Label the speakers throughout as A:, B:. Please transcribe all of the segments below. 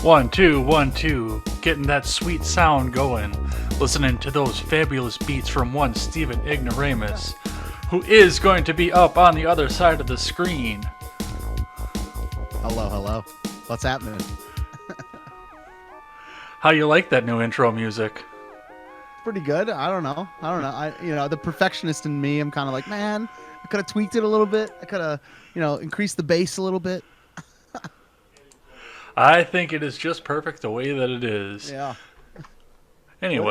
A: 1 2, getting that sweet sound going. Listening to those fabulous beats from one Stephen Ignoramus, who is going to be up on the other side of the screen.
B: Hello. What's happening?
A: How you like that new intro music?
B: Pretty good. I don't know. The perfectionist in me, I'm kind of like, man, I could have tweaked it a little bit. I could have, increased the bass a little bit.
A: I think it is just perfect the way that it is.
B: Yeah.
A: Anyway.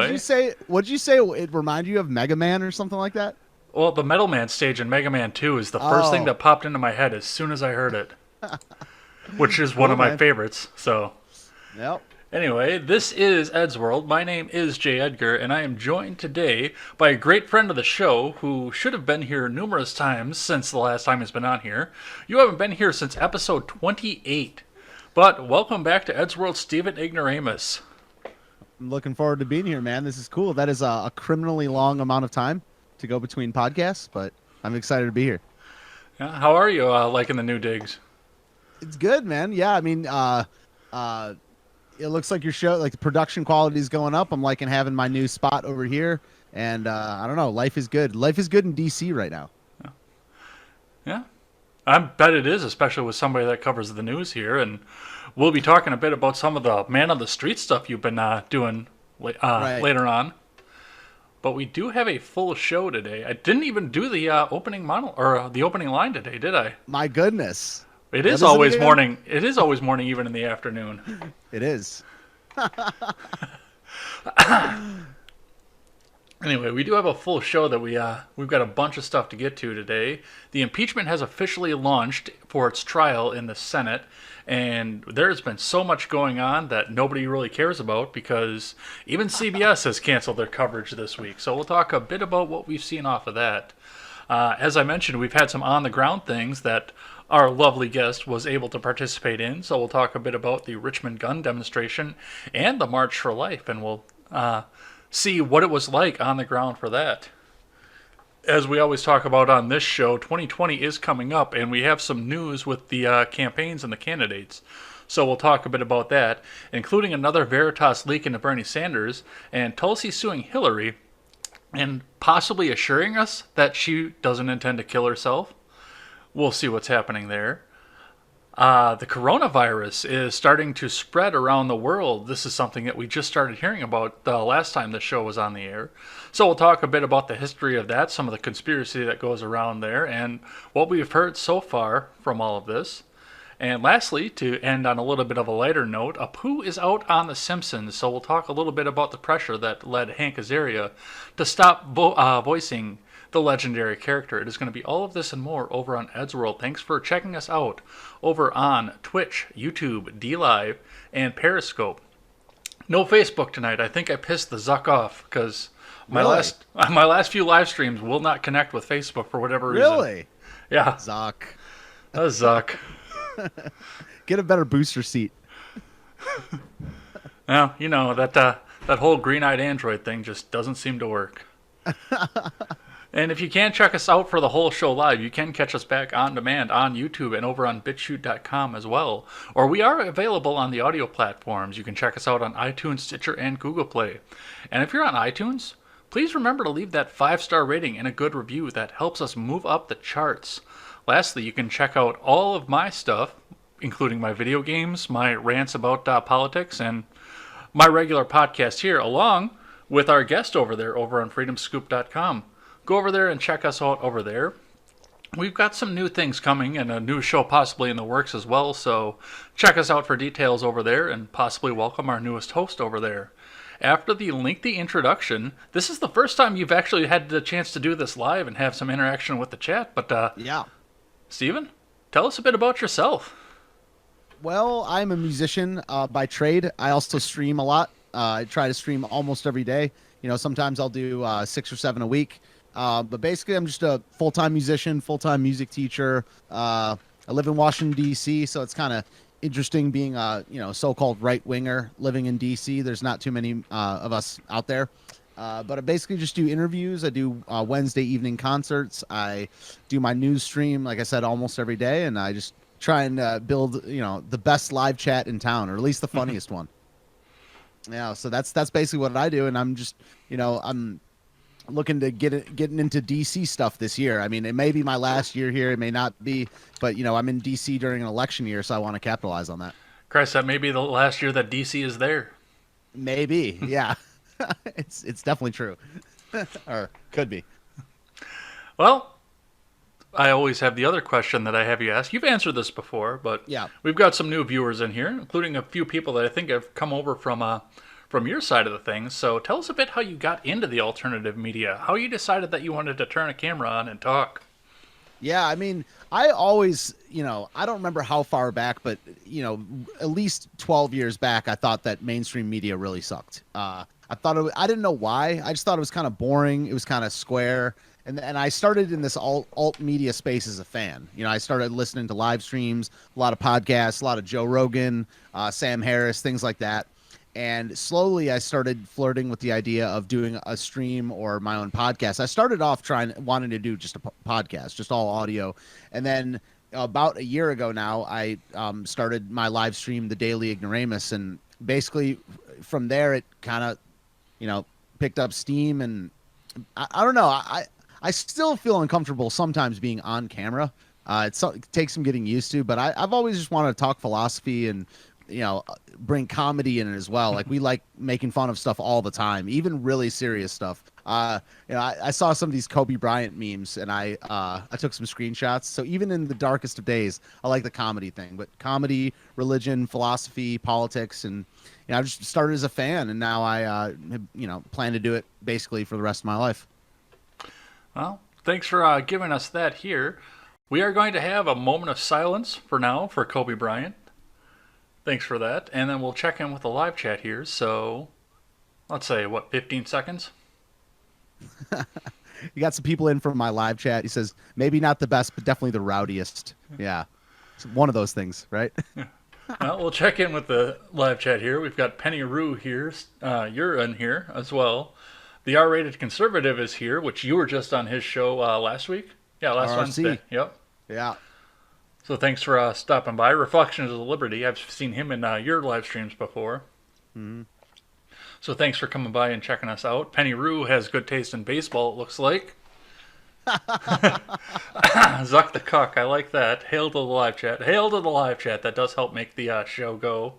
B: What did you say? It reminded you of Mega Man or something like that?
A: Well, the Metal Man stage in Mega Man 2 is the first thing that popped into my head as soon as I heard it. Which is one of my favorites, so.
B: Yep.
A: Anyway, this is Ed's World. My name is Jay Edgar, and I am joined today by a great friend of the show who should have been here numerous times since the last time he's been on here. You haven't been here since episode 28. But welcome back to Ed's World, Stephen Ignoramus.
B: I'm looking forward to being here, man. This is cool. That is a criminally long amount of time to go between podcasts, but I'm excited to be here.
A: Yeah, how are you liking the new digs?
B: It's good, man. Yeah, I mean, it looks like your show, like the production quality is going up. I'm liking having my new spot over here, and I don't know, life is good. Life is good in DC right now.
A: Yeah. I bet it is, especially with somebody that covers the news here, and we'll be talking a bit about some of the man on the street stuff you've been doing later on. But we do have a full show today. I didn't even do the opening line today, did I?
B: My goodness.
A: It is always morning. It is always morning, even in the afternoon.
B: It is.
A: Anyway, we do have a full show that we've got a bunch of stuff to get to today. The impeachment has officially launched for its trial in the Senate, and there's been so much going on that nobody really cares about because even CBS has canceled their coverage this week. So we'll talk a bit about what we've seen off of that. As I mentioned, we've had some on-the-ground things that our lovely guest was able to participate in. So we'll talk a bit about the Richmond Gun Demonstration and the March for Life, and we'll see what it was like on the ground for that. As we always talk about on this show, 2020 is coming up, and we have some news with the campaigns and the candidates. So we'll talk a bit about that, including another Veritas leak into Bernie Sanders, and Tulsi suing Hillary, and possibly assuring us that she doesn't intend to kill herself. We'll see what's happening there. The coronavirus is starting to spread around the world. This is something that we just started hearing about the last time the show was on the air. So we'll talk a bit about the history of that, some of the conspiracy that goes around there, and what we've heard so far from all of this. And lastly, to end on a little bit of a lighter note, Apu is out on The Simpsons, so we'll talk a little bit about the pressure that led Hank Azaria to stop voicing the legendary character. It is going to be all of this and more over on Ed's World. Thanks for checking us out over on Twitch, YouTube, DLive, and Periscope. No Facebook tonight. I think I pissed the Zuck off because my last few live streams will not connect with Facebook for whatever reason.
B: Really?
A: Yeah.
B: Zuck.
A: Zuck.
B: Get a better booster seat.
A: Well, that whole green-eyed Android thing just doesn't seem to work. And if you can't check us out for the whole show live, you can catch us back on demand on YouTube and over on BitChute.com as well. Or we are available on the audio platforms. You can check us out on iTunes, Stitcher, and Google Play. And if you're on iTunes, please remember to leave that 5-star rating and a good review. That helps us move up the charts. Lastly, you can check out all of my stuff, including my video games, my rants about politics, and my regular podcast here, along with our guest over there over on freedomscoop.com. Go over there and check us out over there. We've got some new things coming and a new show possibly in the works as well, so check us out for details over there and possibly welcome our newest host over there. After the lengthy introduction, this is the first time you've actually had the chance to do this live and have some interaction with the chat, but
B: yeah.
A: Stephen, tell us a bit about yourself.
B: Well, I'm a musician by trade. I also stream a lot. I try to stream almost every day. Sometimes I'll do 6 or 7 a week. But basically, I'm just a full-time musician, full-time music teacher. I live in Washington, D.C., so it's kind of interesting being a so-called right-winger living in D.C. There's not too many of us out there. But I basically just do interviews. I do Wednesday evening concerts. I do my news stream, like I said, almost every day, and I just try and build, the best live chat in town, or at least the funniest one. Yeah, so that's basically what I do, and I'm just, I'm looking to getting into DC stuff this year. I mean, it may be my last year here, it may not be, but I'm in DC during an election year, so I want to capitalize on that.
A: Christ, that may be the last year that DC is there.
B: Maybe, yeah. It's definitely true. Or could be.
A: Well, I always have the other question that I have you ask. You've answered this before, but
B: Yeah.
A: we've got some new viewers in here, including a few people that I think have come over from your side of the things. So tell us a bit how you got into the alternative media, how you decided that you wanted to turn a camera on and talk.
B: Yeah, I mean, I always, I don't remember how far back, but at least 12 years back, I thought that mainstream media really sucked. I thought I didn't know why. I just thought it was kind of boring. It was kind of square. And I started in this alt media space as a fan. I started listening to live streams, a lot of podcasts, a lot of Joe Rogan, Sam Harris, things like that. And slowly I started flirting with the idea of doing a stream or my own podcast. I started off wanting to do just a podcast, just all audio. And then about a year ago now, I started my live stream, The Daily Ignoramus. And basically from there, it kind of, picked up steam. And I don't know. I still feel uncomfortable sometimes being on camera. It takes some getting used to, but I've always just wanted to talk philosophy and, bring comedy in it as well. Like we like making fun of stuff all the time, even really serious stuff. I saw some of these Kobe Bryant memes and I took some screenshots. So even in the darkest of days, I like the comedy thing, but comedy, religion, philosophy, politics, and, I just started as a fan and now I, plan to do it basically for the rest of my life.
A: Well, thanks for giving us that here. We are going to have a moment of silence for now for Kobe Bryant. Thanks for that. And then we'll check in with the live chat here. So let's say, 15 seconds?
B: You got some people in from my live chat. He says, maybe not the best, but definitely the rowdiest. Yeah. It's one of those things, right?
A: Well, we'll check in with the live chat here. We've got Penny Rue here. You're in here as well. The R-rated conservative is here, which you were just on his show last week. Yeah, last
B: RRC.
A: Wednesday. Yep.
B: Yeah.
A: So thanks for stopping by. Reflections of Liberty. I've seen him in your live streams before.
B: Mm-hmm.
A: So thanks for coming by and checking us out. Penny Rue has good taste in baseball, it looks like. Zuck the Cuck. I like that. Hail to the live chat. Hail to the live chat. That does help make the show go.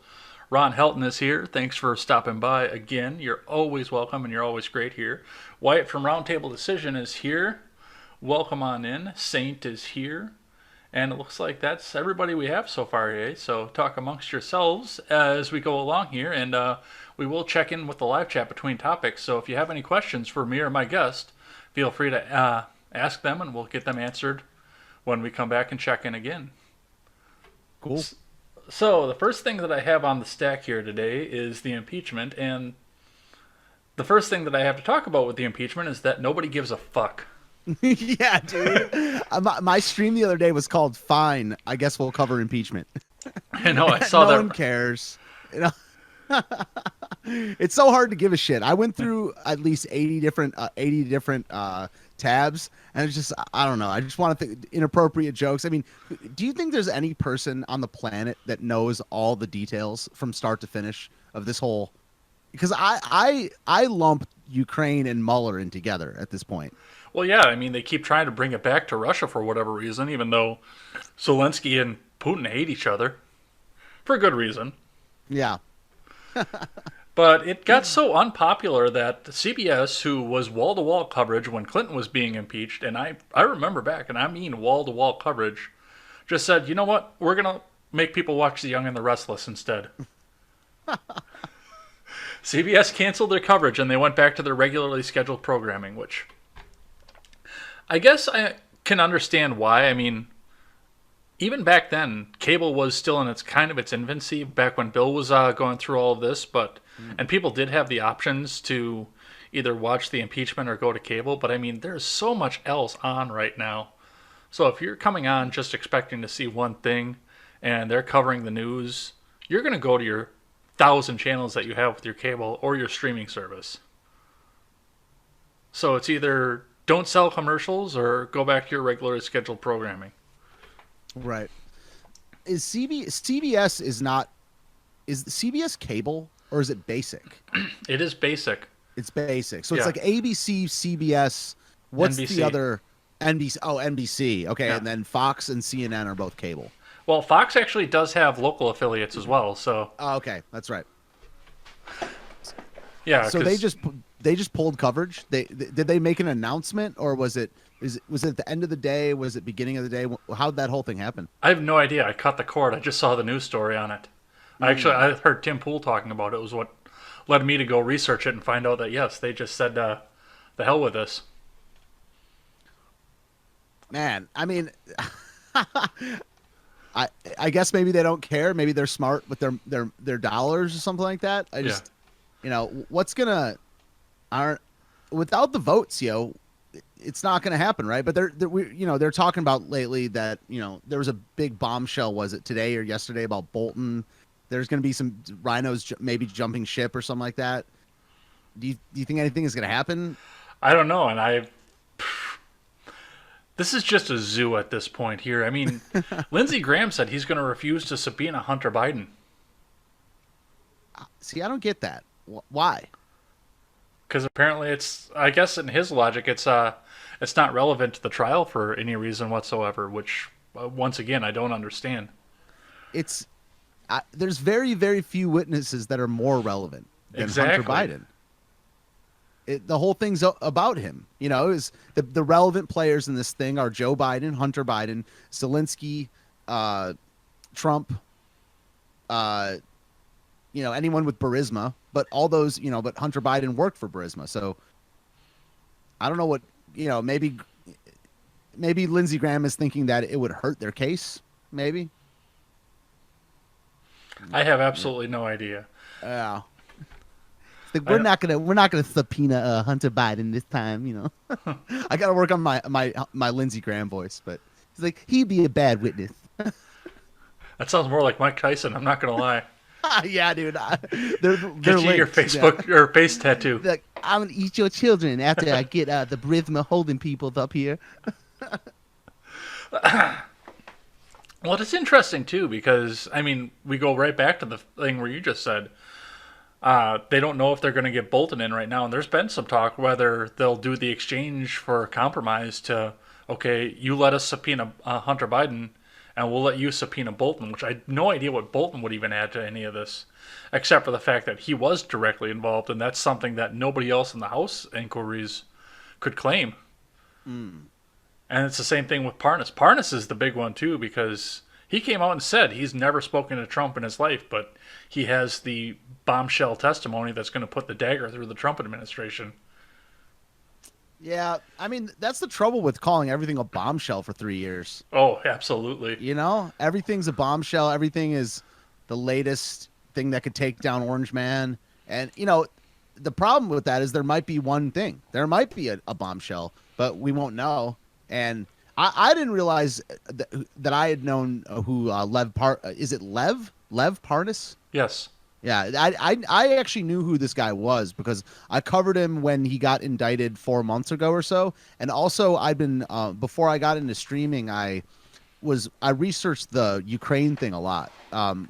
A: Ron Helton is here. Thanks for stopping by again. You're always welcome and you're always great here. Wyatt from Roundtable Decision is here. Welcome on in. Saint is here. And it looks like that's everybody we have so far, eh? So talk amongst yourselves as we go along here, and we will check in with the live chat between topics. So if you have any questions for me or my guest, feel free to ask them, and we'll get them answered when we come back and check in again.
B: Cool.
A: So the first thing that I have on the stack here today is the impeachment, and the first thing that I have to talk about with the impeachment is that nobody gives a fuck.
B: Yeah, dude. My stream the other day was called "Fine, I guess we'll cover impeachment."
A: I know. I saw
B: no
A: that.
B: No one cares. It's so hard to give a shit. I went through at least 80 different tabs, and it's just, I don't know. I just want to think inappropriate jokes. I mean, do you think there's any person on the planet that knows all the details from start to finish of this whole? Because I lump Ukraine and Mueller in together at this point.
A: Well, yeah, I mean, they keep trying to bring it back to Russia for whatever reason, even though Zelensky and Putin hate each other for good reason.
B: Yeah.
A: But it got so unpopular that CBS, who was wall-to-wall coverage when Clinton was being impeached, and I remember back, and I mean wall-to-wall coverage, just said, you know what, we're going to make people watch The Young and the Restless instead. CBS canceled their coverage, and they went back to their regularly scheduled programming, which I guess I can understand why. I mean, even back then, cable was still in its infancy back when Bill was going through all of this, and people did have the options to either watch the impeachment or go to cable, but I mean, there's so much else on right now. So if you're coming on just expecting to see one thing and they're covering the news, you're going to go to your 1,000 channels that you have with your cable or your streaming service. So it's either don't sell commercials or go back to your regularly scheduled programming.
B: Right. CBS is not, is CBS cable or is it basic?
A: It is basic.
B: It's basic. So it's
A: Yeah.
B: like ABC, CBS. What's
A: NBC.
B: the other? NBC. Oh, NBC. Okay,
A: Yeah.
B: and then Fox and CNN are both cable.
A: Well, Fox actually does have local affiliates as well. So
B: Oh, okay, that's right.
A: yeah.
B: So they just pulled coverage. Did they make an announcement, or was it at the end of the day? Was it beginning of the day? How'd that whole thing happen?
A: I have no idea. I cut the cord. I just saw the news story on it. I heard Tim Pool talking about it. It was what led me to go research it and find out that yes, they just said the hell with this.
B: Man, I mean, I guess maybe they don't care. Maybe they're smart with their dollars or something like that. I just, what's gonna aren't without the votes, it's not gonna happen, right? But they're talking about lately that there was a big bombshell. Was it today or yesterday about Bolton? There's gonna be some rhinos maybe jumping ship or something like that. Do you think anything is gonna happen?
A: I don't know, and this is just a zoo at this point here. I mean, Lindsey Graham said he's going to refuse to subpoena Hunter Biden.
B: See, I don't get that. Why?
A: Because apparently I guess in his logic, it's not relevant to the trial for any reason whatsoever, which, once again, I don't understand.
B: There's very, very few witnesses that are more relevant than Hunter Biden. The whole thing's about him. Is the relevant players in this thing are Joe Biden, Hunter Biden, Zelensky, Trump, anyone with Burisma, but all those, but Hunter Biden worked for Burisma. So I don't know what, maybe Lindsey Graham is thinking that it would hurt their case. Maybe.
A: I have absolutely no idea.
B: Yeah. We're not gonna subpoena Hunter Biden this time, I gotta work on my Lindsey Graham voice, but he's like, he'd be a bad witness.
A: That sounds more like Mike Tyson. I'm not gonna lie.
B: Yeah, dude. They're
A: Get you your Facebook or face tattoo.
B: Like, I'm gonna eat your children after I get the Burisma holding people up here.
A: Well, it's interesting too because I mean we go right back to the thing where you just said. They don't know if they're going to get Bolton in right now, and there's been some talk whether they'll do the exchange for a compromise to, okay, you let us subpoena Hunter Biden, and we'll let you subpoena Bolton, which I have no idea what Bolton would even add to any of this, except for the fact that he was directly involved, and that's something that nobody else in the House inquiries could claim. And it's the same thing with Parnas. Parnas is the big one, too, because he came out and said he's never spoken to Trump in his life, but he has the bombshell testimony that's going to put the dagger through the Trump administration.
B: Yeah, I mean, that's the trouble with calling everything a bombshell for 3 years.
A: Oh, absolutely.
B: Everything's a bombshell. Everything is the latest thing that could take down Orange Man. And, the problem with that is there might be one thing. There might be a bombshell, but we won't know. And I didn't realize that I had known who is it Lev Parnas?
A: Yes.
B: Yeah, I actually knew who this guy was because I covered him when he got indicted 4 months ago or so, and also I've been before I got into streaming, I researched the Ukraine thing a lot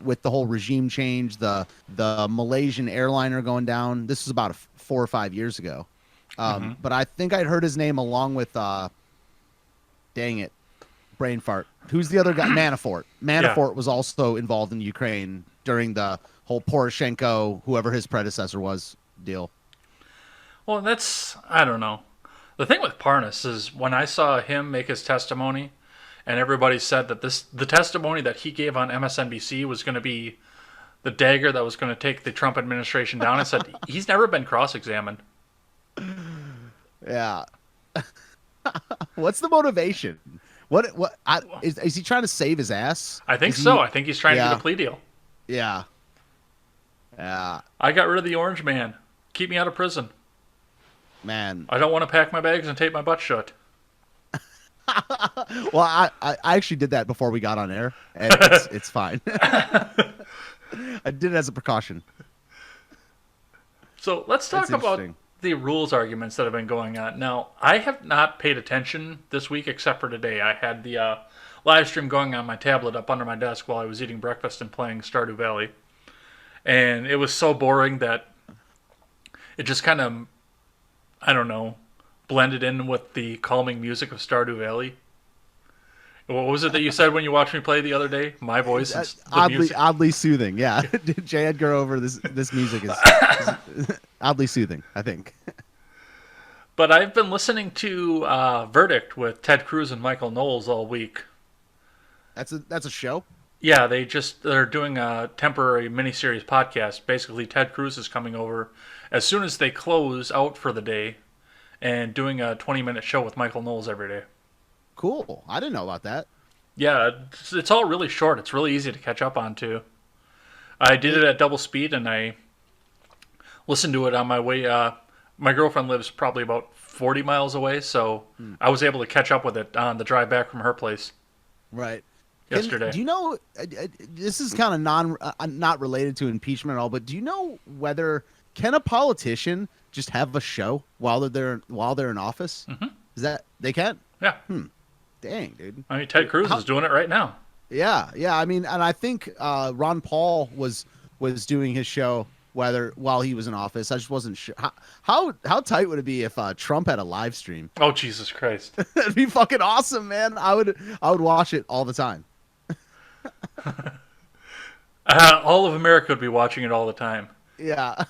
B: with the whole regime change, the Malaysian airliner going down. This was about 4 or 5 years ago, but I think I'd heard his name along with dang it, brain fart. Who's the other guy? Manafort. Manafort was also involved in Ukraine during the whole Poroshenko, whoever his predecessor was, deal.
A: Well, I don't know. The thing with Parnas is when I saw him make his testimony, and everybody said that the testimony that he gave on MSNBC was going to be the dagger that was going to take the Trump administration down, I said, he's never been cross-examined.
B: Yeah. What's the motivation? Is he trying to save his ass?
A: I think so. I think he's trying to get a plea deal.
B: Yeah. Yeah.
A: I got rid of the Orange Man. Keep me out of prison.
B: Man.
A: I don't want to pack my bags and tape my butt shut.
B: Well, I actually did that before we got on air, and it's fine. I did it as a precaution.
A: So let's talk about the rules arguments that have been going on. Now, I have not paid attention this week except for today. I had the live stream going on my tablet up under my desk while I was eating breakfast and playing Stardew Valley. And it was so boring that it just kind of, I don't know, blended in with the calming music of Stardew Valley. What was it that you said when you watched me play the other day? My voice and the music?
B: Oddly soothing. Yeah, J. Edgar over this music is oddly soothing, I think.
A: But I've been listening to Verdict with Ted Cruz and Michael Knowles all week.
B: That's a show?
A: Yeah, they're doing a temporary miniseries podcast. Basically, Ted Cruz is coming over as soon as they close out for the day and doing a 20-minute show with Michael Knowles every day.
B: Cool. I didn't know about that.
A: Yeah, it's all really short. It's really easy to catch up on, too. I did it at double speed, and I listened to it on my way. My girlfriend lives probably about 40 miles away, so I was able to catch up with it on the drive back from her place.
B: Right.
A: Yesterday.
B: Do you know, this is kind of not related to impeachment at all, but do you know whether, can a politician just have a show while they're in office?
A: Mm-hmm.
B: Is that, they can?
A: Yeah.
B: Dang, dude.
A: I mean, Ted Cruz is doing it right now.
B: Yeah. I mean, and I think Ron Paul was doing his show while he was in office. I just wasn't sure. How tight would it be if Trump had a live stream?
A: Oh, Jesus Christ.
B: That'd be fucking awesome, man. I would watch it all the time.
A: All of America would be watching it all the time.
B: Yeah.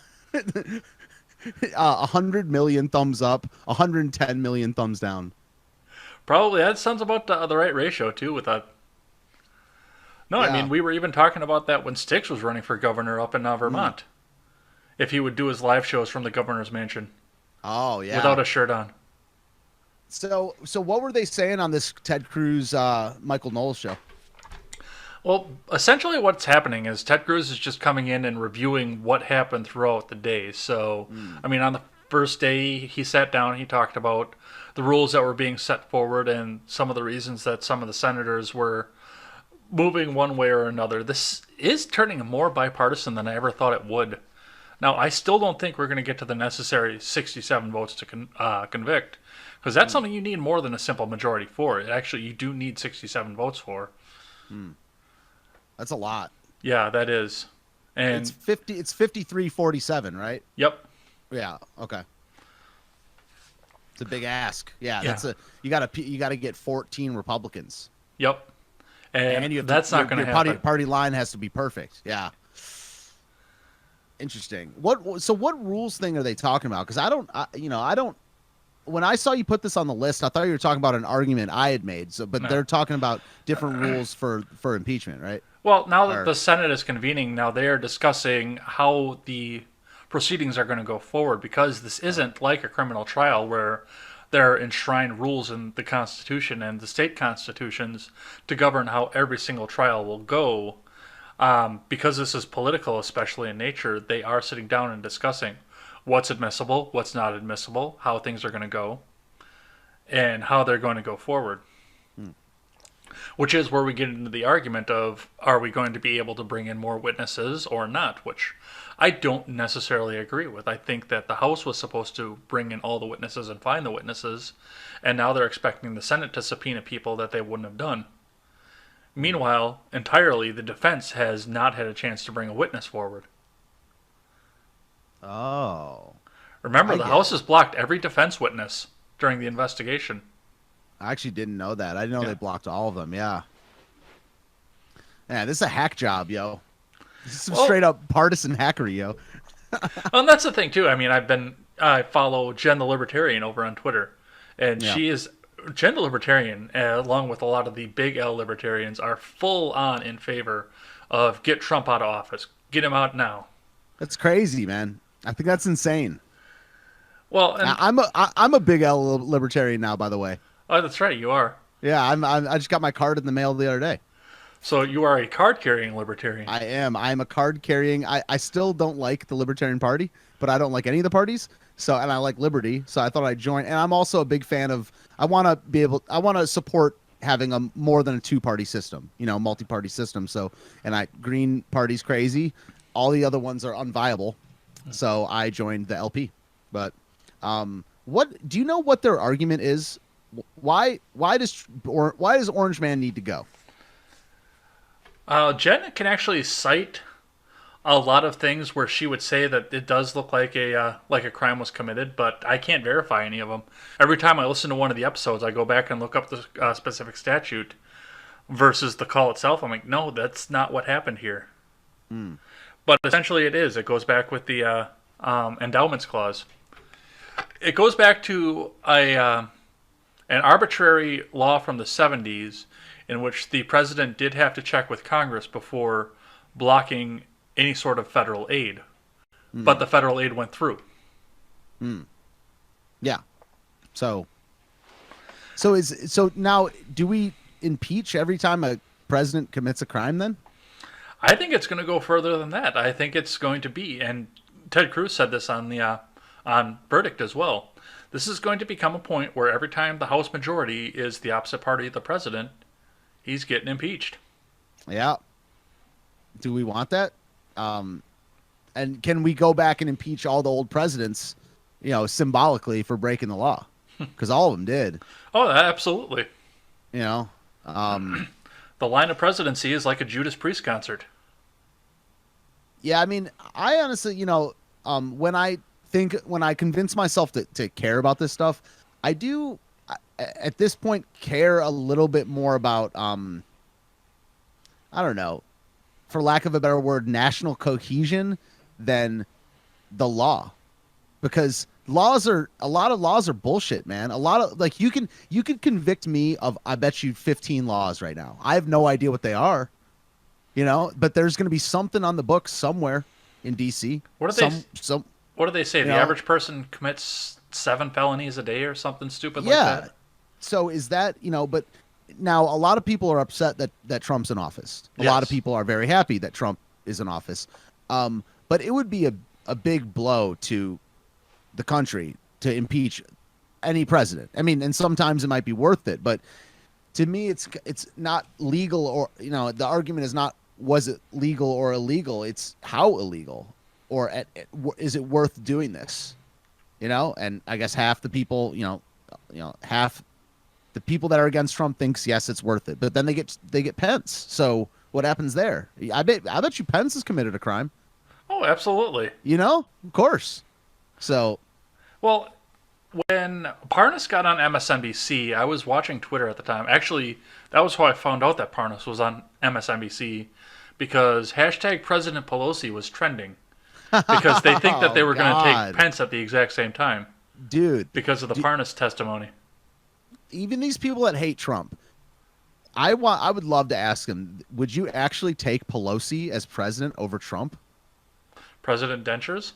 B: 100 million thumbs up, 110 million thumbs down.
A: Probably. That sounds about the right ratio, too, with that. No, yeah. I mean, we were even talking about that when Styx was running for governor up in Vermont. If he would do his live shows from the governor's mansion.
B: Oh, yeah.
A: Without a shirt on.
B: So what were they saying on this Ted Cruz, Michael Knowles show?
A: Well, essentially what's happening is Ted Cruz is just coming in and reviewing what happened throughout the day. So, I mean, on the first day, he sat down, he talked about the rules that were being set forward and some of the reasons that some of the senators were moving one way or another. This is turning more bipartisan than I ever thought it would. Now, I still don't think we're going to get to the necessary 67 votes to convict, because that's something you need more than a simple majority for. Actually, you do need 67 votes for.
B: That's a lot.
A: Yeah, that is. And
B: it's 53-47, right?
A: Yep.
B: Yeah, okay. It's a big ask. Yeah. That's you got to get 14 Republicans.
A: Yep. And you have not going to happen.
B: Party line has to be perfect. Yeah. Interesting. What rules thing are they talking about? Because I don't. When I saw you put this on the list, I thought you were talking about an argument I had made. But they're talking about different rules for impeachment, right?
A: Well, now that the Senate is convening, now they are discussing how the proceedings are going to go forward, because this isn't like a criminal trial where there are enshrined rules in the Constitution and the state constitutions to govern how every single trial will go. Because this is political, especially in nature, they are sitting down and discussing what's admissible, what's not admissible, how things are going to go, and how they're going to go forward. Which is where we get into the argument of, are we going to be able to bring in more witnesses or not? Which I don't necessarily agree with. I think that the House was supposed to bring in all the witnesses and find the witnesses, and now they're expecting the Senate to subpoena people that they wouldn't have done. Meanwhile, entirely, the defense has not had a chance to bring a witness forward.
B: Oh.
A: Remember, the House has blocked every defense witness during the investigation.
B: I actually didn't know that. I didn't know they blocked all of them. Yeah. Yeah, this is a hack job, yo. This is some straight up partisan hackery, yo.
A: And that's the thing, too. I mean, I follow Jen the Libertarian over on Twitter, and Jen the Libertarian, along with a lot of the big L libertarians, are full on in favor of get Trump out of office. Get him out now. That's
B: crazy, man. I think that's insane.
A: Well, and
B: I'm a big L libertarian now, by the way.
A: Oh, that's right, you are.
B: Yeah, I just got my card in the mail the other day.
A: So you are a card-carrying libertarian.
B: I am. I'm a card-carrying. I still don't like the Libertarian Party, but I don't like any of the parties. And I like liberty, so I thought I'd join. And I'm also a big fan of. I want to support having a more than a two-party system, multi-party system. So, Green Party's crazy. All the other ones are unviable. So I joined the LP, but What do you know what their argument is? Why does Orange Man need to go?
A: Jen can actually cite a lot of things where she would say that it does look like a crime was committed, but I can't verify any of them. Every time I listen to one of the episodes, I go back and look up the specific statute versus the call itself. I'm like, no, that's not what happened here. But essentially, it is. It goes back with the endowments clause. It goes back to an arbitrary law from the 70s in which the president did have to check with Congress before blocking any sort of federal aid. But the federal aid went through.
B: Yeah. So now do we impeach every time a president commits a crime then?
A: I think it's going to go further than that. I think it's going to be, and Ted Cruz said this on the on Verdict as well. This is going to become a point where every time the House majority is the opposite party of the president, he's getting impeached.
B: Yeah. Do we want that? And can we go back and impeach all the old presidents, symbolically for breaking the law? Because all of them did.
A: Oh, absolutely.
B: The
A: line of presidency is like a Judas Priest concert.
B: Yeah, I mean, I honestly, when I convince myself to care about this stuff, I do, at this point, care a little bit more about, I don't know, for lack of a better word, national cohesion than the law. Because a lot of laws are bullshit, man. A lot of, like, you can convict me of, I bet you 15 laws right now. I have no idea what they are, but there's going to be something on the books somewhere in DC.
A: What do they say? The average person commits 7 felonies a day or something stupid like that?
B: So is that, but now a lot of people are upset that Trump's in office. A lot of people are very happy that Trump is in office. But it would be a big blow to the country to impeach any president. I mean, and sometimes it might be worth it, but to me, it's not legal, or, the argument is not, was it legal or illegal? It's how illegal, or is it worth doing this? And I guess half the people, half the people that are against Trump thinks, yes, it's worth it, but then they get Pence. So what happens there? I bet you Pence has committed a crime.
A: Oh, absolutely.
B: Of course. So,
A: well, when Parnas got on MSNBC, I was watching Twitter at the time. Actually, that was how I found out that Parnas was on MSNBC, because hashtag President Pelosi was trending, because they think that they were going to take Pence at the exact same time.
B: Dude.
A: Because of the Parnas testimony.
B: Even these people that hate Trump, I would love to ask them, would you actually take Pelosi as president over Trump?
A: President Dentures?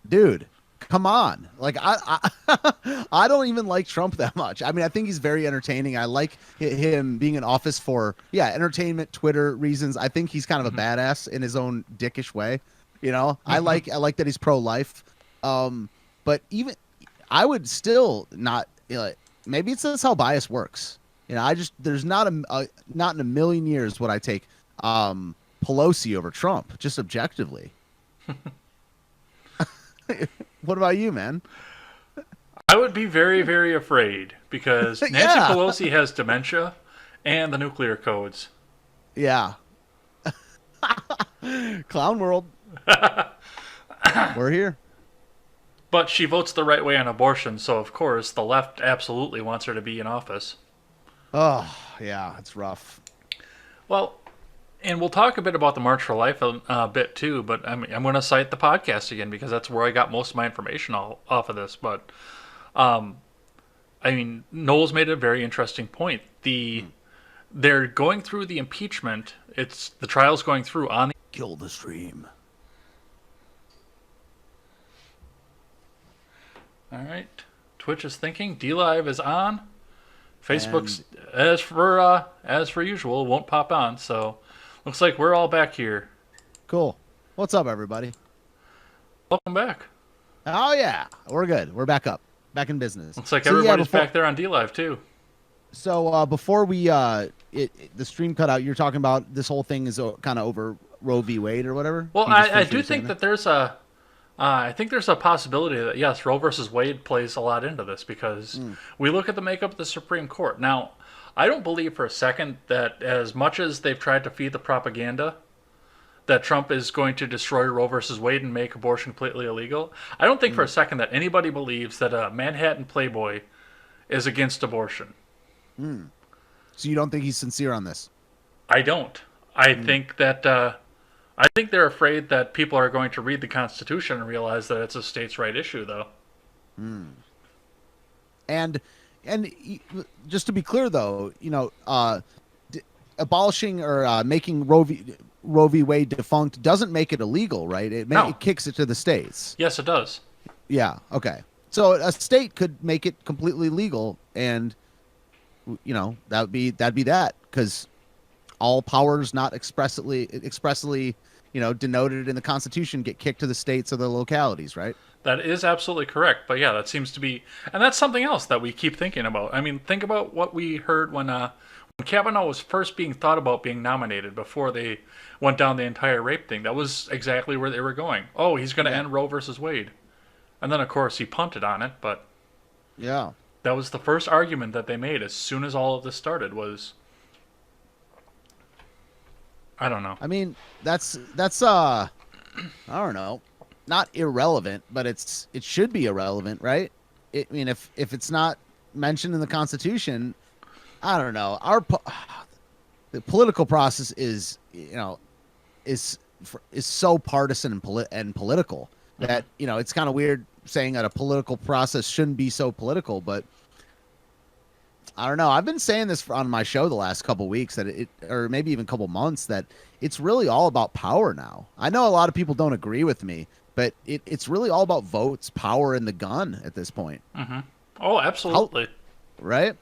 B: Dude, come on. Like, I don't even like Trump that much. I mean, I think he's very entertaining. I like him being in office for, entertainment, Twitter reasons. I think he's kind of a badass in his own dickish way. I like that he's pro-life. But even, I would still not, maybe it's just how bias works. There's not in a million years would I take Pelosi over Trump, just objectively. What about you, man?
A: I would be very, very afraid, because Nancy Pelosi has dementia and the nuclear codes.
B: Yeah. Clown world. We're here.
A: But she votes the right way on abortion, so of course the left absolutely wants her to be in office.
B: Oh, yeah, it's rough.
A: Well, and we'll talk a bit about the March for Life a bit too, but I'm going to cite the podcast again, because that's where I got most of my information off of this. But, Noel's made a very interesting point. They're going through the impeachment. The trial's going through on the...
B: Kill the stream.
A: All right. Twitch is thinking. DLive is on. Facebook's, as for usual, won't pop on. So looks like we're all back here.
B: Cool. What's up, everybody?
A: Welcome back.
B: Oh, yeah. We're good. We're back up. Back in business.
A: Looks like everybody's back there on DLive, too.
B: So before we the stream cut out, you're talking about this whole thing is kind of over Roe v. Wade or whatever?
A: Well, I do think that there's a I think there's a possibility that, yes, Roe versus Wade plays a lot into this because we look at the makeup of the Supreme Court. Now, I don't believe for a second that as much as they've tried to feed the propaganda that Trump is going to destroy Roe versus Wade and make abortion completely illegal, I don't think for a second that anybody believes that a Manhattan Playboy is against abortion.
B: So you don't think he's sincere on this?
A: I don't. I think that I think they're afraid that people are going to read the Constitution and realize that it's a states' right issue, though.
B: And just to be clear, though, abolishing or making Roe v. Wade defunct doesn't make it illegal, right?
A: No.
B: It kicks it to the states.
A: Yes, it does.
B: Yeah. Okay. So a state could make it completely legal, and that'd be that, because all powers not expressly denoted in the Constitution get kicked to the states or the localities, right?
A: That is absolutely correct. But yeah, that seems to be, and that's something else that we keep thinking about. I mean, think about what we heard when Kavanaugh was first being thought about being nominated before they went down the entire rape thing. That was exactly where they were going. Oh, he's going to end Roe versus Wade. And then, of course, he punted on it, but
B: yeah,
A: that was the first argument that they made as soon as all of this started was, I don't know.
B: I mean, that's I don't know, not irrelevant, but it should be irrelevant, right? I mean, if it's not mentioned in the Constitution, I don't know. The political process is so partisan and political that it's kind of weird saying that a political process shouldn't be so political, but I don't know. I've been saying this on my show the last couple weeks that or maybe even couple months, that it's really all about power now. I know a lot of people don't agree with me, but it's really all about votes, power, and the gun at this point.
A: Mm-hmm. Oh, absolutely.
B: Right?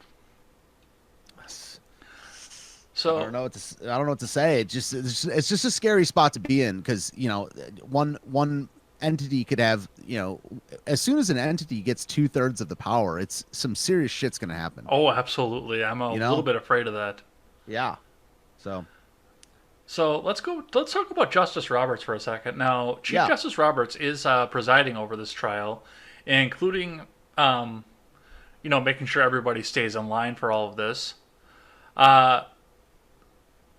A: So
B: I don't know what to say. It's just a scary spot to be in, because one entity could have, as soon as an entity gets 2/3 of the power, it's some serious shit's gonna happen.
A: Oh, absolutely. I'm a little bit afraid of that.
B: Yeah. So
A: let's talk about Justice Roberts for a second. Now, Chief Justice Roberts is presiding over this trial, including making sure everybody stays in line for all of this.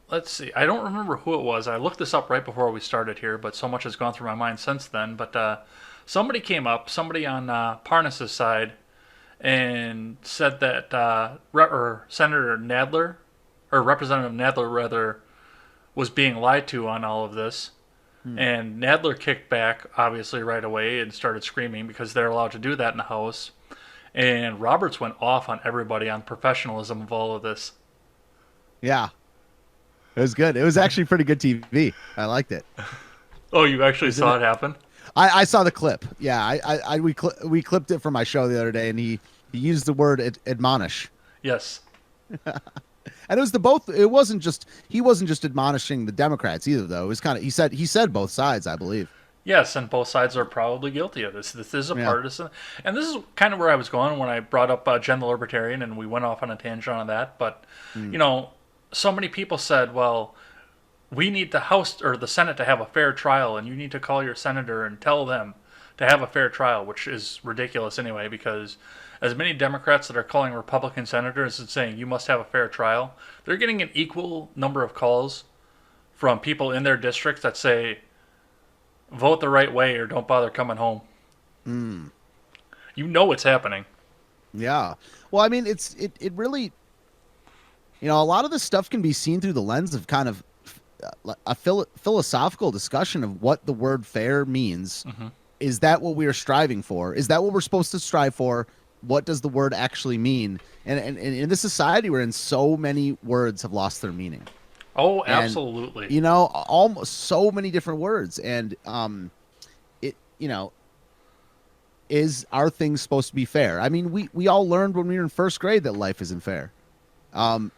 A: Let's see. I don't remember who it was. I looked this up right before we started here, but so much has gone through my mind since then. But somebody came up, somebody on Parnas's side, and said that Senator Nadler, or Representative Nadler rather, was being lied to on all of this. And Nadler kicked back, obviously, right away and started screaming, because they're allowed to do that in the House. And Roberts went off on everybody on professionalism of all of this.
B: Yeah. It was good. It was actually pretty good TV. I liked it.
A: Oh, you actually saw it happen?
B: I saw the clip. Yeah, we clipped it from my show the other day, and he used the word admonish.
A: Yes.
B: And it was he wasn't just admonishing the Democrats either, though. It was kind of, he said both sides, I believe.
A: Yes, and both sides are probably guilty of this. This is a partisan, and this is kind of where I was going when I brought up Jen the Libertarian, and we went off on a tangent on that. But so many people said, well, we need the House or the Senate to have a fair trial, and you need to call your senator and tell them to have a fair trial, which is ridiculous anyway, because as many Democrats that are calling Republican senators and saying you must have a fair trial, they're getting an equal number of calls from people in their districts that say, vote the right way or don't bother coming home. You know what's happening.
B: Yeah. Well, I mean, it really, a lot of this stuff can be seen through the lens of kind of a philosophical discussion of what the word fair means. Mm-hmm. Is that what we are striving for? Is that what we're supposed to strive for? What does the word actually mean? And in this society we're in, so many words have lost their meaning.
A: Oh, absolutely.
B: And, almost so many different words. And, is our things supposed to be fair? I mean, we all learned when we were in first grade that life isn't fair. And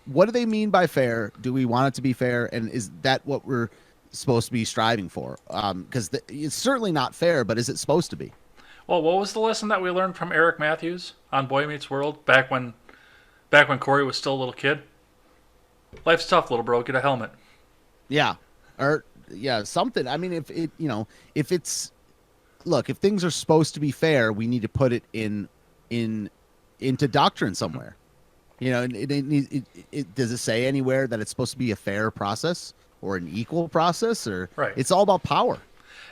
B: what do they mean by fair? Do we want it to be fair? And is that what we're supposed to be striving for? Because it's certainly not fair, but is it supposed to be?
A: Well, what was the lesson that we learned from Eric Matthews on Boy Meets World back when Corey was still a little kid? Life's tough, little bro. Get a helmet.
B: Yeah, or something. I mean, if it's look, if things are supposed to be fair, we need to put it in into doctrine somewhere. You know, does it say anywhere that it's supposed to be a fair process or an equal process, or
A: Right.
B: it's all about power?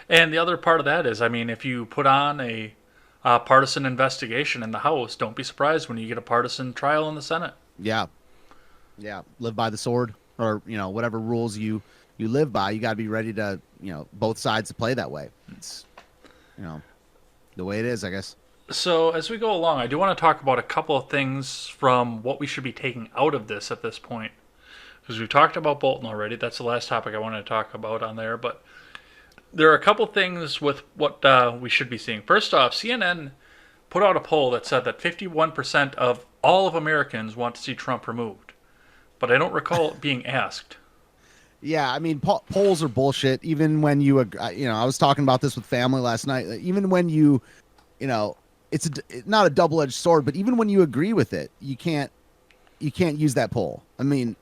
A: And the other part of that is, I mean, if you put on a partisan investigation in the House, don't be surprised when you get a partisan trial in the Senate.
B: Yeah, yeah. Live by the sword, or whatever rules you live by. You got to be ready to both sides to play that way. It's the way it is, I guess.
A: So, as we go along, I do want to talk about a couple of things from what we should be taking out of this at this point. Because we've talked about Bolton already. That's the last topic I wanted to talk about on there. But there are a couple things with what we should be seeing. First off, CNN put out a poll that said that 51% of all of Americans want to see Trump removed. But I don't recall it being asked.
B: Yeah, I mean, polls are bullshit. Even when I was talking about this with family last night. Even when it's not a double-edged sword, but even when you agree with it, you can't use that poll. I mean,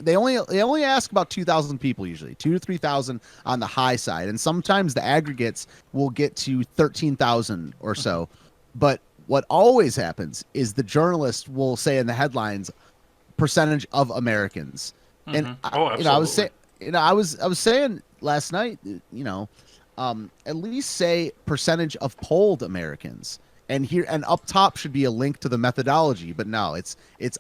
B: they only ask about 2,000 people usually, 2 to 3,000 on the high side, and sometimes the aggregates will get to 13,000 or so. But what always happens is the journalist will say in the headlines, percentage of Americans, and I was saying, I was saying last night, at least say percentage of polled Americans. And up top should be a link to the methodology, but no, it's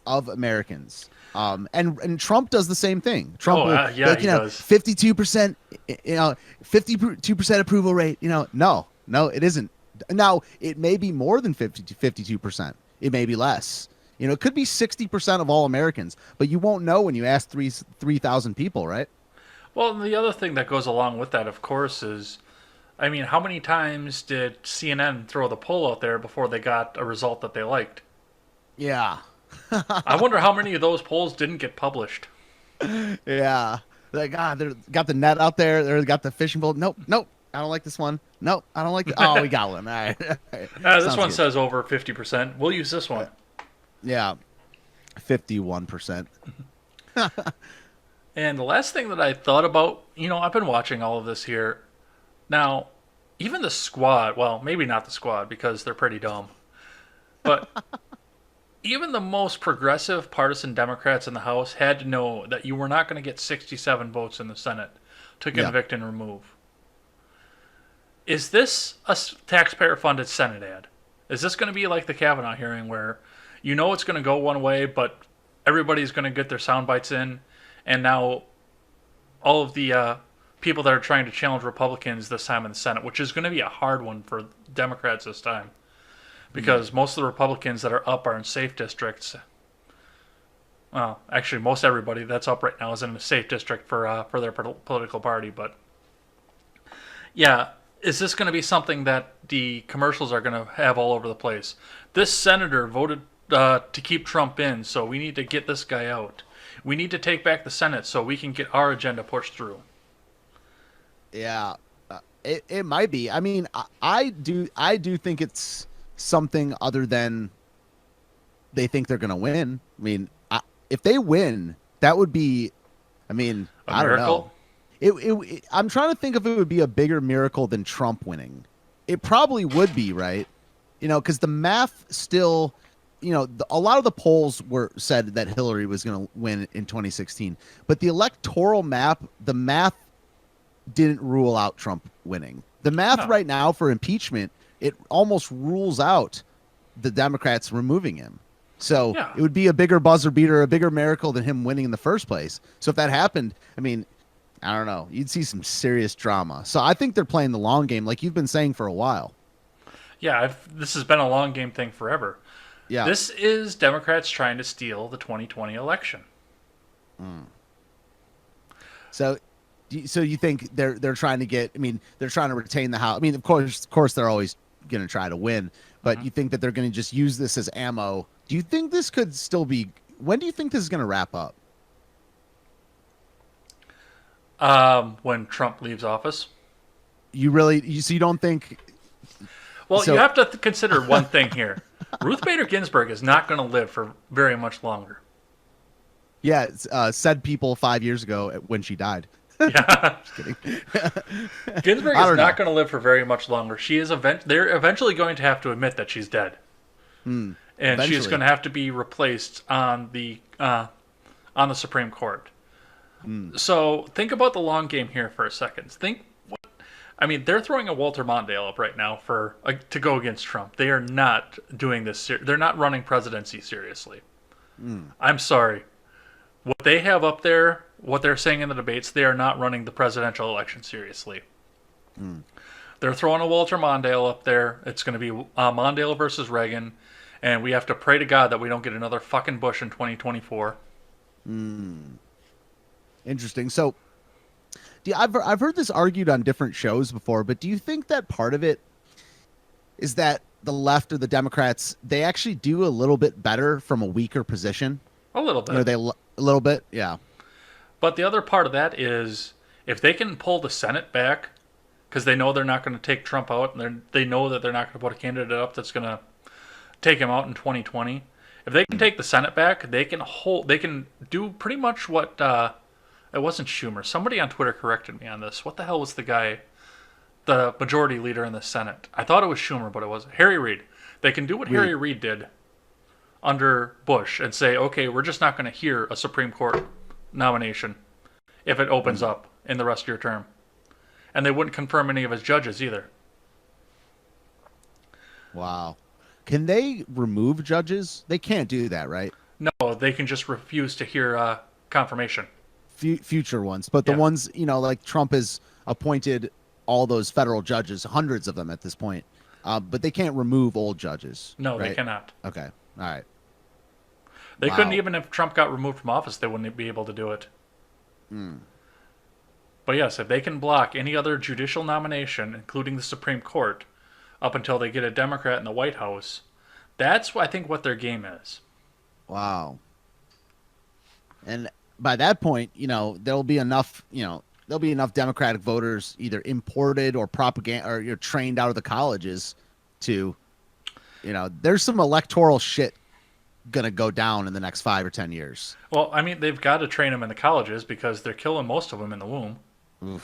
B: of Americans. And Trump does the same thing. Trump will,
A: he does.
B: 52%, 52% approval rate. No, it isn't. Now it may be more than 52%. It may be less. It could be 60% of all Americans, but you won't know when you ask 3,000 people, right?
A: Well, the other thing that goes along with that, of course, is, I mean, how many times did CNN throw the poll out there before they got a result that they liked?
B: Yeah.
A: I wonder how many of those polls didn't get published.
B: Yeah. They got the net out there. They got the fishing pole. Nope. I don't like this one. Nope. I don't like it. Oh, we got one. All right.
A: This one says over 50%. We'll use this one.
B: Yeah. 51%.
A: And the last thing that I thought about, I've been watching all of this here. Now, even the squad, well, maybe not the squad because they're pretty dumb, but even the most progressive partisan Democrats in the House had to know that you were not going to get 67 votes in the Senate to convict and remove. Is this a taxpayer-funded Senate ad? Is this going to be like the Kavanaugh hearing where it's going to go one way, but everybody's going to get their sound bites in, and now all of the people that are trying to challenge Republicans this time in the Senate, which is going to be a hard one for Democrats this time, because most of the Republicans that are up are in safe districts. Well, actually, most everybody that's up right now is in a safe district for their political party. But yeah, is this going to be something that the commercials are going to have all over the place? This senator voted to keep Trump in, so we need to get this guy out. We need to take back the Senate so we can get our agenda pushed through.
B: Yeah, it might be. I mean, I do think it's something other than they think they're going to win. I mean, if they win, that would be, I mean, I don't know. I'm trying to think if it would be a bigger miracle than Trump winning. It probably would be, right? Because the math still, a lot of the polls said that Hillary was going to win in 2016, but the electoral map, the math didn't rule out Trump winning. The math right now for impeachment, it almost rules out the Democrats removing him. So it would be a bigger buzzer beater, a bigger miracle than him winning in the first place. So if that happened, I mean, I don't know. You'd see some serious drama. So I think they're playing the long game, like you've been saying for a while.
A: Yeah, this has been a long game thing forever. Yeah. This is Democrats trying to steal the 2020 election.
B: So you think they're trying to get? I mean, they're trying to retain the House. I mean, of course, they're always going to try to win. But you think that they're going to just use this as ammo? Do you think this could still be? When do you think this is going to wrap up?
A: When Trump leaves office.
B: You don't think?
A: Well, you have to consider one thing here. Ruth Bader Ginsburg is not going to live for very much longer.
B: Yeah, said people 5 years ago when she died.
A: Yeah.
B: Just kidding.
A: Ginsburg
B: I
A: is
B: don't
A: not
B: know.
A: going to live for very much longer. They're eventually going to have to admit that she's dead, and she's going
B: Eventually.
A: to have to be replaced on the Supreme Court. So think about the long game here for a second. I mean, they're throwing a Walter Mondale up right now for to go against Trump. They are not doing this. They're not running presidency seriously. I'm sorry. What they have up there, what they're saying in the debates, they are not running the presidential election seriously. They're throwing a Walter Mondale up there. It's going to be Mondale versus Reagan, and we have to pray to God that we don't get another fucking Bush in 2024.
B: Interesting. So, I've heard this argued on different shows before, but do you think that part of it is that the left or the Democrats, they actually do a little bit better from a weaker position?
A: A little
B: You know,
A: bit.
B: a little bit, yeah.
A: But the other part of that is if they can pull the Senate back, because they know they're not going to take Trump out, and they know that they're not going to put a candidate up that's going to take him out in 2020. If they can take the Senate back, they can hold. They can do pretty much what. It wasn't Schumer. Somebody on Twitter corrected me on this. What the hell was the guy, the majority leader in the Senate? I thought it was Schumer, but it wasn't. Harry Reid. They can do what Harry Reid did under Bush and say, okay, we're just not going to hear a Supreme Court nomination if it opens up in the rest of your term. And they wouldn't confirm any of his judges either.
B: Wow. Can they remove judges? They can't do that, right?
A: No, they can just refuse to hear confirmation.
B: Future ones, but the
A: Yeah.
B: ones, like Trump has appointed all those federal judges, hundreds of them at this point, but they can't remove old judges.
A: No,
B: right?
A: they cannot.
B: Okay, all right.
A: They
B: Wow.
A: couldn't even if Trump got removed from office, they wouldn't be able to do it. But yes, if they can block any other judicial nomination, including the Supreme Court, up until they get a Democrat in the White House, that's I think what their game is.
B: Wow. And by that point, there'll be enough, Democratic voters either imported or propaganda or you're trained out of the colleges to, there's some electoral shit gonna go down in the next 5 or 10 years.
A: Well, I mean, they've got to train them in the colleges because they're killing most of them in the womb. Too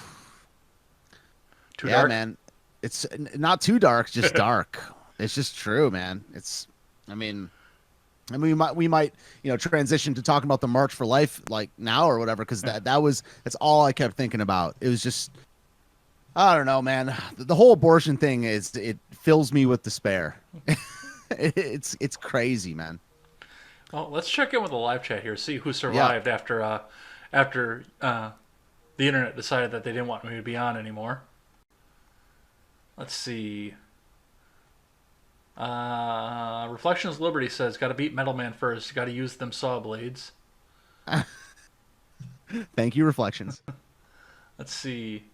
B: Yeah,
A: dark?
B: man. It's not too dark, just dark. It's just true, man. I mean, we might, transition to talking about the March for Life like now or whatever, because that's all I kept thinking about. It was just, I don't know, man. The whole abortion thing it fills me with despair. It's crazy, man.
A: Well, let's check in with the live chat here, see who survived after the internet decided that they didn't want me to be on anymore. Let's see. Reflections Liberty says, "Got to beat Metal Man first. Got to use them saw blades."
B: Thank you, Reflections.
A: Let's see.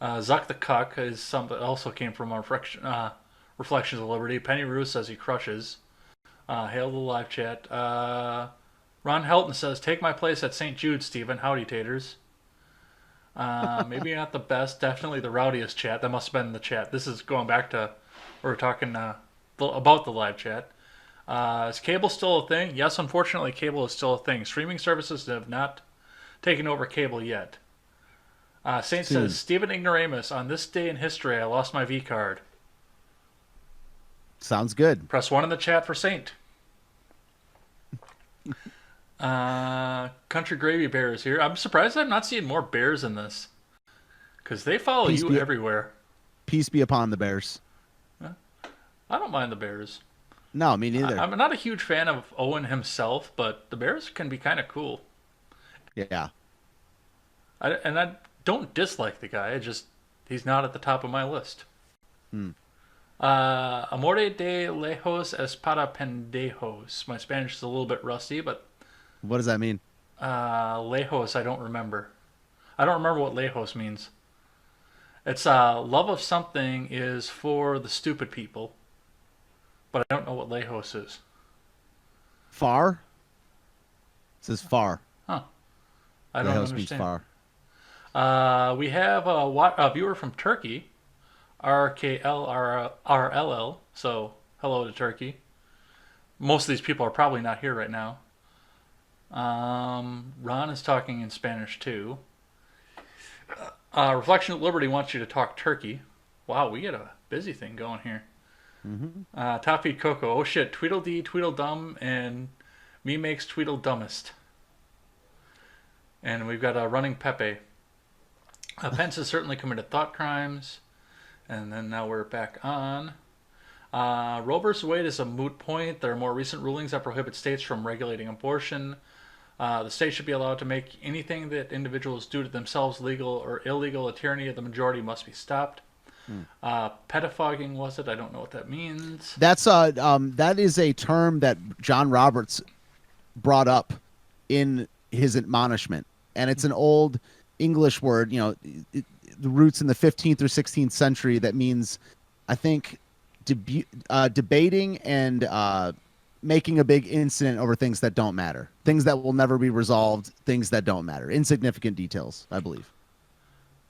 A: Zuck the Cuck is something also came from Reflections of Liberty. Penny Rue says he crushes. Hail the live chat. Ron Helton says, "Take my place at St. Jude, Stephen. Howdy, taters." Maybe not the best, definitely the rowdiest chat. That must have been the chat. This is going back to we were talking about the live chat. Is cable still a thing? Yes, unfortunately, cable is still a thing. Streaming services have not taken over cable yet. Saint
B: Soon.
A: says, "Stephen Ignoramus, on this day in history, I lost my V card."
B: Sounds good.
A: Press 1 in the chat for Saint. Country Gravy Bear is here. I'm surprised I'm not seeing more bears in this. Because they follow
B: Peace
A: you
B: be-
A: everywhere.
B: Peace be upon the Bears.
A: I don't mind the bears.
B: No, me neither.
A: I'm not a huge fan of Owen himself, but the bears can be kind of cool.
B: Yeah.
A: I don't dislike the guy. He's not at the top of my list. Amore de lejos es para pendejos. My Spanish is a little bit rusty, but
B: What does that mean?
A: lejos I don't remember. I don't remember what lejos means. It's love of something is for the stupid people, but I don't know what lejos is.
B: Far? It says far.
A: Huh. I don't
B: Lejos means
A: understand.
B: far.
A: We have a viewer from Turkey, RKLRLL. So hello to Turkey. Most of these people are probably not here right now. Ron is talking in Spanish too. Reflection of Liberty wants you to talk turkey. Wow, we get a busy thing going here. Top Feed Coco. Oh shit, Tweedledee, Tweedledum, and me makes Tweedledumbest. And we've got Running Pepe. Pence has certainly committed thought crimes. And then now we're back on. Roe vs. Wade is a moot point. There are more recent rulings that prohibit states from regulating abortion. The state should be allowed to make anything that individuals do to themselves, legal or illegal. A tyranny of the majority must be stopped. Pettifogging was it? I don't know what that means.
B: That is a term that John Roberts brought up in his admonishment, and it's an old English word. The roots in the 15th or 16th century. That means, I think, debating and making a big incident over things that don't matter, things that will never be resolved, things that don't matter, insignificant details, I believe.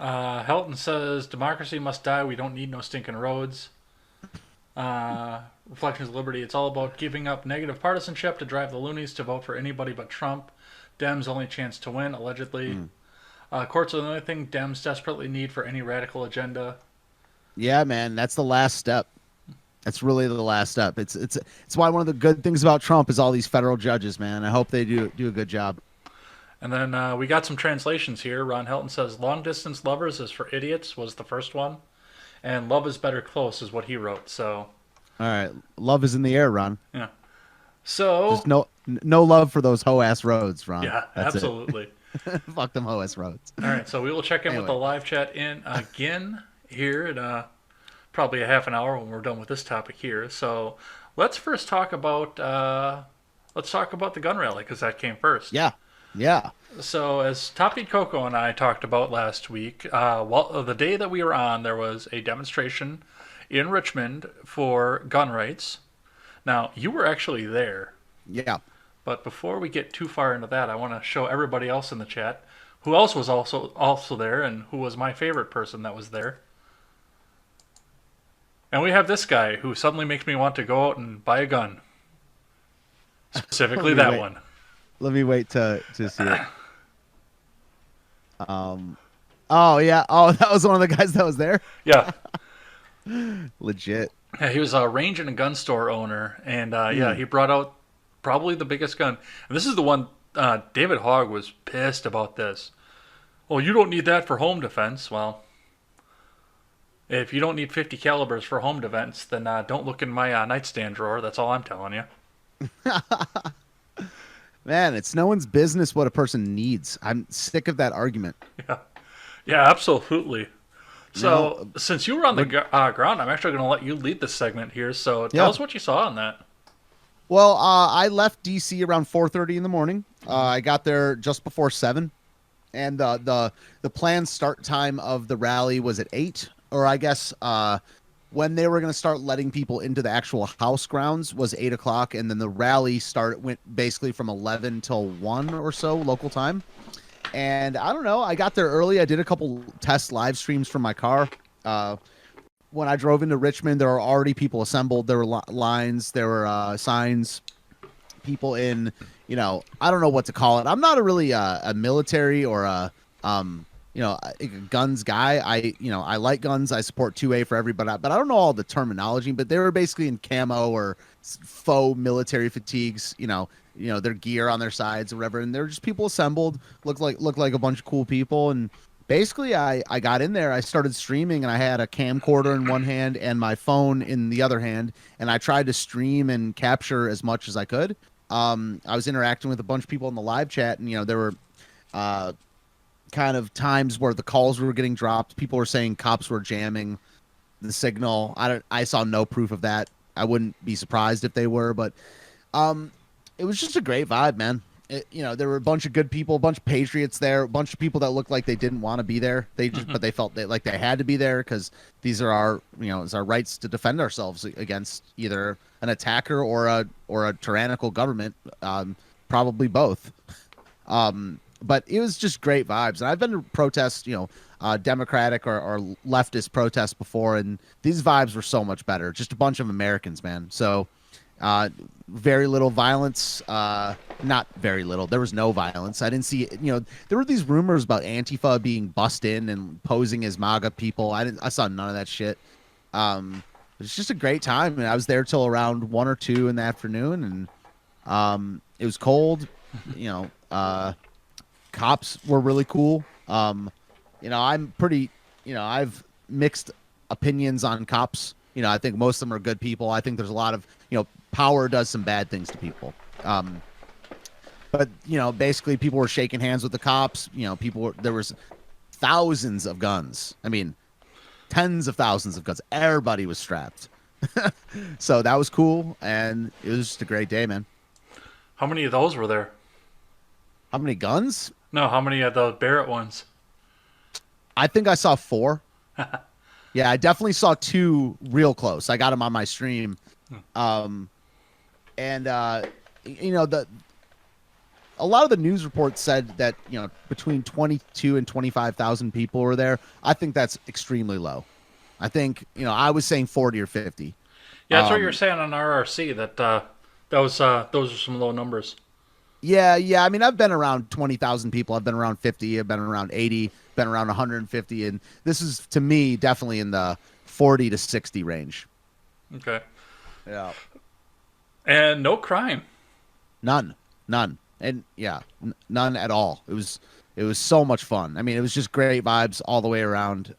A: Helton says democracy must die. We don't need no stinking roads. Reflections of Liberty. It's all about giving up negative partisanship to drive the loonies to vote for anybody but Trump. Dems' only chance to win, allegedly. Courts are the only thing Dems desperately need for any radical agenda.
B: Yeah, man, that's the last step. That's really the last step. It's why one of the good things about Trump is all these federal judges, man. I hope they do a good job.
A: And then we got some translations here. Ron Helton says, long distance lovers is for idiots was the first one. And love is better close is what he wrote. So,
B: all right. Love is in the air, Ron.
A: Yeah. So.
B: Just no love for those hoe-ass roads, Ron.
A: Yeah,
B: that's
A: absolutely.
B: Fuck them hoe-ass roads.
A: All right. So we will check in with the live chat in again here in probably a half an hour when we're done with this topic here. So let's first talk about the gun rally because that came first.
B: Yeah.
A: So as Top Feed Coco and I talked about last week, the day that we were on, there was a demonstration in Richmond for gun rights. Now, you were actually there.
B: Yeah.
A: But before we get too far into that, I want to show everybody else in the chat who else was also there and who was my favorite person that was there. And we have this guy who suddenly makes me want to go out and buy a gun. Specifically that one.
B: Let me wait to see it. Oh yeah. Oh, that was one of the guys that was there.
A: Yeah.
B: Legit.
A: Yeah, he was a range and a gun store owner, and yeah, he brought out probably the biggest gun. And this is the one. David Hogg was pissed about this. Well, you don't need that for home defense. Well, if you don't need 50 calibers for home defense, then don't look in my nightstand drawer. That's all I'm telling you.
B: Man, it's no one's business what a person needs. I'm sick of that argument.
A: Yeah, absolutely. So, since you were on the ground, I'm actually going to let you lead this segment here. So, tell us what you saw on that.
B: Well, I left DC around 4:30 in the morning. I got there just before 7, and the planned start time of the rally was at 8, or I guess when they were going to start letting people into the actual house grounds was 8 o'clock, and then the rally went basically from 11 till 1 or so local time. And I don't know, I got there early. I did a couple test live streams from my car. When I drove into Richmond, there were already people assembled. There were lines, there were signs, people in, I don't know what to call it. I'm not a military or a guns guy. I like guns. I support 2A for everybody, but I don't know all the terminology. But they were basically in camo or faux military fatigues. Their gear on their sides or whatever, and they're just people assembled. Looked like a bunch of cool people. And basically, I got in there. I started streaming, and I had a camcorder in one hand and my phone in the other hand, and I tried to stream and capture as much as I could. I was interacting with a bunch of people in the live chat, and there were kind of times where the calls were getting dropped. People were saying cops were jamming the signal. I saw no proof of that. I wouldn't be surprised if they were, but it was just a great vibe, man. There were a bunch of good people, a bunch of patriots there, a bunch of people that looked like they didn't want to be there. But they felt like they had to be there because these are our, it's our rights to defend ourselves against either an attacker or a tyrannical government, probably both. But it was just great vibes. And I've been to protests, Democratic or leftist protests before, and these vibes were so much better. Just a bunch of Americans, man. So very little violence. Not very little. There was no violence. I didn't see. There were these rumors about Antifa being bussed in and posing as MAGA people. I saw none of that shit. It was just a great time, and I was there till around 1 or 2 in the afternoon, and it was cold. You know, cops were really cool. I'm pretty. I've mixed opinions on cops. I think most of them are good people. I think there's a lot of, power does some bad things to people. But basically people were shaking hands with the cops. There was thousands of guns. I mean, tens of thousands of guns. Everybody was strapped. So that was cool. And it was just a great day, man.
A: How many of those were there?
B: How many guns?
A: No, how many of the Barrett ones?
B: I think I saw 4. Yeah, I definitely saw 2 real close. I got them on my stream. And a lot of the news reports said that, between 22 and 25,000 people were there. I think that's extremely low. I think, I was saying 40 or 50.
A: Yeah, that's what you were saying on RRC, that those are some low numbers.
B: Yeah. I mean, I've been around 20,000 people. I've been around 50. I've been around 80. Been around 150. And this is, to me, definitely in the 40 to 60 range.
A: Okay.
B: Yeah.
A: And no crime.
B: None. And yeah, none at all. It was so much fun. I mean, it was just great vibes all the way around.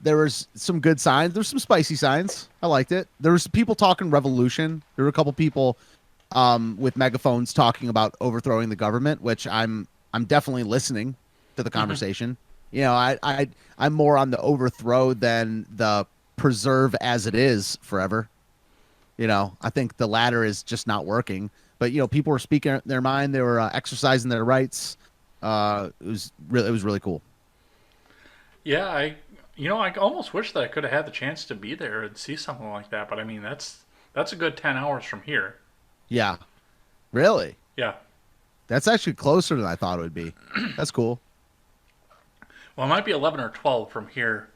B: There was some good signs. There were some spicy signs. I liked it. There was people talking revolution. There were a couple people with megaphones talking about overthrowing the government, which I'm definitely listening to the conversation. I'm more on the overthrow than the preserve as it is forever. I think the latter is just not working. But people were speaking their mind. They were exercising their rights. It was really cool.
A: Yeah, I almost wish that I could have had the chance to be there and see something like that. But I mean, that's a good 10 hours from here.
B: Yeah, really.
A: Yeah.
B: That's actually closer than I thought it would be. That's cool.
A: Well, it might be 11 or 12 from here.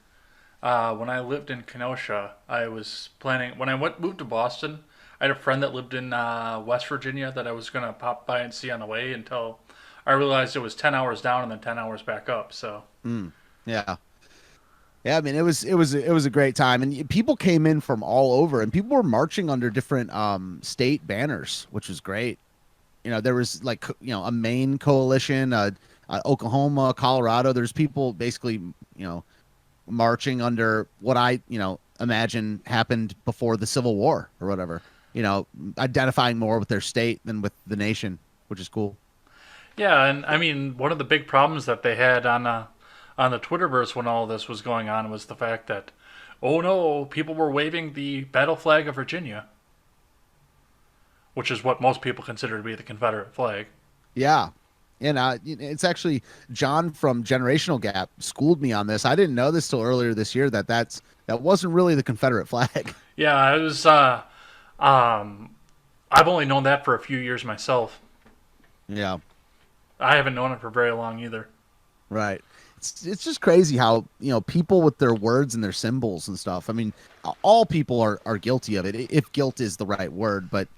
A: When I lived in Kenosha, I was planning, when I moved to Boston, I had a friend that lived in West Virginia that I was going to pop by and see on the way until I realized it was 10 hours down and then 10 hours back up. So,
B: yeah. Yeah, I mean, it was a great time, and people came in from all over, and people were marching under different state banners, which was great. There was a Maine coalition, Oklahoma, Colorado. There's people basically, marching under what I, imagine happened before the Civil War or whatever. Identifying more with their state than with the nation, which is cool.
A: Yeah, and I mean, one of the big problems that they had on the Twitterverse when all this was going on was the fact that, oh no, people were waving the battle flag of Virginia, which is what most people consider to be the Confederate flag.
B: Yeah. And it's actually John from Generational Gap schooled me on this. I didn't know this till earlier this year that wasn't really the Confederate flag.
A: Yeah, it was. I've only known that for a few years myself.
B: Yeah.
A: I haven't known it for very long either.
B: Right. It's just crazy how, people with their words and their symbols and stuff. I mean, all people are guilty of it, if guilt is the right word. But,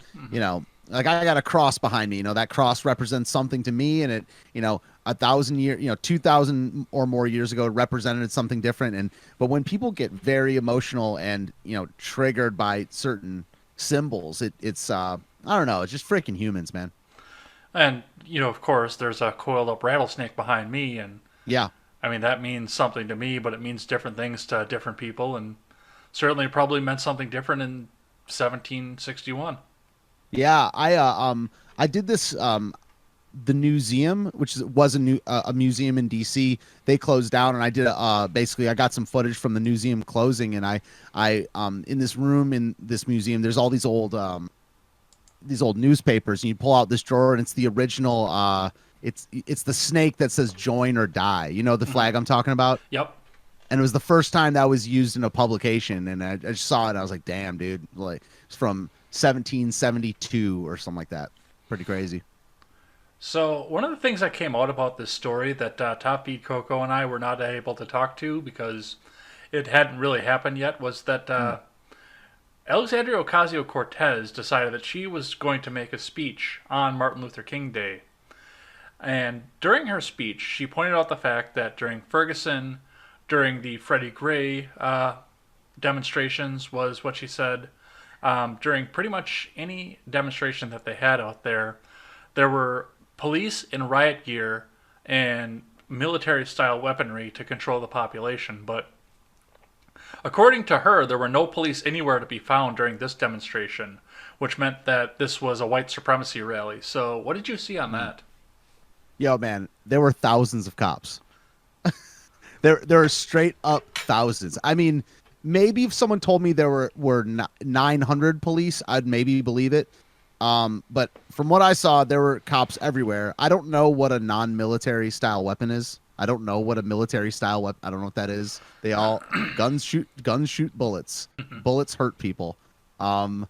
B: like I got a cross behind me, that cross represents something to me. And it, 1,000 years, 2,000 or more years ago, it represented something different. But when people get very emotional and, triggered by certain symbols, it's I don't know. It's just freaking humans, man.
A: And, of course, there's a coiled up rattlesnake behind me. And
B: yeah.
A: I mean, that means something to me, but it means different things to different people, and certainly probably meant something different in 1761.
B: Yeah, I did this the museum, which was a museum in DC. They closed down, and I did basically I got some footage from the museum closing, and I in this room in this museum, there's all these old newspapers, and you pull out this drawer, and it's the original. It's the snake that says "Join or Die." You know the flag I'm talking about?
A: Yep.
B: And it was the first time that was used in a publication, and I just saw it, and I was like, "Damn, dude!" Like it's from 1772 or something like that. Pretty crazy.
A: So one of the things that came out about this story that Top Feed Coco and I were not able to talk to because it hadn't really happened yet was that Alexandria Ocasio-Cortez decided that she was going to make a speech on Martin Luther King Day. And during her speech, she pointed out the fact that during Ferguson, during the Freddie Gray demonstrations, was what she said, during pretty much any demonstration that they had out there, there were police in riot gear and military style weaponry to control the population. But according to her, there were no police anywhere to be found during this demonstration, which meant that this was a white supremacy rally. So, what did you see on that?
B: Yo, man, there were thousands of cops. There are straight up thousands. I mean, maybe if someone told me there were 900 police, I'd maybe believe it. But from what I saw, there were cops everywhere. I don't know what a non-military style weapon is. I don't know what a military style weapon. I don't know what that is. They all guns shoot bullets. Bullets hurt people. And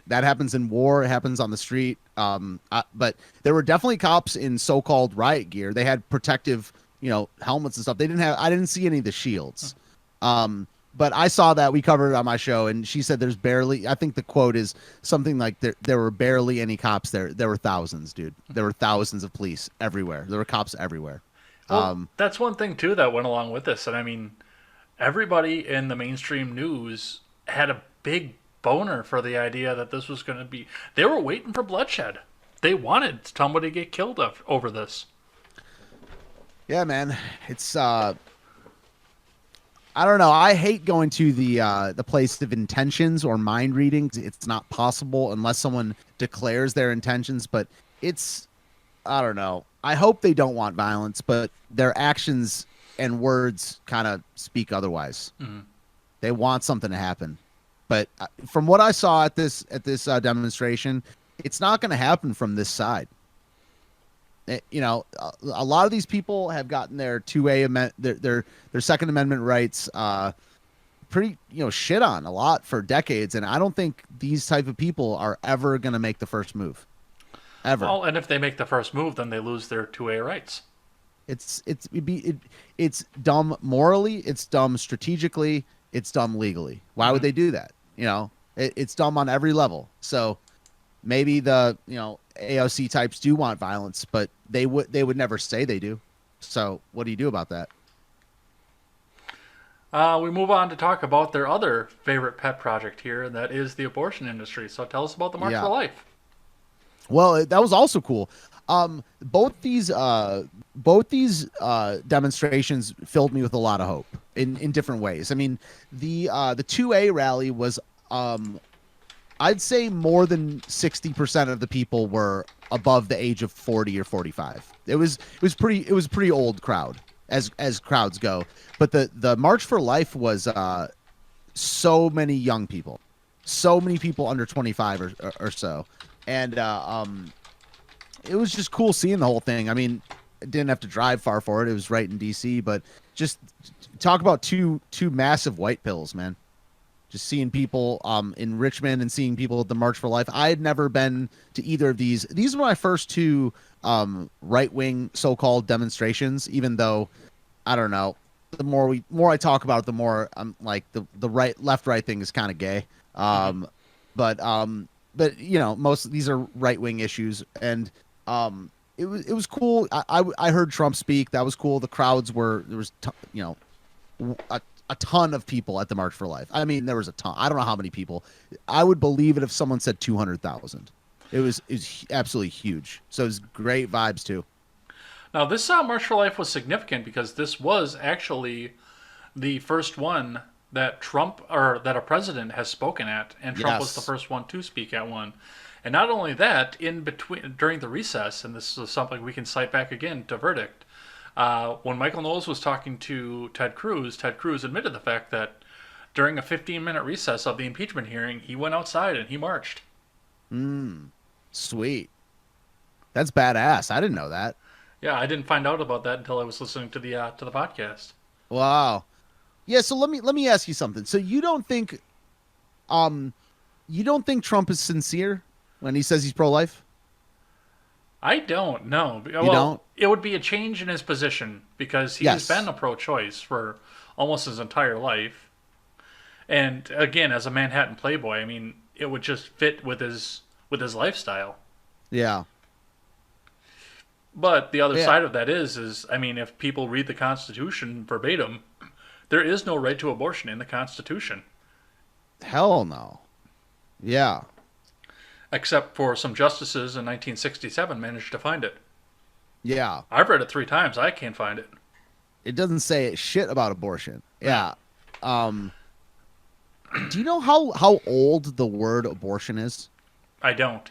B: that happens in war. It happens on the street. But there were definitely cops in so-called riot gear. They had protective, helmets and stuff. I didn't see any of the shields. But I saw that. We covered it on my show, and she said there's barely, I think the quote is something like there were barely any cops there. There were thousands, dude. There were thousands of police everywhere. There were cops everywhere.
A: Well, that's one thing, too, that went along with this. And I mean, everybody in the mainstream news had a big boner for the idea that this was going to be. They were waiting for bloodshed. They wanted somebody to get killed over this.
B: Yeah, man. It's I don't know. I hate going to the place of intentions or mind reading. It's not possible unless someone declares their intentions. But I don't know. I hope they don't want violence, but their actions and words kind of speak otherwise. Mm-hmm. They want something to happen. But from what I saw at this demonstration, it's not going to happen from this side. A lot of these people have gotten their 2A their Second Amendment rights pretty shit on a lot for decades, and I don't think these type of people are ever going to make the first move. Ever.
A: Well, and if they make the first move, then they lose their 2A rights.
B: It's dumb morally, it's dumb strategically, it's dumb legally. Why would they do that? It's dumb on every level. So maybe the AOC types do want violence, but they would never say they do. So what do you do about that?
A: We move on to talk about their other favorite pet project here, and that is the abortion industry. So tell us about the March for Life.
B: Well, that was also cool. Both these demonstrations filled me with a lot of hope in different ways. I mean, the 2A rally was, I'd say more than 60% of the people were above the age of 40 or 45. It was a pretty old crowd as crowds go. But the March for Life was so many young people, so many people under 25 or so. And it was just cool seeing the whole thing. I mean, I didn't have to drive far for it. It was right in D.C., but just talk about two massive white pills, man. Just seeing people in Richmond and seeing people at the March for Life. I had never been to either of these. These were my first two right-wing so-called demonstrations, even though, I don't know, the more I talk about it, the more I'm like the left-right thing is kind of gay. But most of these are right-wing issues, and it was cool. I heard Trump speak. That was cool. The crowds there was a ton of people at the March for Life. I mean, there was a ton. I don't know how many people. I would believe it if someone said 200,000. It was absolutely huge. So it was great vibes too.
A: Now this March for Life was significant because this was actually the first one that that a president has spoken at, and Trump was the first one to speak at one. And not only that, during the recess, and this is something we can cite back again to Verdict, when Michael Knowles was talking to Ted Cruz admitted the fact that during a 15-minute recess of the impeachment hearing, he went outside and he marched.
B: Sweet. That's badass. I didn't know that.
A: Yeah, I didn't find out about that until I was listening to the podcast.
B: Wow. Yeah, so let me ask you something. So you don't think Trump is sincere when he says he's pro-life?
A: I don't know.
B: You don't?
A: It would be a change in his position because he's been a pro-choice for almost his entire life. And again, as a Manhattan playboy, I mean, it would just fit with his lifestyle.
B: Yeah.
A: But the other
B: Yeah.
A: side of that is I mean, if people read the Constitution verbatim, there is no right to abortion in the Constitution,
B: Hell no. Yeah.
A: except for some justices in 1967 managed to find it.
B: Yeah.
A: I've read it 3 times. I can't find it.
B: It doesn't say shit about abortion.
A: No,
B: Yeah. Um, do you know how old the word abortion is?
A: I don't.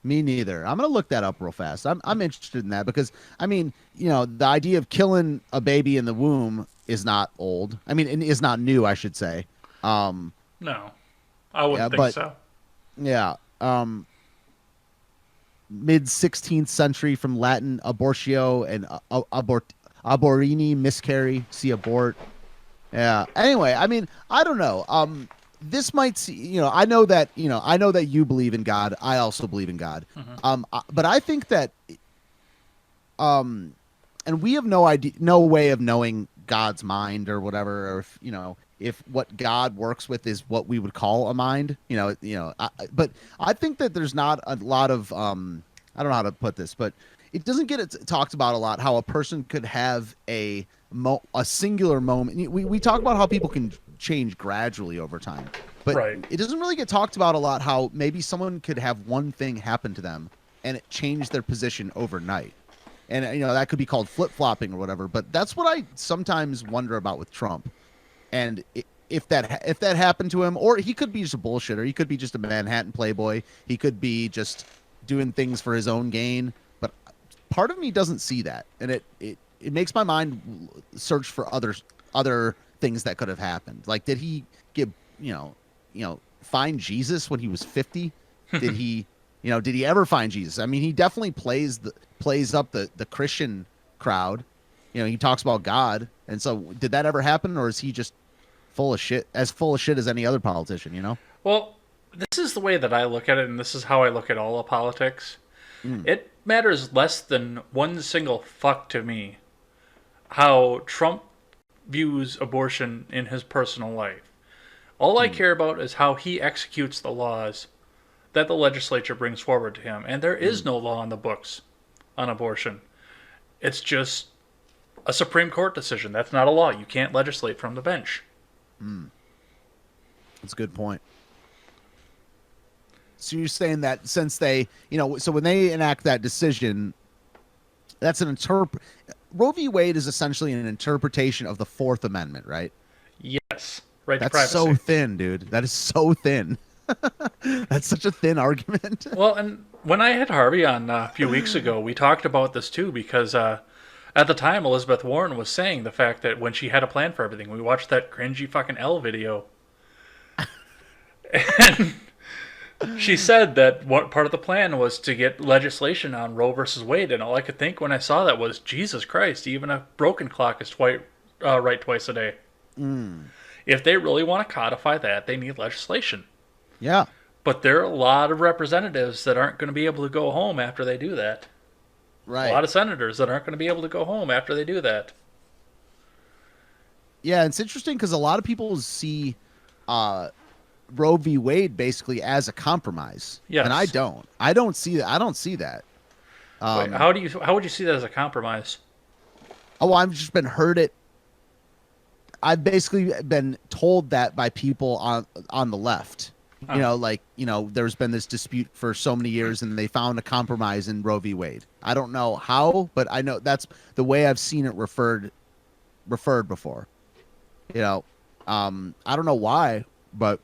B: Me neither. I'm gonna look that up real fast. I'm interested in that because I mean, the idea of killing a baby in the womb is not old. I mean, it is not new, I should say. Um,
A: No, I
B: yeah,
A: wouldn't think
B: but
A: so.
B: yeah. Mid 16th century from Latin abortio and aborini, miscarry, see abort. Yeah. Anyway, I mean, I don't know. This might see, I know that you believe in God. I also believe in God.
A: Hmm.
B: But I think that, and we have no idea, no way of knowing God's mind or whatever, or if what God works with is what we would call a mind, but I think that there's not a lot of, I don't know how to put this, but it doesn't get talked about a lot how a person could have a singular moment. We talk about how people can change gradually over time, but
A: Right.
B: it doesn't really get talked about a lot how maybe someone could have one thing happen to them and it changed their position overnight. And that could be called flip-flopping or whatever, but that's what I sometimes wonder about with Trump. And if that happened to him, or he could be just a bullshitter, he could be just a Manhattan playboy, he could be just doing things for his own gain, but part of me doesn't see that, and it makes my mind search for other things that could have happened. Like, did he get find Jesus when he was 50? Did he did he ever find Jesus? I mean, he definitely plays up the Christian crowd. He talks about God, and so did that ever happen, or is he just full of shit as any other politician?
A: Well, this is the way that I look at it, and this is how I look at all of politics.
B: Mm.
A: It matters less than one single fuck to me how Trump views abortion in his personal life. All I care about is how he executes the laws that the legislature brings forward to him. And there is no law in the books on abortion. It's just a Supreme Court decision. That's not a law. You can't legislate from the bench.
B: That's a good point. So you're saying that since they, so when they enact that decision, that's Roe v. Wade is essentially an interpretation of the Fourth Amendment, right?
A: Yes. Right to
B: That's
A: privacy.
B: so thin, dude. That is so thin. That's such a thin argument.
A: Well, and when I had Harvey on a few weeks ago, we talked about this too because at the time Elizabeth Warren was saying the fact that when she had a plan for everything, we watched that cringy fucking L video. And she said that what part of the plan was to get legislation on Roe versus Wade, and all I could think when I saw that was, Jesus Christ, even a broken clock is right twice a day. If they really want to codify that, they need legislation.
B: Yeah.
A: But there are a lot of representatives that aren't going to be able to go home after they do that.
B: Right.
A: A lot of senators that aren't going to be able to go home after they do that.
B: Yeah, it's interesting because a lot of people see Roe v. Wade basically as a compromise.
A: Yes.
B: And I don't. I don't see that. I don't see that.
A: Wait, how would you see that as a compromise?
B: Oh, I've just been heard it. I've basically been told that by people on the left. There's been this dispute for so many years, and they found a compromise in Roe v. Wade. I don't know how, but I know that's the way I've seen it referred before. I don't know why, but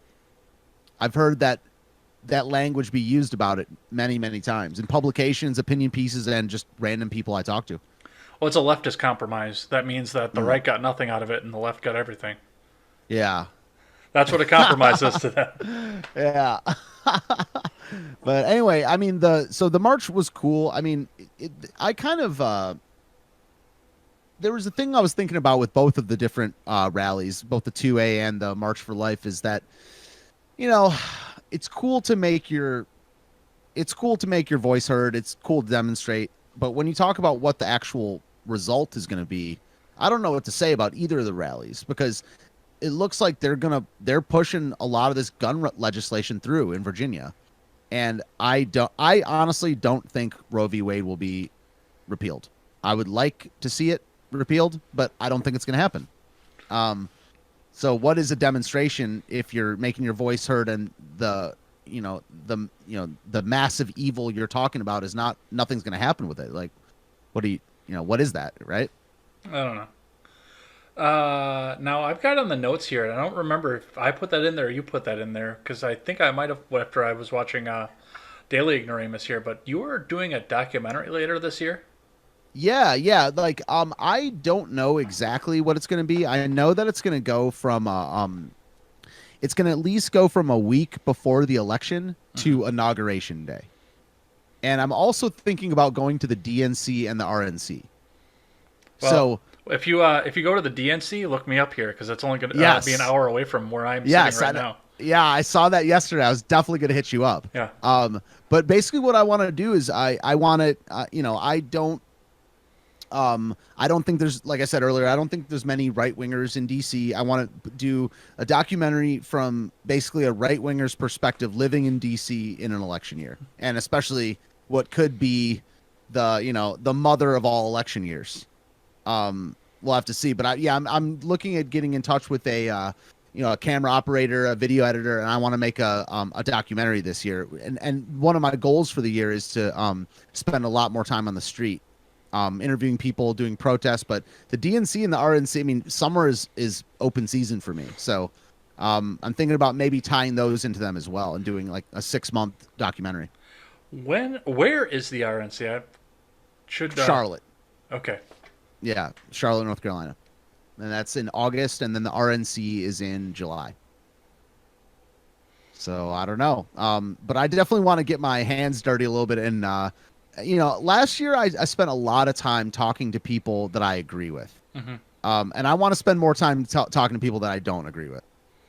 B: I've heard that language be used about it many, many times in publications, opinion pieces, and just random people I talk to.
A: Well, it's a leftist compromise. That means that the right got nothing out of it and the left got everything.
B: Yeah.
A: That's what a compromise is to them.
B: Yeah. But anyway, I mean, the march was cool. I mean, I kind of, there was a thing I was thinking about with both of the different rallies, both the 2A and the March for Life, is that, it's cool to make your voice heard. It's cool to demonstrate. But when you talk about what the actual result is going to be, I don't know what to say about either of the rallies, because it looks like they're pushing a lot of this legislation through in Virginia, and I honestly don't think Roe v. Wade will be repealed. I would like to see it repealed, but I don't think it's going to happen. So what is a demonstration if you're making your voice heard and the massive evil you're talking about is nothing's going to happen with it? Like, what is that, right?
A: I don't know. Now I've got on the notes here, and I don't remember if I put that in there or you put that in there, because I think I might have after I was watching Daily Ignoramus here. But you were doing a documentary later this year.
B: Yeah. Like, I don't know exactly what it's going to be. I know that it's going to go from it's going to at least go from a week before the election to Inauguration Day. And I'm also thinking about going to the DNC and the RNC.
A: Well,
B: so
A: if you go to the DNC, look me up here, because it's only going to
B: yes.
A: be an hour away from where I'm
B: yes,
A: sitting right now.
B: Yeah, I saw that yesterday. I was definitely going to hit you up.
A: Yeah.
B: But basically what I want to do is I want to, I don't think there's, like I said earlier, I don't think there's many right wingers in DC. I want to do a documentary from basically a right winger's perspective living in DC in an election year, and especially what could be the mother of all election years. We'll have to see, but I'm looking at getting in touch with a camera operator, a video editor, and I want to make a documentary this year. And one of my goals for the year is to spend a lot more time on the street, interviewing people, doing protests. But the DNC and the RNC, I mean, summer is open season for me, so I'm thinking about maybe tying those into them as well and doing like a 6-month documentary.
A: Where is the RNC?
B: Charlotte.
A: Okay.
B: Yeah, Charlotte, North Carolina. And that's in August, and then the RNC is in July. So I don't know. But I definitely want to get my hands dirty a little bit. And, last year I spent a lot of time talking to people that I agree with.
A: Mm-hmm.
B: And I want to spend more time talking to people that I don't agree with.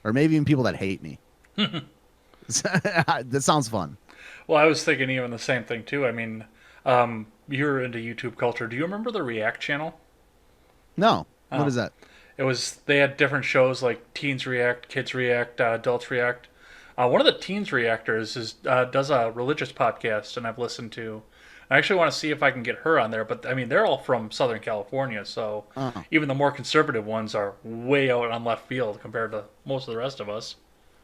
B: Or maybe even people that hate me. That sounds fun.
A: Well, I was thinking even the same thing, too. I mean, you're into YouTube culture. Do you remember the React channel?
B: No. What is that?
A: They had different shows like Teens React, Kids React, Adults React. One of the Teens Reactors does a religious podcast, and I've listened to. I actually want to see if I can get her on there, but I mean, they're all from Southern California, so even the more conservative ones are way out on left field compared to most of the rest of us.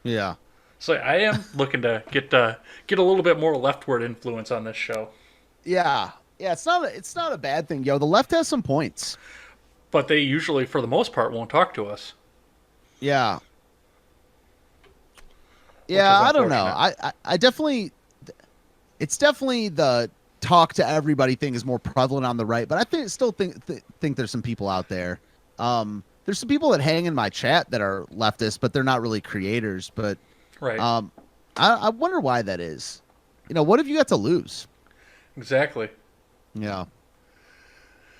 B: Yeah.
A: So I am looking to get a little bit more leftward influence on this show.
B: Yeah. It's not a bad thing, yo. The left has some points.
A: But they usually, for the most part, won't talk to us.
B: Yeah. Yeah, I don't know. I definitely, it's definitely the talk to everybody thing is more prevalent on the right, but I still think there's some people out there. There's some people that hang in my chat that are leftist, but they're not really creators. But
A: right.
B: I wonder why that is. What have you got to lose?
A: Exactly.
B: Yeah.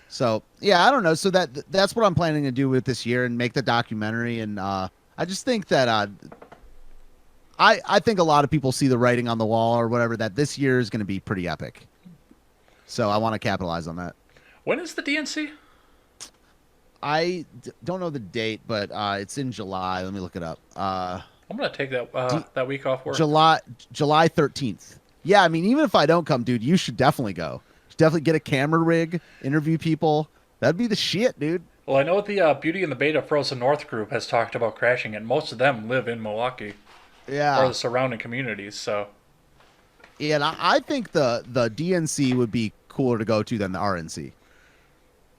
B: So, yeah, I don't know. So that's what I'm planning to do with this year and make the documentary. And I just think that I think a lot of people see the writing on the wall or whatever, that this year is going to be pretty epic. So I want to capitalize on that.
A: When is the DNC?
B: I don't know the date, but it's in July. Let me look it up.
A: I'm going to take that week off work.
B: July 13th. Yeah, I mean, even if I don't come, dude, you should definitely go. Definitely get a camera rig, interview people. That'd be the shit, dude.
A: Well, I know the Beauty and the Beta Frozen North group has talked about crashing it. Most of them live in Milwaukee.
B: Yeah.
A: Or the surrounding communities, so.
B: Yeah, and I think the DNC would be cooler to go to than the RNC.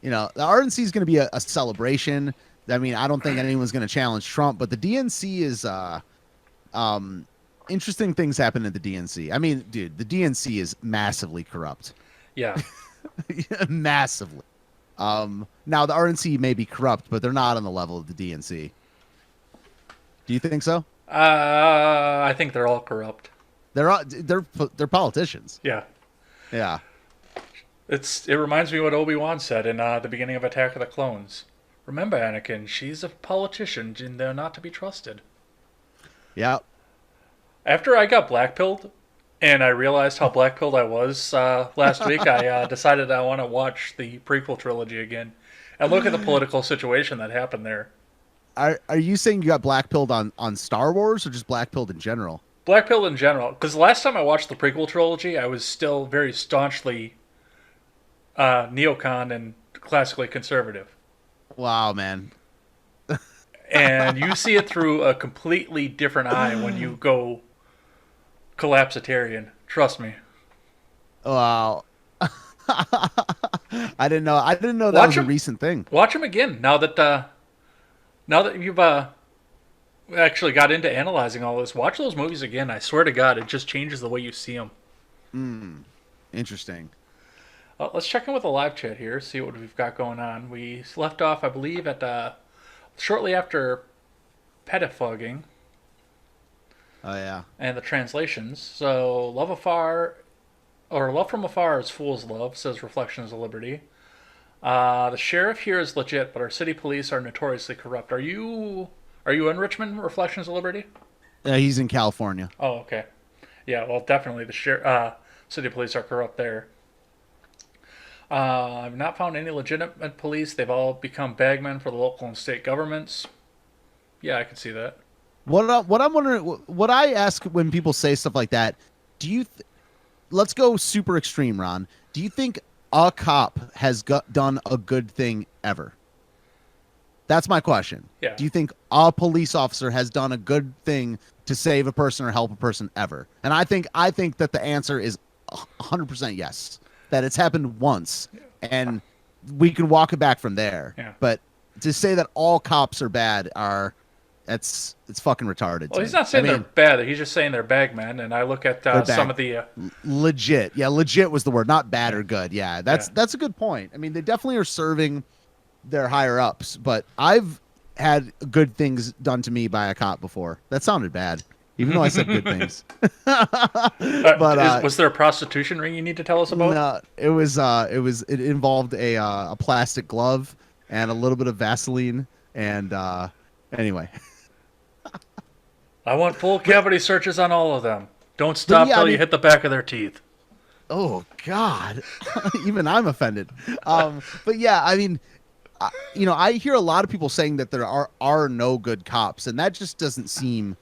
B: The RNC is going to be a celebration. I mean, I don't think anyone's going to challenge Trump, but the DNC is interesting things happen at the DNC. I mean, dude, the DNC is massively corrupt.
A: Yeah.
B: Massively. Now the RNC may be corrupt, but they're not on the level of the DNC. Do you think so?
A: I think they're all corrupt.
B: They're politicians.
A: Yeah.
B: Yeah.
A: It reminds me of what Obi-Wan said in the beginning of Attack of the Clones. Remember, Anakin, she's a politician and they're not to be trusted.
B: Yeah.
A: After I got blackpilled, and I realized how blackpilled I was last week, I decided I want to watch the prequel trilogy again and look at the political situation that happened there.
B: Are you saying you got blackpilled on Star Wars or just blackpilled in general?
A: Black Pill in general, because the last time I watched the prequel trilogy, I was still very staunchly neocon and classically conservative.
B: Wow, man.
A: And you see it through a completely different eye when you go collapsitarian. Trust me.
B: Wow. I didn't know. I didn't know that
A: Watch
B: was a
A: him.
B: recent thing.
A: Watch him again. Now that you've actually got into analyzing all this, watch those movies again. I swear to God, it just changes the way you see them.
B: Interesting.
A: Let's check in with the live chat here, see what we've got going on. We left off, I believe, at shortly after pettifogging
B: Oh yeah.
A: and the translations. So, love afar, or love from afar is fool's love, says Reflections of Liberty. The sheriff here is legit, but our city police are notoriously corrupt. Are you in Richmond, Reflections of Liberty?
B: He's in California.
A: Oh, okay. Yeah, well, definitely the city police are corrupt there. I've not found any legitimate police. They've all become bagmen for the local and state governments. Yeah, I can see that.
B: What I'm wondering, what I ask when people say stuff like that, do you? Let's go super extreme, Ron. Do you think a cop has done a good thing ever? That's my question.
A: Yeah.
B: Do you think a police officer has done a good thing to save a person or help a person ever? And I think that the answer is 100% yes. That it's happened once, and we can walk it back from there.
A: Yeah.
B: But to say that all cops are bad it's fucking retarded.
A: Well, he's not saying they're bad. He's just saying they're bagmen. And I look at some of the
B: legit. Yeah, legit was the word, not bad or good. Yeah, that's a good point. I mean, they definitely are serving their higher ups, but I've had good things done to me by a cop before. That sounded bad, even though I said good things.
A: But was there a prostitution ring you need to tell us about?
B: No, it involved a plastic glove and a little bit of Vaseline, and anyway.
A: I want full cavity searches on all of them. Don't stop till you hit the back of their teeth.
B: Oh God, even I'm offended. But yeah, I mean, I hear a lot of people saying that there are no good cops, and that just doesn't seem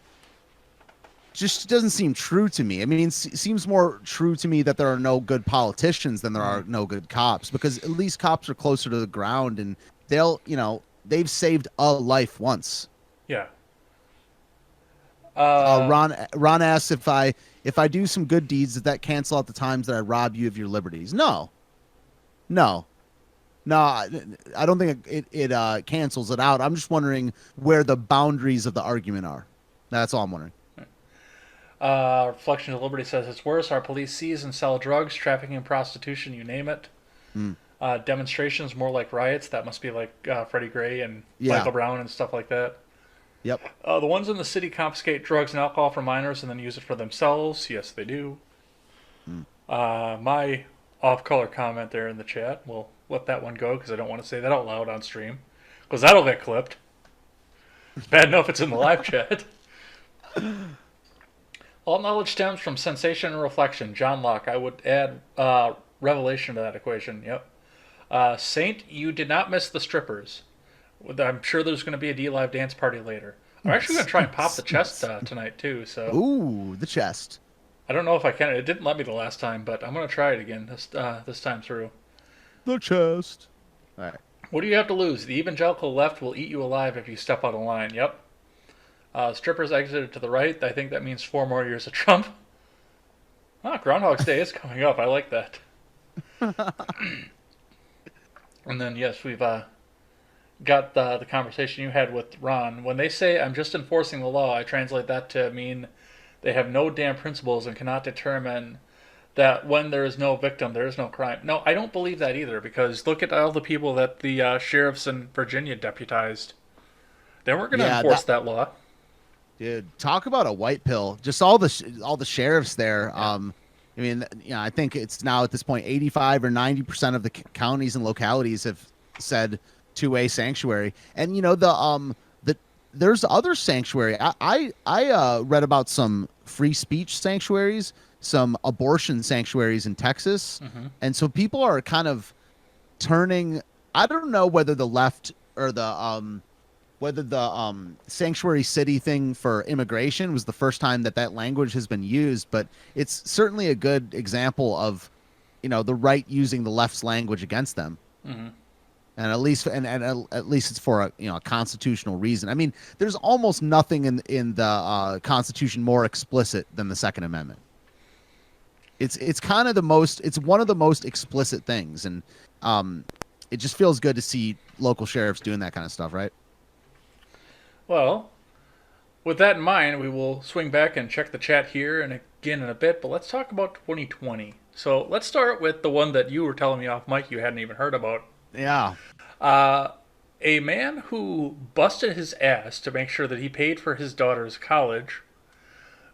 B: true to me. I mean, it seems more true to me that there are no good politicians than there are no good cops, because at least cops are closer to the ground, and they've saved a life once.
A: Yeah.
B: Ron asks if I do some good deeds, does that cancel out the times that I rob you of your liberties? No. I don't think it cancels it out. I'm just wondering where the boundaries of the argument are. That's all I'm wondering.
A: Reflection of Liberty says it's worse. Our police seize and sell drugs, trafficking and prostitution, you name it. Demonstrations more like riots. That must be like Freddie Gray and Michael Brown and stuff like that.
B: Yep.
A: The ones in the city confiscate drugs and alcohol from minors and then use it for themselves. Yes, they do. My off-color comment there in the chat. We'll let that one go because I don't want to say that out loud on stream, because that'll get clipped. It's bad enough it's in the live chat. All knowledge stems from sensation and reflection. John Locke. I would add revelation to that equation. Yep. Saint, you did not miss the strippers. I'm sure there's going to be a D-Live dance party later. I'm actually going to try and pop the chest tonight, too. So.
B: Ooh, the chest.
A: I don't know if I can. It didn't let me the last time, but I'm going to try it again this time through.
B: The chest. All right.
A: What do you have to lose? The evangelical left will eat you alive if you step out of line. Yep. Strippers exited to the right. I think that means 4 more years of Trump. Groundhog's Day is coming up. I like that. And then, yes, we've got the conversation you had with Ron. When they say, I'm just enforcing the law, I translate that to mean they have no damn principles and cannot determine that when there is no victim, there is no crime. No, I don't believe that either, because look at all the people that the sheriffs in Virginia deputized. They weren't going to enforce that law.
B: Dude, talk about a white pill. Just all the sheriffs there. Yeah. I mean, I think it's now at this point 85 or 90% of the counties and localities have said 2A sanctuary. And there's other sanctuary. I read about some free speech sanctuaries, some abortion sanctuaries in Texas. And so people are kind of turning, I don't know whether the left or the whether the sanctuary city thing for immigration was the first time that language has been used, but it's certainly a good example of, the right using the left's language against them.
A: Mm-hmm.
B: And at least it's for a constitutional reason. I mean, there's almost nothing in the Constitution more explicit than the Second Amendment. It's kind of it's one of the most explicit things, and it just feels good to see local sheriffs doing that kind of stuff, right?
A: Well, with that in mind, we will swing back and check the chat here and again in a bit, but let's talk about 2020. So let's start with the one that you were telling me off mic you hadn't even heard about.
B: Yeah.
A: A man who busted his ass to make sure that he paid for his daughter's college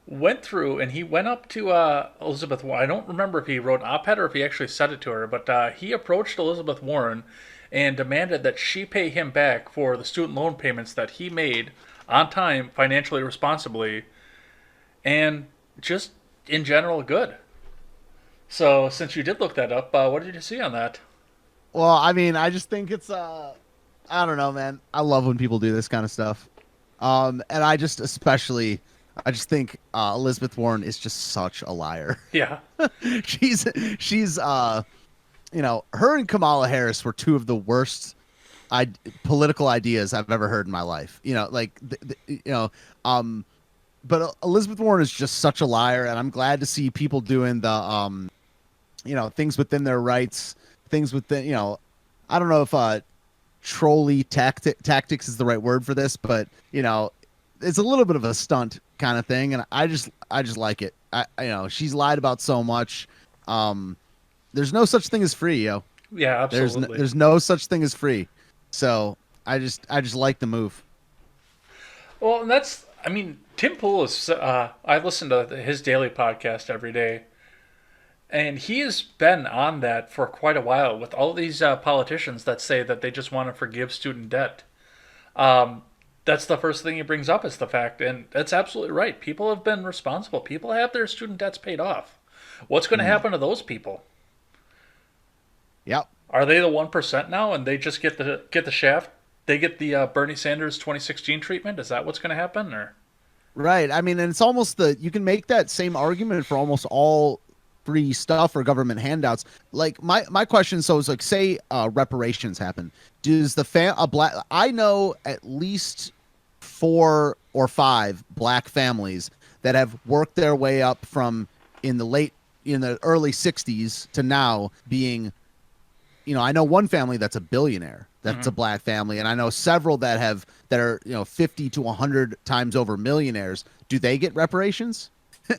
A: went through and he went up to Elizabeth Warren. I don't remember if he wrote an op-ed or if he actually said it to her, but he approached Elizabeth Warren and demanded that she pay him back for the student loan payments that he made on time, financially responsibly, and just in general good. So since you did look that up, what did you see on that?
B: Well, I mean, I just think it's I don't know, man. I love when people do this kind of stuff. And I just think Elizabeth Warren is just such a liar.
A: Yeah.
B: she's her and Kamala Harris were two of the worst political ideas I've ever heard in my life. But Elizabeth Warren is just such a liar, and I'm glad to see people doing the things within their rights, things within, I don't know if trolley tactics is the right word for this, but it's a little bit of a stunt kind of thing, and I just like it. She's lied about so much. There's no such thing as free, yo.
A: Yeah, absolutely.
B: There's no such thing as free. So I just like the move.
A: Well, and Tim Pool is. I listen to his daily podcast every day, and he has been on that for quite a while with all these politicians that say that they just want to forgive student debt. That's the first thing he brings up is the fact, and that's absolutely right. People have been responsible. People have their student debts paid off. What's going to happen to those people?
B: Yep.
A: Are they the 1% now, and they just get the shaft? They get the Bernie Sanders 2016 treatment? Is that what's going to happen, or? Right.
B: I mean, and it's almost you can make that same argument for almost all free stuff or government handouts. Like my question, so is like, say reparations happen. Does I know at least 4 or 5 black families that have worked their way up from in the early 60s to now being, I know one family that's a billionaire. That's a black family, and I know several that are 50 to 100 times over millionaires. Do they get reparations?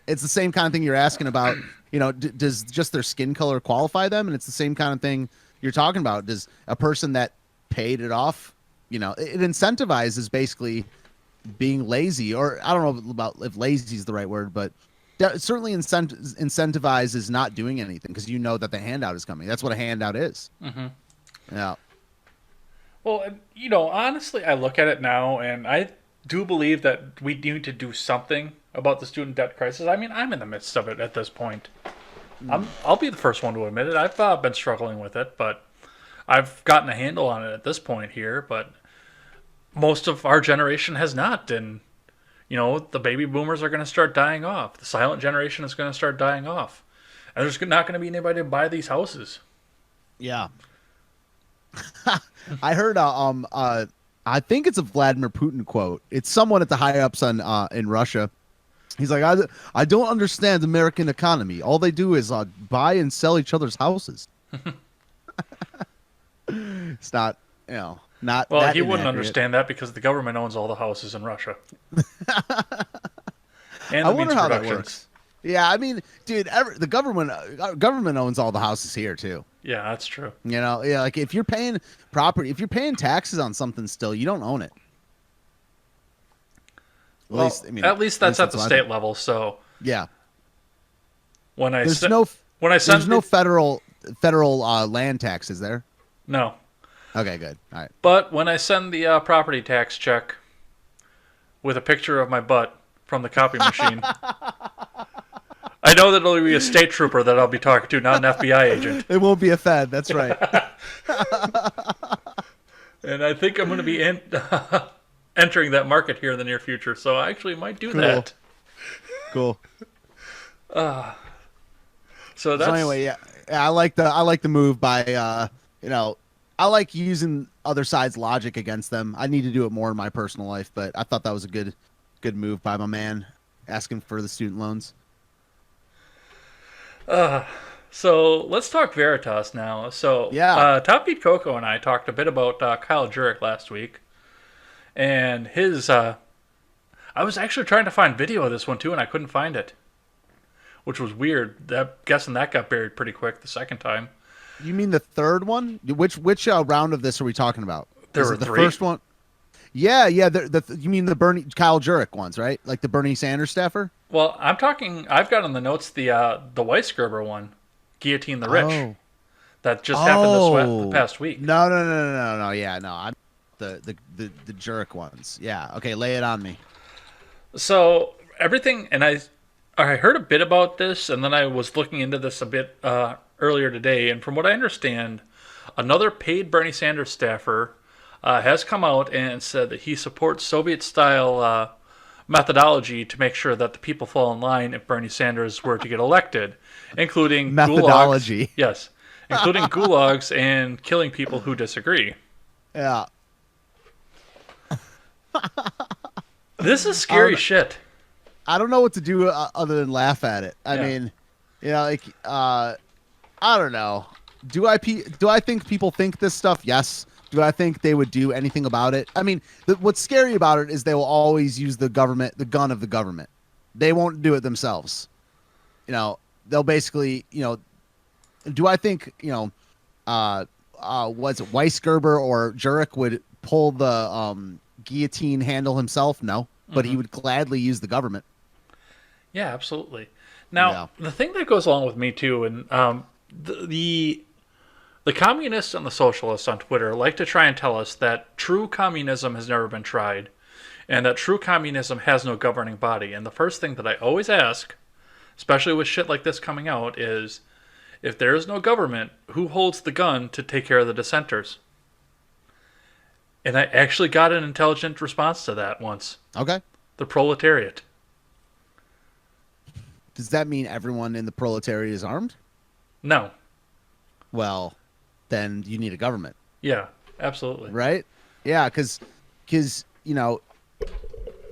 B: It's the same kind of thing you're asking about. Does just their skin color qualify them? And it's the same kind of thing you're talking about. Does a person that paid it off, it incentivizes basically being lazy, or I don't know about if lazy is the right word, but certainly incentivizes not doing anything because that the handout is coming. That's what a handout is. Mm-hmm. Yeah.
A: Well, honestly, I look at it now, and I do believe that we need to do something about the student debt crisis. I mean, I'm in the midst of it at this point. I'll be the first one to admit it. I've been struggling with it, but I've gotten a handle on it at this point here. But most of our generation has not, and the baby boomers are going to start dying off. The silent generation is going to start dying off, and there's not going to be anybody to buy these houses.
B: Yeah. I heard I think it's a Vladimir Putin quote. It's someone at the high ups in Russia. He's like, I don't understand the American economy. All they do is buy and sell each other's houses. It's not, not.
A: Well,
B: that
A: he wouldn't
B: inaccurate.
A: Understand that because the government owns all the houses in Russia. And
B: I wonder how that works. Yeah, I mean, dude, the government owns all the houses here too.
A: Yeah, that's true.
B: Like if you're paying taxes on something still, you don't own it.
A: At least that's at the state level. So
B: yeah,
A: there's
B: no federal land tax, is there?
A: No.
B: Okay, good. All right.
A: But when I send the property tax check with a picture of my butt from the copy machine, I know that it'll be a state trooper that I'll be talking to, not an FBI agent.
B: It won't be a Fed. That's right.
A: And I think I'm going to be entering that market here in the near future, so I actually might do
B: Cool.
A: that.
B: Cool.
A: So
B: So
A: that's
B: anyway, yeah, I like the move by I like using other side's logic against them. I need to do it more in my personal life, but I thought that was a good move by my man asking for the student loans.
A: so. Let's talk Veritas now. So
B: Yeah.
A: Top Beat Coco and I talked a bit about Kyle Jurek last week, and his. I was actually trying to find video of this one too, and I couldn't find it, which was weird. Guessing that got buried pretty quick the second time.
B: You mean the third one? Which round of this are we talking about?
A: There
B: Is
A: were
B: it the
A: three?
B: first one? Yeah, yeah. You mean the Bernie Kyle Jurek ones, right? Like the Bernie Sanders staffer?
A: Well, I'm talking. I've got on the notes the Weisgerber one, Guillotine the Rich,
B: Oh.
A: that just happened the
B: Oh.
A: past week.
B: No. Yeah, no. I'm the Jurek ones. Yeah. Okay, lay it on me.
A: So everything, and I heard a bit about this, and then I was looking into this a bit earlier today, and from what I understand, another paid Bernie Sanders staffer has come out and said that he supports Soviet-style methodology to make sure that the people fall in line if Bernie Sanders were to get elected, including
B: Methodology.
A: gulags. Yes, including gulags and killing people who disagree.
B: Yeah.
A: This is scary shit.
B: I don't know what to do other than laugh at it. I
A: Yeah.
B: mean, like I don't know. Do I think people think this stuff? Yes. Do I think they would do anything about it? I mean, what's scary about it is they will always use the gun of the government. They won't do it themselves. They'll basically, do I think, was it Weisgerber or Jurek would pull the guillotine handle himself? No, but he would gladly use the government.
A: Yeah, absolutely. Now, the thing that goes along with me too, and the communists and the socialists on Twitter like to try and tell us that true communism has never been tried, and that true communism has no governing body. And the first thing that I always ask, especially with shit like this coming out, is if there is no government, who holds the gun to take care of the dissenters? And I actually got an intelligent response to that once.
B: Okay.
A: The proletariat.
B: Does that mean everyone in the proletariat is armed?
A: No.
B: Well, then you need a government,
A: Yeah, absolutely.
B: right? Yeah, because yeah,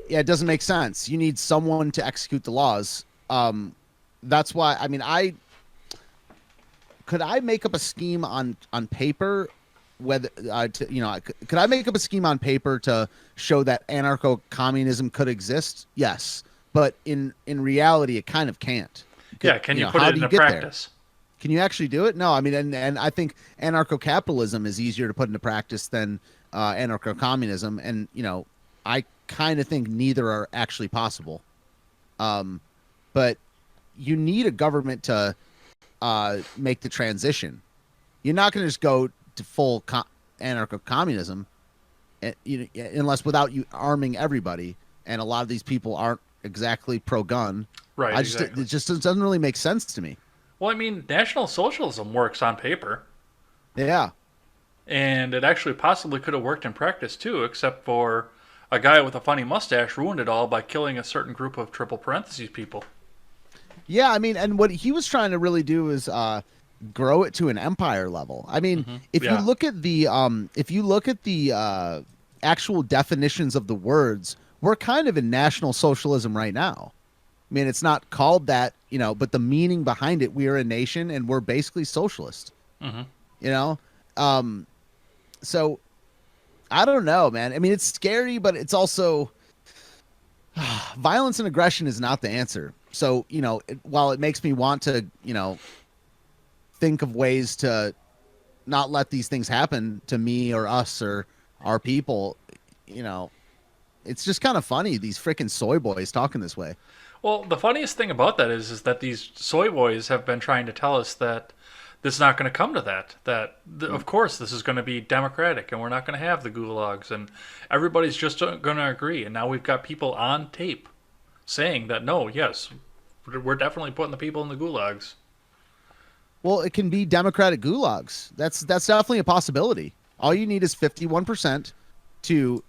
B: it doesn't make sense. You need someone to execute the laws. That's why. I mean, could I make up a scheme on paper, whether could I make up a scheme on paper to show that anarcho-communism could exist? Yes, but in reality, it kind of can't.
A: Yeah, can you put
B: how
A: it
B: do
A: into
B: you get there?
A: practice?
B: Can you actually do it? No, I mean, and I think anarcho-capitalism is easier to put into practice than anarcho-communism, and I kind of think neither are actually possible. But you need a government to make the transition. You're not going to just go to full anarcho-communism, unless without you arming everybody. And a lot of these people aren't exactly pro-gun.
A: Right,
B: It just doesn't really make sense to me.
A: Well, I mean, National Socialism works on paper,
B: Yeah.
A: and it actually possibly could have worked in practice too, except for a guy with a funny mustache ruined it all by killing a certain group of triple parentheses people.
B: Yeah, I mean, and what he was trying to really do is grow it to an empire level. I mean, if you look at the actual definitions of the words, we're kind of in National Socialism right now. I mean, it's not called that, but the meaning behind it, we are a nation and we're basically socialist. So I don't know, man. I mean, it's scary, but it's also violence and aggression is not the answer. So, while it makes me want to, think of ways to not let these things happen to me or us or our people, it's just kind of funny. These freaking soy boys talking this way.
A: Well, the funniest thing about that is that these soy boys have been trying to tell us that this is not going to come to that. Of course, this is going to be democratic, and we're not going to have the gulags, and everybody's just going to agree. And now we've got people on tape saying that no, yes, we're definitely putting the people in the gulags.
B: Well, it can be democratic gulags. That's definitely a possibility. All you need is 51% to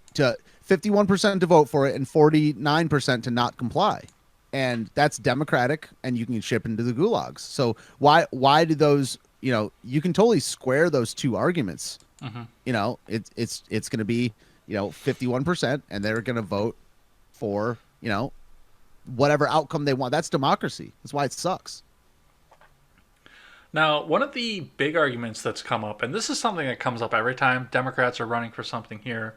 B: 51% to vote for it and 49% to not comply. And that's democratic, and you can ship into the gulags. So why do those, you can totally square those two arguments. It's going to be, 51%, and they're going to vote for, whatever outcome they want. That's democracy. That's why it sucks.
A: Now, one of the big arguments that's come up, and this is something that comes up every time Democrats are running for something here,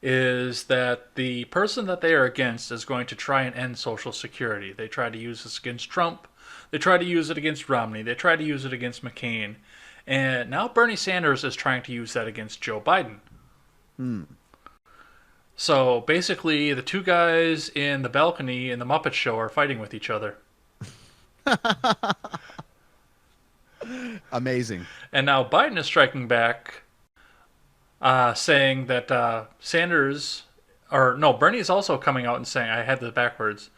A: is that the person that they are against is going to try and end Social Security. They tried to use this against Trump. They tried to use it against Romney. They tried to use it against McCain. And now Bernie Sanders is trying to use that against Joe Biden. So basically, the two guys in the balcony in the Muppet Show are fighting with each other.
B: Amazing.
A: And now Biden is striking back, saying that Bernie is also coming out and saying, I had this backwards.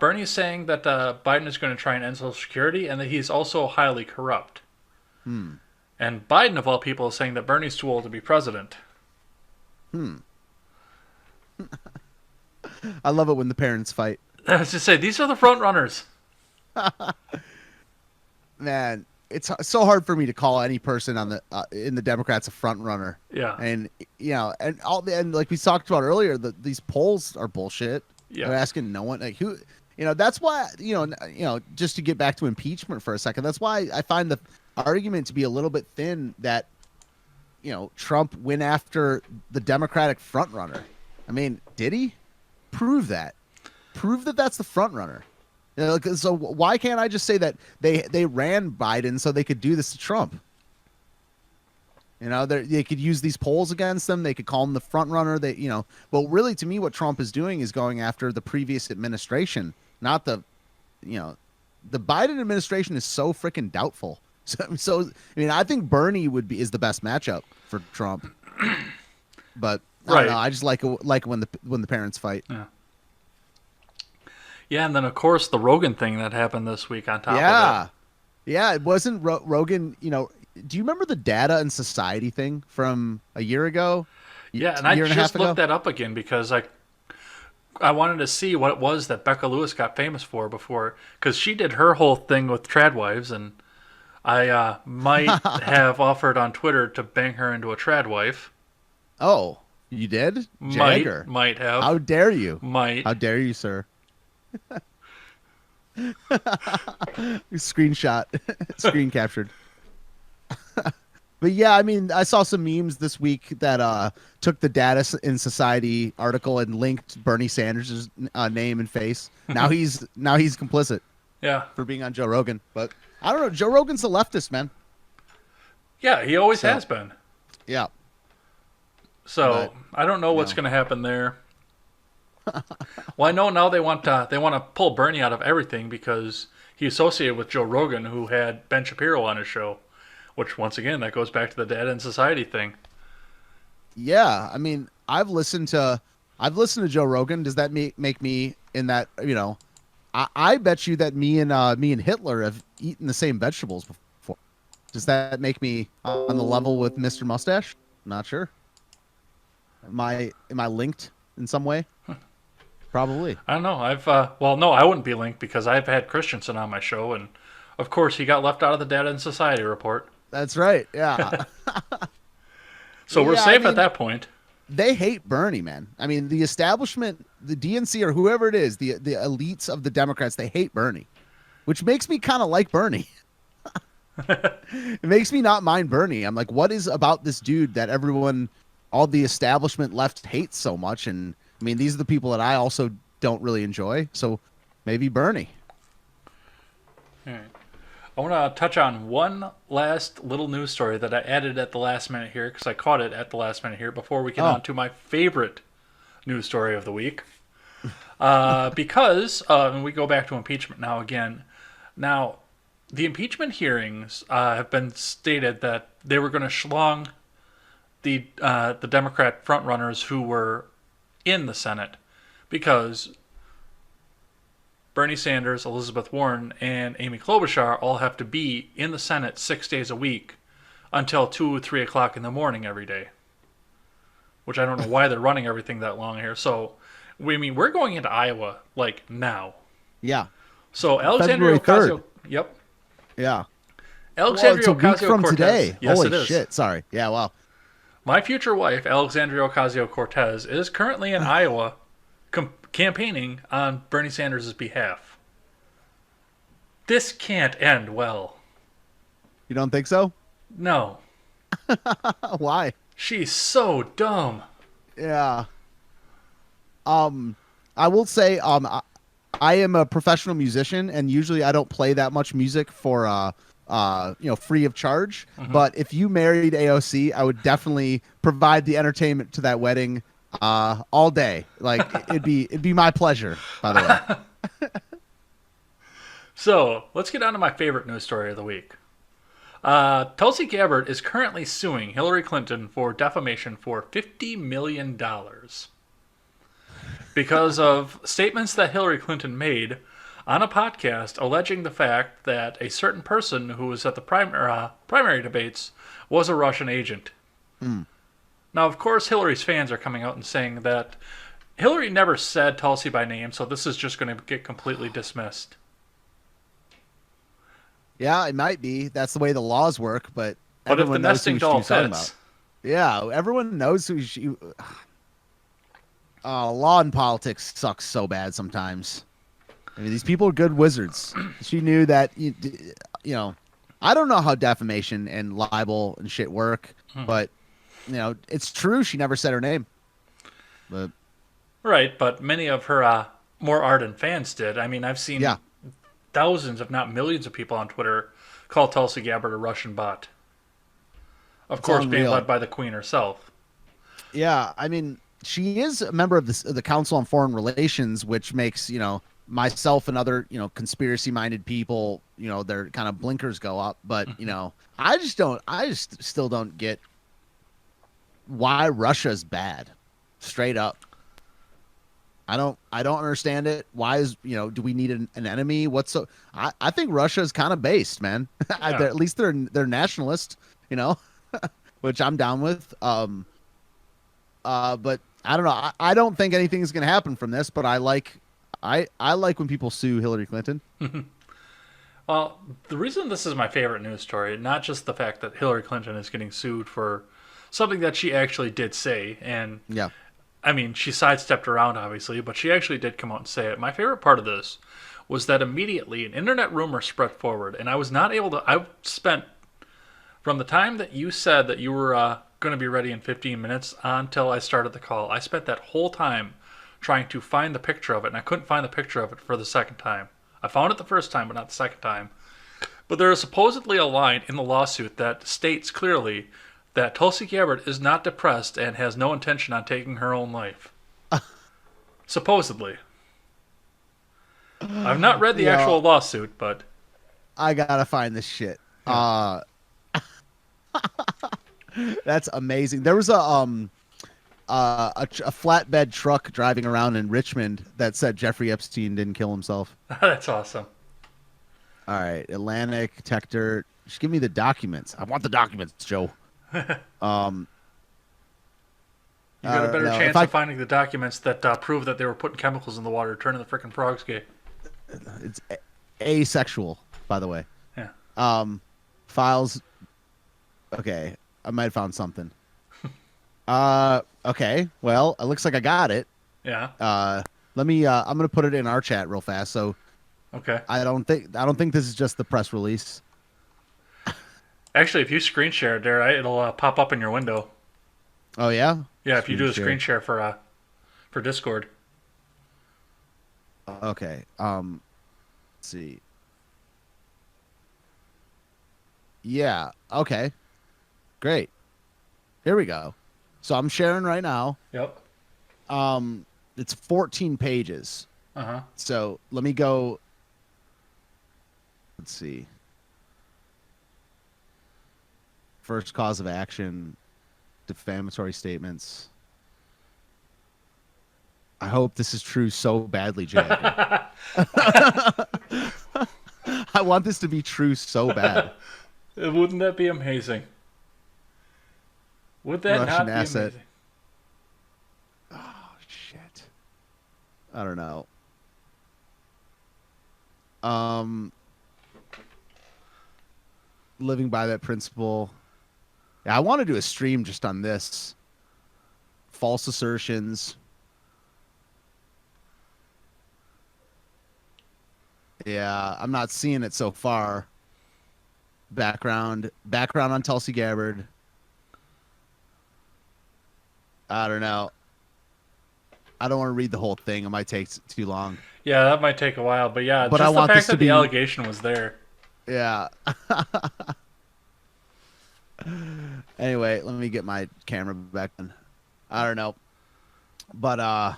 A: Bernie is saying that Biden is going to try and end Social Security and that he's also highly corrupt. And Biden, of all people, is saying that Bernie's too old to be president.
B: I love it when the parents fight.
A: I was just say, these are the front runners.
B: Man, it's so hard for me to call any person on the in the Democrats a front runner.
A: Yeah.
B: And and like we talked about earlier, these polls are bullshit.
A: Yeah.
B: They're asking no one, like, who, that's why, just to get back to impeachment for a second, that's why I find the argument to be a little bit thin that Trump went after the Democratic front runner. I mean, did he? Prove that. Prove that that's the front runner. So why can't I just say that they ran Biden so they could do this to Trump? They could use these polls against them. They could call him the front runner. Well, really, to me, what Trump is doing is going after the previous administration, not the Biden administration is so freaking doubtful. So I mean, I think Bernie is the best matchup for Trump. But I don't know. I just like when the parents fight.
A: Yeah. Yeah, and then of course the Rogan thing that happened this week on top of it.
B: Yeah, it wasn't Rogan. Do you remember the Data and Society thing from a year ago?
A: Yeah, and I just looked that up again because I wanted to see what it was that Becca Lewis got famous for before, because she did her whole thing with trad wives, and I might have offered on Twitter to bang her into a trad wife.
B: Oh, you did? Jagger.
A: Might have.
B: How dare you?
A: Might.
B: How dare you, sir? Screen captured. But yeah, I mean, I saw some memes this week that took the Data in Society article and linked Bernie Sanders' name and face. Now he's complicit.
A: Yeah.
B: For being on Joe Rogan. But I don't know. Joe Rogan's a leftist, man.
A: Yeah, he always has been.
B: Yeah.
A: So I don't know what's going to happen there. Well, I know now they want to pull Bernie out of everything because he associated with Joe Rogan, who had Ben Shapiro on his show, which once again that goes back to the Data and Society thing.
B: Yeah, I mean, I've listened to Joe Rogan. Does that make me in that? I bet you that me and Hitler have eaten the same vegetables before. Does that make me on the level with Mr. Mustache? Not sure. Am I linked in some way? Probably.
A: I don't know. No, I wouldn't be linked because I've had Christensen on my show, and of course he got left out of the Data and Society report.
B: That's right. Yeah.
A: So we're safe at that point.
B: They hate Bernie, man. I mean, the establishment, the DNC or whoever it is, the elites of the Democrats, they hate Bernie, which makes me kind of like Bernie. It makes me not mind Bernie. I'm like, what is about this dude that all the establishment left hates so much? And I mean, these are the people that I also don't really enjoy. So maybe Bernie.
A: All right. I want to touch on one last little news story that I added at the last minute here because I caught it at the last minute here before we get on to my favorite news story of the week. Because we go back to impeachment now again. Now, the impeachment hearings have been stated that they were going to schlong the Democrat frontrunners who were in the Senate because Bernie Sanders, Elizabeth Warren, and Amy Klobuchar all have to be in the Senate 6 days a week until 2 or 3 o'clock in the morning every day. which I don't know why they're running everything that long here. So, we're going into Iowa like now.
B: Yeah.
A: So Alexandria
B: February 3rd.
A: Ocasio, yep.
B: Yeah. Well, it's
A: Alexandria
B: a week from
A: Ocasio-Cortez.
B: today.
A: Yes,
B: Holy
A: it is.
B: shit. Sorry. Yeah, well.
A: My future wife, Alexandria Ocasio-Cortez, is currently in Iowa campaigning on Bernie Sanders' behalf. This can't end well.
B: You don't think so?
A: No.
B: Why?
A: She's so dumb.
B: Yeah. I will say, I am a professional musician, and usually I don't play that much music for, free of charge.
A: Mm-hmm.
B: But if you married AOC, I would definitely provide the entertainment to that wedding, all day. Like it'd be my pleasure. By the way.
A: So let's get on to my favorite news story of the week. Tulsi Gabbard is currently suing Hillary Clinton for defamation for $50 million because of statements that Hillary Clinton made on a podcast alleging the fact that a certain person who was at the primary debates was a Russian agent.
B: Mm.
A: Now, of course, Hillary's fans are coming out and saying that Hillary never said Tulsi by name, so this is just going to get completely dismissed.
B: Yeah, it might be. That's the way the laws work, but
A: But if the
B: everyone knows
A: nesting
B: who
A: doll
B: she's talking
A: fits,
B: about. Yeah, everyone knows who she. Law and politics sucks so bad sometimes. I mean, these people are good wizards. She knew that, I don't know how defamation and libel and shit work, but, it's true. She never said her name. But
A: right, but many of her more ardent fans did. I mean, I've seen thousands, if not millions of people on Twitter call Tulsi Gabbard a Russian bot. Of course, being led by the Queen herself.
B: Yeah, I mean, she is a member of the Council on Foreign Relations, which makes, myself and other, conspiracy-minded people, their kind of blinkers go up. But, I just still don't get why Russia's bad. Straight up. I don't understand it. Why is, do we need an enemy? I think Russia is kind of based, man.
A: Yeah.
B: At least they're nationalist, which I'm down with. But I don't know. I don't think anything's going to happen from this, but I like when people sue Hillary Clinton.
A: Well, the reason this is my favorite news story, not just the fact that Hillary Clinton is getting sued for something that she actually did say, and
B: Yeah.
A: I mean, she sidestepped around, obviously, but she actually did come out and say it. My favorite part of this was that immediately an internet rumor spread forward, and I was not able to... I spent, from the time that you said that you were going to be ready in 15 minutes until I started the call, I spent that whole time trying to find the picture of it, and I couldn't find the picture of it for the second time. I found it the first time, but not the second time. But there is supposedly a line in the lawsuit that states clearly that Tulsi Gabbard is not depressed and has no intention on taking her own life. Supposedly. I've not read the actual lawsuit, but...
B: I gotta find this shit.
A: Yeah.
B: That's amazing. There was a flatbed truck driving around in Richmond that said Jeffrey Epstein didn't kill himself.
A: That's awesome.
B: All right, Atlantic, Tector. Just give me the documents. I want the documents, Joe.
A: You got a better chance of finding the documents that prove that they were putting chemicals in the water, turning the frickin' frogs gay.
B: It's asexual, by the way.
A: Yeah.
B: Files. Okay, I might have found something. Okay. Well, it looks like I got it.
A: Yeah.
B: Let me. I'm gonna put it in our chat real fast. So.
A: Okay.
B: I don't think this is just the press release.
A: Actually, if you screen share it there, it'll pop up in your window.
B: Oh yeah.
A: Yeah, if you do a screen share for Discord.
B: Okay. Let's see. Yeah. Okay. Great. Here we go. So I'm sharing right now.
A: Yep.
B: It's 14 pages.
A: Uh-huh.
B: So let me go. Let's see. First cause of action, defamatory statements. I hope this is true so badly, Jay. I want this to be true so bad.
A: Wouldn't that be amazing? Would that
B: Russian
A: not be
B: asset.
A: amazing?
B: I don't know. Um, living by that principle. Yeah, I want to do a stream just on this. False assertions. Yeah, I'm not seeing it so far. Background on Tulsi Gabbard. I don't know. I don't want to read the whole thing. It might take too long.
A: Yeah, that might take a while, but yeah,
B: But I
A: just the
B: want this
A: fact
B: to
A: that the
B: be,
A: allegation was there.
B: yeah. Anyway, let me get my camera back on. I don't know. But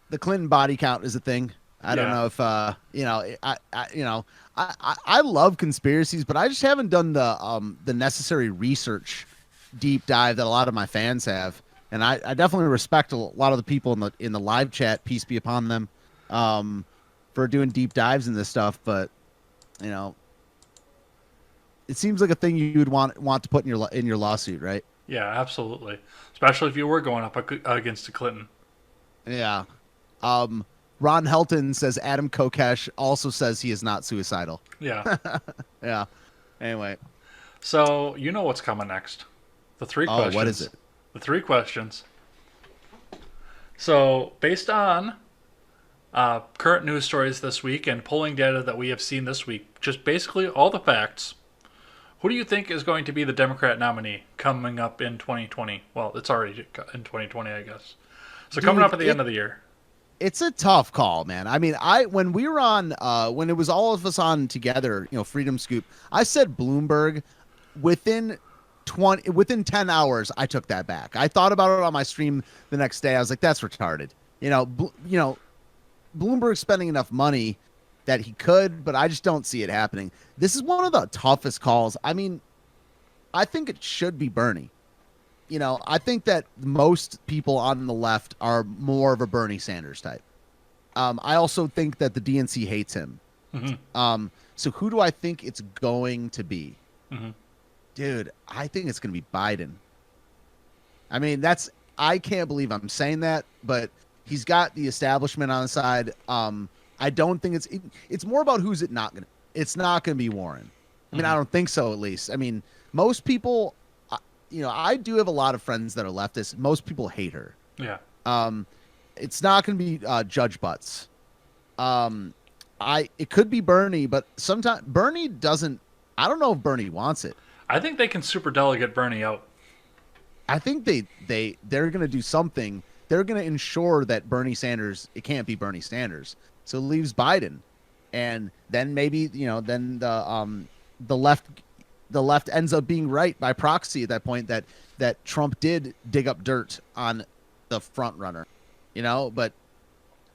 B: the Clinton body count is a thing. I don't
A: Yeah.
B: know if I love conspiracies, but I just haven't done the necessary research deep dive that a lot of my fans have. And I definitely respect a lot of the people in the live chat, peace be upon them, for doing deep dives in this stuff. But you know, it seems like a thing you would want to put in your lawsuit, right?
A: Yeah, absolutely. Especially if you were going up against a Clinton.
B: Yeah. Um, Ron Helton says Adam Kokesh also says he is not suicidal.
A: Yeah.
B: Yeah. Anyway.
A: So, you know what's coming next. The three questions.
B: Oh, what is it?
A: The three questions. So, based on current news stories this week and polling data that we have seen this week, just basically all the facts, who do you think is going to be the Democrat nominee coming up in 2020? Well, it's already in 2020, I guess. So, coming up at the end of the year.
B: It's a tough call, man. I mean, when we were on, when it was all of us on together, Freedom Scoop, I said Bloomberg. Within 10 hours, I took that back. I thought about it on my stream the next day. I was like, that's retarded. Bloomberg's spending enough money that he could, but I just don't see it happening. This is one of the toughest calls. I mean, I think it should be Bernie. I think that most people on the left are more of a Bernie Sanders type. I also think that the DNC hates him.
A: Mm-hmm.
B: So who do I think it's going to be?
A: Mm-hmm.
B: Dude, I think it's going to be Biden. I mean, I can't believe I'm saying that, but he's got the establishment on the side. I don't think it's more about who's it not going to. It's not going to be Warren. I mean, I don't think so, at least. I mean, most people, I do have a lot of friends that are leftists. Most people hate her.
A: Yeah.
B: It's not going to be Judge Butts. It could be Bernie, but sometimes Bernie doesn't. I don't know if Bernie wants it.
A: I think they can super delegate Bernie out.
B: I think they're going to do something. They're going to ensure that Bernie Sanders, it can't be Bernie Sanders. So it leaves Biden. And then maybe, then the left ends up being right by proxy at that point that Trump did dig up dirt on the front runner, but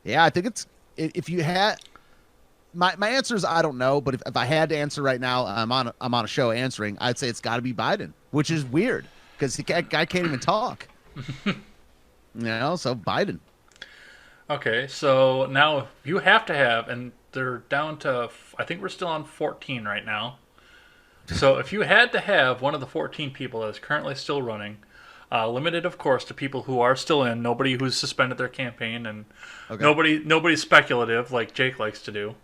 B: yeah, I think if you had my answer is I don't know, but if I had to answer right now, I'm on a show answering, I'd say it's got to be Biden, which is weird because the guy can't even talk. So Biden.
A: Okay, so now you have to have, and they're down to, I think we're still on 14 right now. So if you had to have one of the 14 people that is currently still running, limited, of course, to people who are still in, nobody who's suspended their campaign, and nobody speculative like Jake likes to do.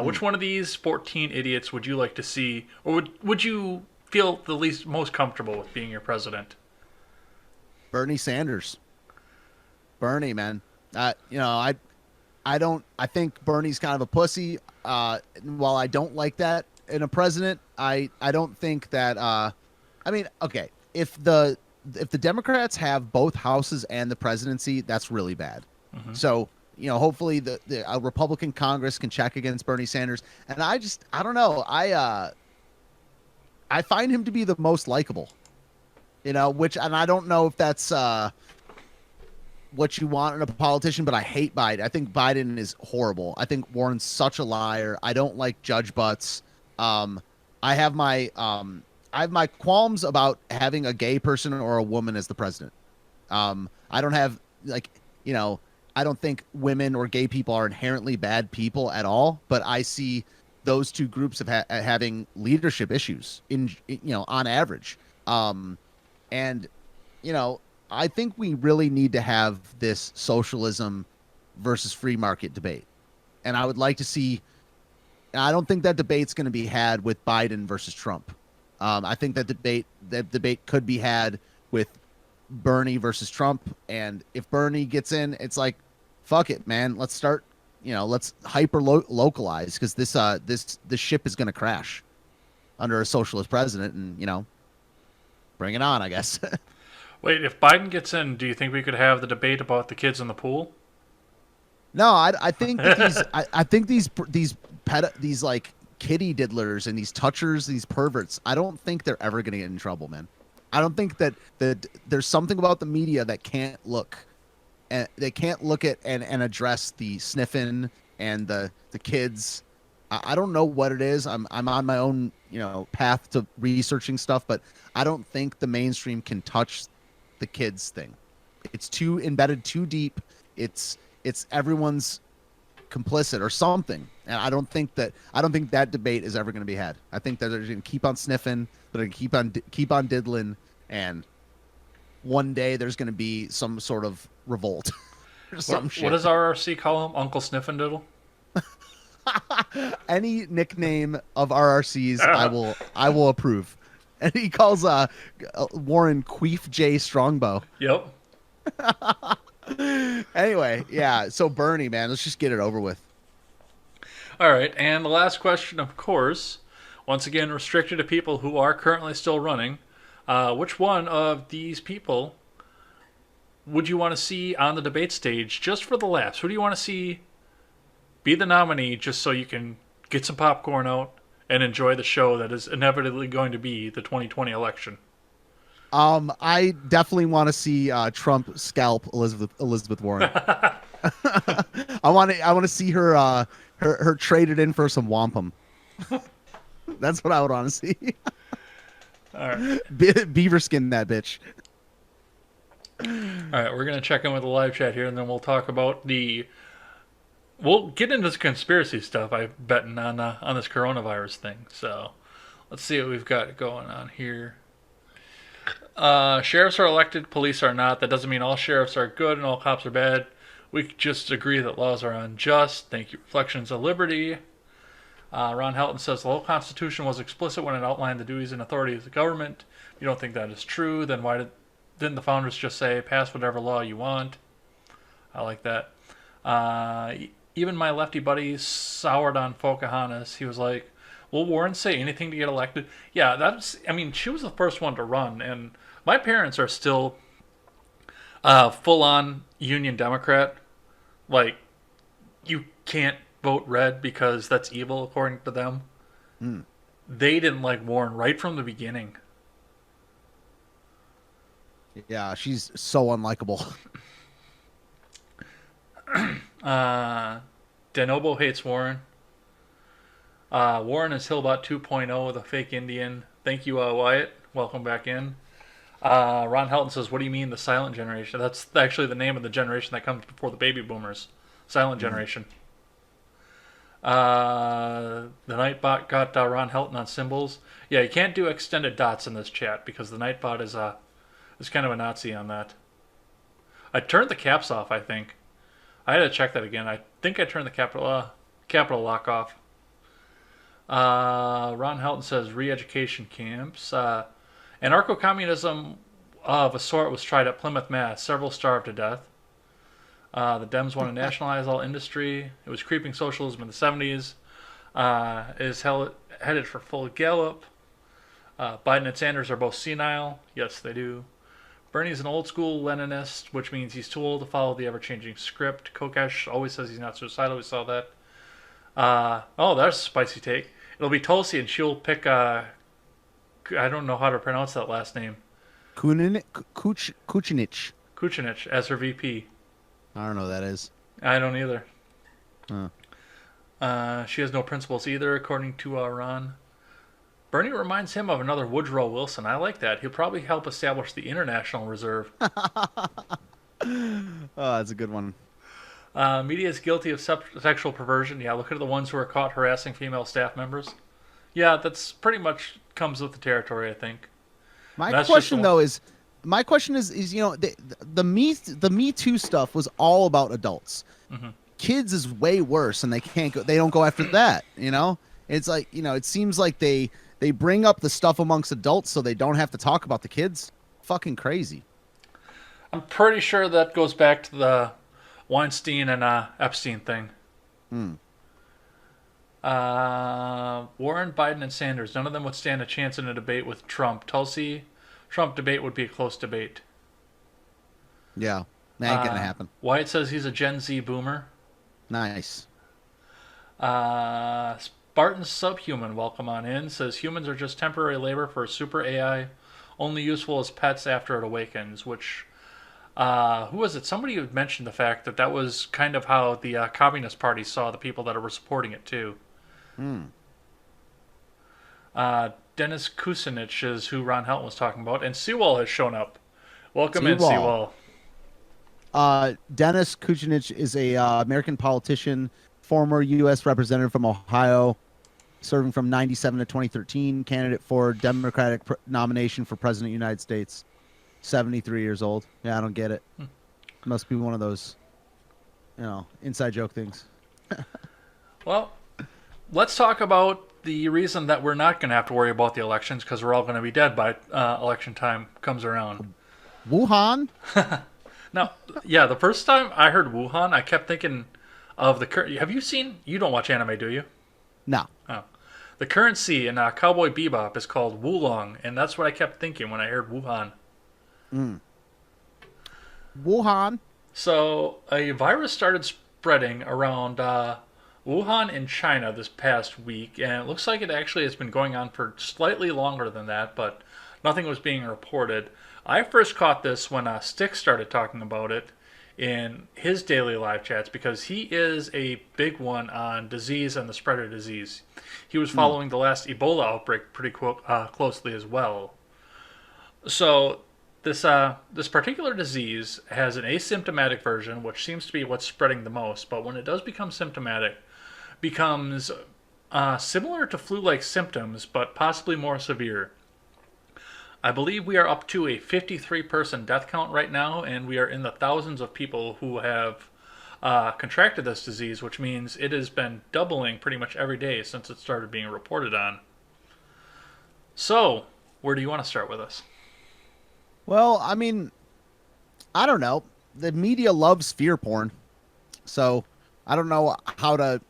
A: Which one of these 14 idiots would you like to see, or would you feel the most comfortable with being your president?
B: Bernie Sanders. Bernie, man. I think Bernie's kind of a pussy. While I don't like that in a president, I don't think that. I mean, okay, if the Democrats have both houses and the presidency, that's really bad. Mm-hmm. So hopefully a Republican Congress can check against Bernie Sanders. And I don't know. I find him to be the most likable. And I don't know if that's what you want in a politician, but I hate Biden. I think Biden is horrible. I think Warren's such a liar. I don't like Judge Butts. I have my qualms about having a gay person or a woman as the president. I don't have I don't think women or gay people are inherently bad people at all, but I see those two groups of having leadership issues on average. And I think we really need to have this socialism versus free market debate. And I would like to see. I don't think that debate's going to be had with Biden versus Trump. I think that debate could be had with Bernie versus Trump. And if Bernie gets in, it's like, fuck it, man. Let's start. Let's hyper localize, because this ship is going to crash under a socialist president, and bring it on, I guess.
A: Wait, if Biden gets in, do you think we could have the debate about the kids in the pool?
B: No, I think that I think these like kitty diddlers and these touchers, these perverts, I don't think they're ever going to get in trouble, man. I don't think that there's something about the media that can't look, and they can't look at and address the sniffing and the kids. I don't know what it is. I'm on my own path to researching stuff, but I don't think the mainstream can touch the kids thing. It's too embedded, too deep. It's everyone's complicit or something, and I don't think that debate is ever going to be had. I think that they're going to keep on sniffing, they're going to keep on diddling, and one day there's going to be some sort of revolt or some shit.
A: What does RRC call him? Uncle Sniffendiddle?
B: Any nickname of RRCs, I will approve. And he calls Warren Queef J Strongbow.
A: Yep.
B: Anyway, yeah. So Bernie, man, let's just get it over with.
A: All right, and the last question, of course, once again restricted to people who are currently still running. Which one of these people would you want to see on the debate stage just for the laughs? Who do you want to see be the nominee just so you can get some popcorn out and enjoy the show that is inevitably going to be the 2020 election?
B: I definitely want to see Trump scalp Elizabeth Warren. I want to see her traded in for some wampum. That's what I would want to see.
A: All right.
B: Beaver skin that bitch.
A: All right, we're going to check in with the live chat here, and then we'll talk about we'll get into this conspiracy stuff, I bet, on this coronavirus thing. So let's see what we've got going on here. Sheriffs are elected, police are not. That doesn't mean all sheriffs are good and all cops are bad. We just agree that laws are unjust. Thank you. Reflections of Liberty. Ron Helton says the whole Constitution was explicit when it outlined the duties and authority of the government. If you don't think that is true, then why didn't the founders just say, pass whatever law you want? I like that. Even my lefty buddy soured on Pocahontas. He was like, will Warren say anything to get elected? Yeah, she was the first one to run, and my parents are still full-on Union Democrat. Like, you can't vote red because that's evil, according to them. Mm. They didn't like Warren right from the beginning.
B: Yeah, she's so unlikable.
A: Denobo hates Warren. Warren is Hillbot 2.0 with a fake Indian. Thank you, Wyatt. Welcome back in. Ron Helton says, what do you mean the silent generation? That's actually the name of the generation that comes before the baby boomers. Silent generation. The Nightbot got Ron Helton on symbols. Yeah, you can't do extended dots in this chat because the Nightbot is kind of a Nazi on that. I turned the caps off, I think. I had to check that again. I think I turned the capital lock off. Ron Helton says re-education camps. Anarcho-communism of a sort was tried at Plymouth, Mass. Several starved to death. The Dems want to nationalize all industry. It was creeping socialism in the 70s. Is headed for full gallop. Biden and Sanders are both senile. Yes, they do. Bernie's an old school Leninist, which means he's too old to follow the ever-changing script. Kokesh always says he's not suicidal. We saw that. That's a spicy take. It'll be Tulsi, and she'll pick, I don't know how to pronounce that last name.
B: Kucinich.
A: Kucinich as her VP.
B: I don't know who that is.
A: I don't either.
B: Huh.
A: She has no principles either, according to Ron. Bernie reminds him of another Woodrow Wilson. I like that. He'll probably help establish the International Reserve.
B: Oh, that's a good one.
A: Media is guilty of sexual perversion. Yeah, look at the ones who are caught harassing female staff members. Yeah, that's pretty much comes with the territory, I think.
B: My question is the Me Too stuff was all about adults. Kids is way worse, and they can't go. They don't go after that. It's like it seems like they bring up the stuff amongst adults so they don't have to talk about the kids. Fucking crazy.
A: I'm pretty sure that goes back to the Weinstein and Epstein thing.
B: Hmm.
A: Warren, Biden, and Sanders. None of them would stand a chance in a debate with Trump. Tulsi, Trump debate would be a close debate.
B: Yeah, that ain't gonna happen.
A: Wyatt says he's a Gen Z boomer.
B: Nice.
A: Spartan Subhuman, welcome on in, says humans are just temporary labor for a super AI, only useful as pets after it awakens, which, who was it? Somebody had mentioned the fact that was kind of how the Communist Party saw the people that were supporting it, too. Dennis Kucinich is who Ron Helton was talking about, and Sewell has shown up. Welcome in, Sewell.
B: Dennis Kucinich is a American politician, former U.S. representative from Ohio, serving from 97 to 2013, candidate for Democratic nomination for President of the United States. 73 years old. Yeah, I don't get it. Must be one of those, inside joke things.
A: Well, let's talk about the reason that we're not going to have to worry about the elections, because we're all going to be dead by election time comes around.
B: Wuhan?
A: Now, yeah, the first time I heard Wuhan, I kept thinking of the current. Have you seen? You don't watch anime, do you?
B: No.
A: Oh. The currency in Cowboy Bebop is called Wulong, and that's what I kept thinking when I heard Wuhan.
B: Wuhan.
A: So a virus started spreading around Wuhan in China this past week, and it looks like it actually has been going on for slightly longer than that, but nothing was being reported. I first caught this when Stick started talking about it in his daily live chats, because he is a big one on disease and the spread of disease. He was following the last Ebola outbreak pretty closely as well. So this particular disease has an asymptomatic version, which seems to be what's spreading the most, but when it does become symptomatic, becomes similar to flu-like symptoms, but possibly more severe. I believe we are up to a 53-person death count right now, and we are in the thousands of people who have contracted this disease, which means it has been doubling pretty much every day since it started being reported on. So, where do you want to start with us?
B: Well, I mean, I don't know. The media loves fear porn, so I don't know how to.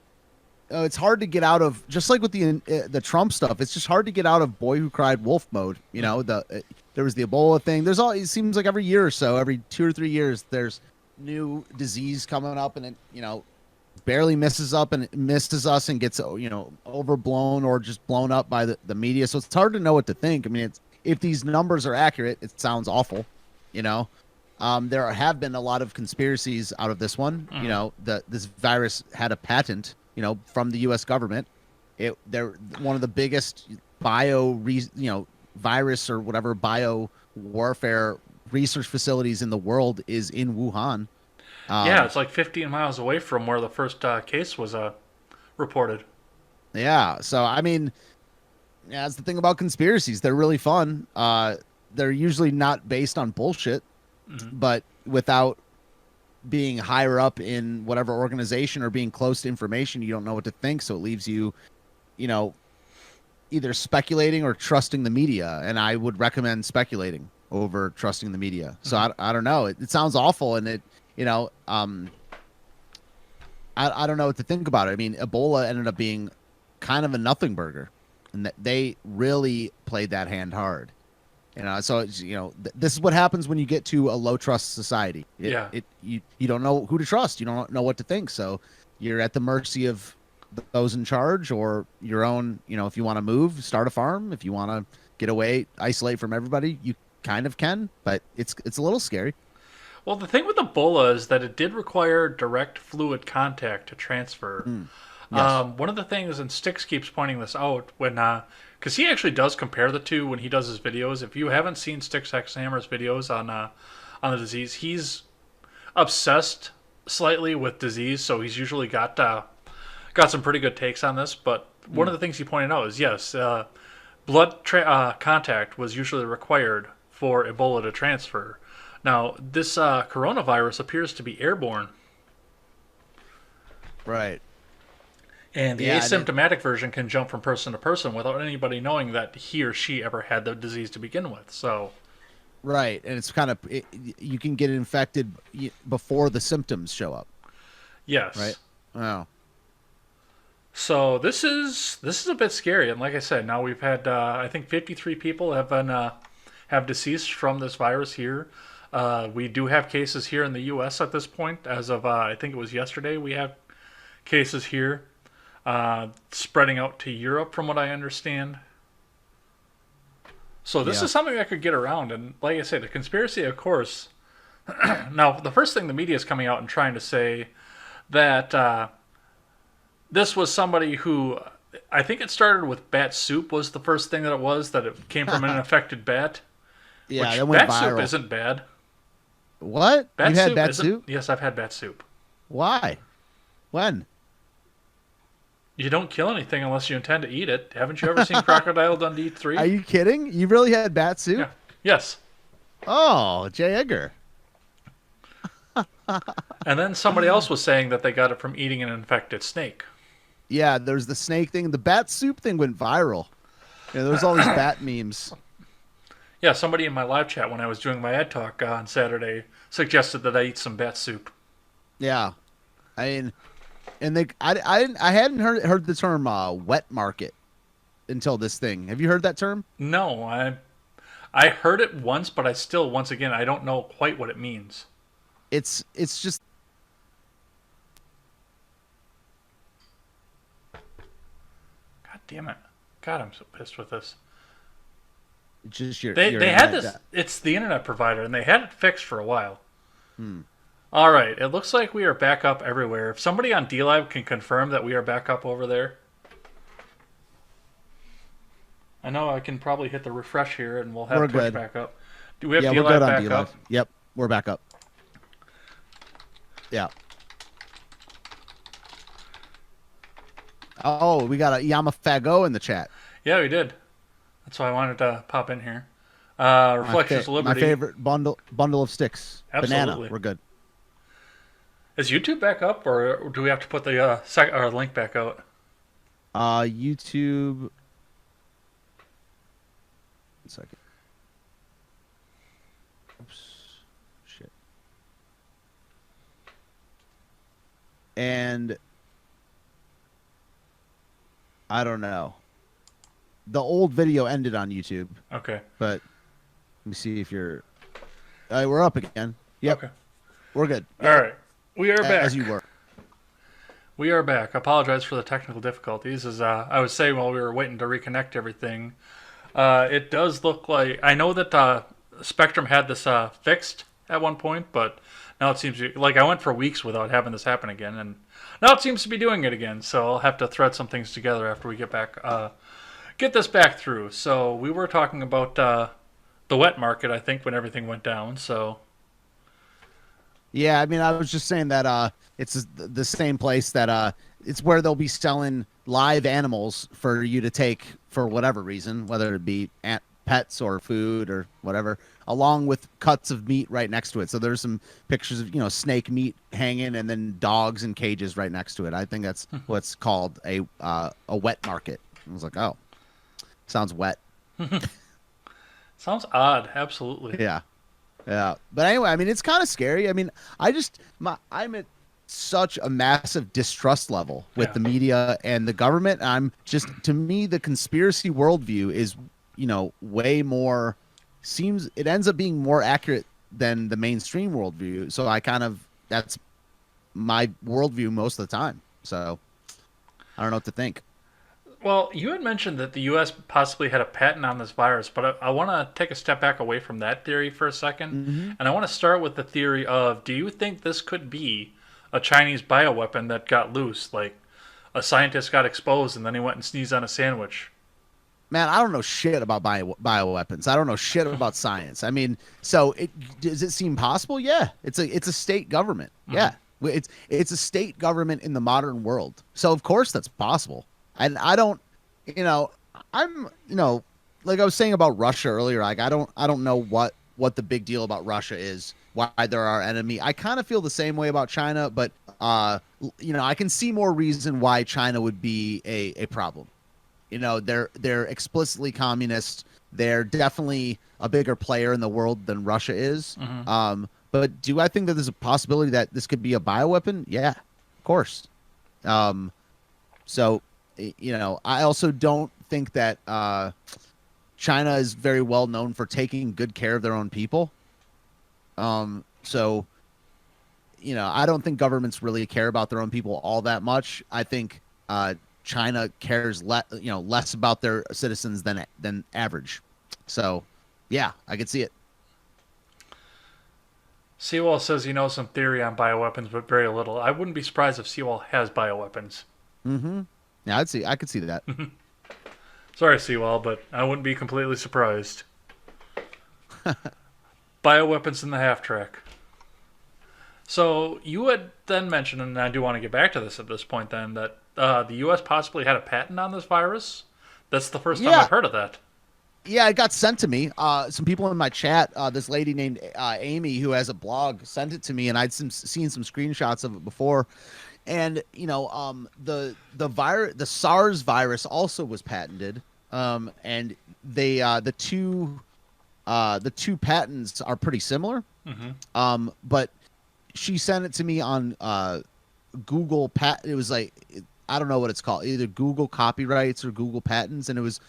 B: It's hard to get out of, just like with the Trump stuff. It's just hard to get out of boy who cried wolf mode. There was the Ebola thing. It seems like every year or so, every 2 or 3 years, there's new disease coming up, and it barely misses us and gets overblown or just blown up by the media. So it's hard to know what to think. I mean, if these numbers are accurate, it sounds awful. There have been a lot of conspiracies out of this one. This virus had a patent, from the U.S. government. They're one of the biggest virus or whatever bio warfare research facilities in the world is in Wuhan.
A: Yeah, it's like 15 miles away from where the first case was reported.
B: Yeah, so I mean, that's the thing about conspiracies. They're really fun. They're usually not based on bullshit, but without being higher up in whatever organization or being close to information, you don't know what to think. So it leaves you, either speculating or trusting the media. And I would recommend speculating over trusting the media. So I don't know. It sounds awful. And I don't know what to think about it. I mean, Ebola ended up being kind of a nothing burger, and they really played that hand hard. So it's, this is what happens when you get to a low trust society. You don't know who to trust. You don't know what to think. So you're at the mercy of those in charge, or your own. If you want to move, start a farm. If you want to get away, isolate from everybody, you kind of can. But it's a little scary.
A: Well, the thing with Ebola is that it did require direct fluid contact to transfer.
B: Yes.
A: One of the things, and Styx keeps pointing this out when, because he actually does compare the two when he does his videos. If you haven't seen Styx X Hammer's videos on the disease, he's obsessed slightly with disease, so he's usually got some pretty good takes on this. But one of the things he pointed out is yes, blood contact was usually required for Ebola to transfer. Now, this coronavirus appears to be airborne.
B: Right.
A: And the
B: Yeah, and
A: asymptomatic version can jump from person to person without anybody knowing that he or she ever had the disease to begin with. So,
B: right, and it's kind of you can get infected before the symptoms show up. Right.
A: yes.
B: Oh.
A: So this is a bit scary, and like I said, now we've had I think 53 people have deceased from this virus here. We do have cases here in the U.S. at this point. As of I think it was yesterday, we have cases here, spreading out to Europe, from what I understand. So this
B: Yeah.
A: is something that could get around, and like I say, the conspiracy, of course. Now, the first thing the media is coming out and trying to say that this was somebody who, I think it started with bat soup was the first thing that it was, that it came from an infected bat.
B: Yeah,
A: Which
B: that went
A: bat soup
B: viral.
A: isn't bad.
B: What?
A: Bat
B: You had
A: soup
B: bat
A: isn't.
B: soup?
A: Yes, I've had bat soup.
B: Why? When?
A: You don't kill anything unless you intend to eat it. Haven't you ever seen Crocodile Dundee 3?
B: Are you kidding? You really had bat soup?
A: Yeah. Yes.
B: Oh, J. Edgar.
A: And then somebody else was saying that they got it from eating an infected snake.
B: Yeah, there's the snake thing. The bat soup thing went viral. Yeah, there's all these bat memes.
A: Yeah, somebody in my live chat when I was doing my ad talk on Saturday suggested that I eat some bat soup.
B: Yeah, I mean, and I hadn't heard the term wet market until this thing. Have you heard that term?
A: No, I heard it once, but I still, once again, I don't know quite what it means.
B: It's just
A: God damn it. God, I'm so pissed with this.
B: your
A: They had
B: internet
A: this. It's the internet provider, and they had it fixed for a while. All right, it looks like we are back up everywhere. If somebody on DLive can confirm that we are back up over there, I know I can probably hit the refresh here, and we'll have
B: We're
A: Twitch
B: good.
A: back up. Do we have
B: Yeah, we're
A: DLive
B: good on
A: back
B: DLive.
A: up?
B: Yep, we're back up. Yeah. Oh, we got a Yamafago in the chat.
A: Yeah, we did. That's why I wanted to pop in here. Reflections of
B: My
A: Liberty.
B: favorite bundle of sticks.
A: Absolutely.
B: Banana. We're good.
A: Is YouTube back up, or do we have to put the link back out?
B: YouTube. 1 second. Oops. Shit. And I don't know. The old video ended on YouTube,
A: Okay.
B: but let me see if you're. We're up again. Yep,
A: Okay.
B: we're good.
A: All right. We are back.
B: As you were.
A: We are back. I apologize for the technical difficulties. As I was saying while we were waiting to reconnect everything, it does look like, I know that Spectrum had this fixed at one point, but now it seems like I went for weeks without having this happen again, and now it seems to be doing it again. So I'll have to thread some things together after we get back, get this back through. So we were talking about the wet market, I think, when everything went down. So
B: Yeah, I mean, I was just saying that it's the same place that it's where they'll be selling live animals for you to take for whatever reason, whether it be pets or food or whatever, along with cuts of meat right next to it. So there's some pictures of snake meat hanging, and then dogs in cages right next to it. I think that's what's called a wet market. I was like, oh, sounds wet.
A: sounds odd. Absolutely.
B: Yeah. Yeah. But anyway, I mean, it's kind of scary. I mean, I'm at such a massive distrust level with the media and the government. To me, the conspiracy worldview is, way more, it ends up being more accurate than the mainstream worldview. So that's my worldview most of the time. So I don't know what to think.
A: Well, you had mentioned that the U.S. possibly had a patent on this virus, but I want to take a step back away from that theory for a second, and I want to start with the theory of, do you think this could be a Chinese bioweapon that got loose? Like, a scientist got exposed and then he went and sneezed on a sandwich.
B: Man, I don't know shit about bioweapons. I don't know shit about science. I mean, does it seem possible? Yeah, it's a state government. Yeah, it's a state government in the modern world. So of course that's possible. And I don't, I'm, like I was saying about Russia earlier, like I don't know what the big deal about Russia is, why they're our enemy. I kind of feel the same way about China, but I can see more reason why China would be a problem. They're explicitly communist. They're definitely a bigger player in the world than Russia is.
A: Hmm.
B: But do I think that there's a possibility that this could be a bioweapon? Yeah, of course. Um, so, I also don't think that China is very well known for taking good care of their own people. So, I don't think governments really care about their own people all that much. I think China cares less about their citizens than average. So, yeah, I could see it.
A: Seawall says he knows some theory on bioweapons, but very little. I wouldn't be surprised if Seawall has bioweapons.
B: Mm-hmm. Yeah, I could see that.
A: Sorry, Seawall, but I wouldn't be completely surprised. Bioweapons in the half track. So you had then mentioned, and I do want to get back to this at this point, then that the U.S. possibly had a patent on this virus. That's the first time
B: Yeah,
A: I've heard of that.
B: yeah, it got sent to me. Some people in my chat, this lady named Amy, who has a blog, sent it to me, and seen some screenshots of it before. And the SARS virus also was patented. And the two patents are pretty similar.
A: Hmm.
B: But she sent it to me on Google It was like, I don't know what it's called, either Google Copyrights or Google Patents, and it was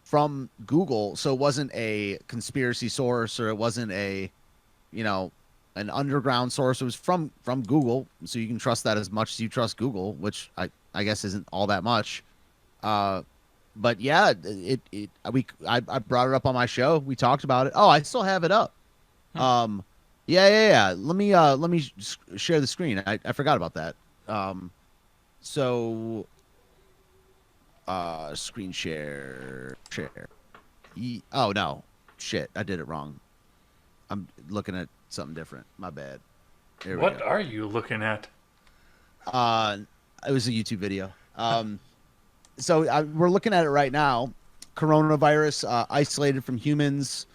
B: from Google, so it wasn't a conspiracy source, or it wasn't an underground source. It was from Google, so you can trust that as much as you trust Google, which I guess isn't all that much. But yeah, I brought it up on my show. We talked about it. Oh, I still have it up. Um, yeah. Let me share the screen. I forgot about that. So screen share. Oh no, shit, I did it wrong. I'm looking at something different. My bad. There we
A: What
B: go.
A: are you looking at?
B: Uh, it was a YouTube video. We're looking at it right now. Coronavirus isolated from humans.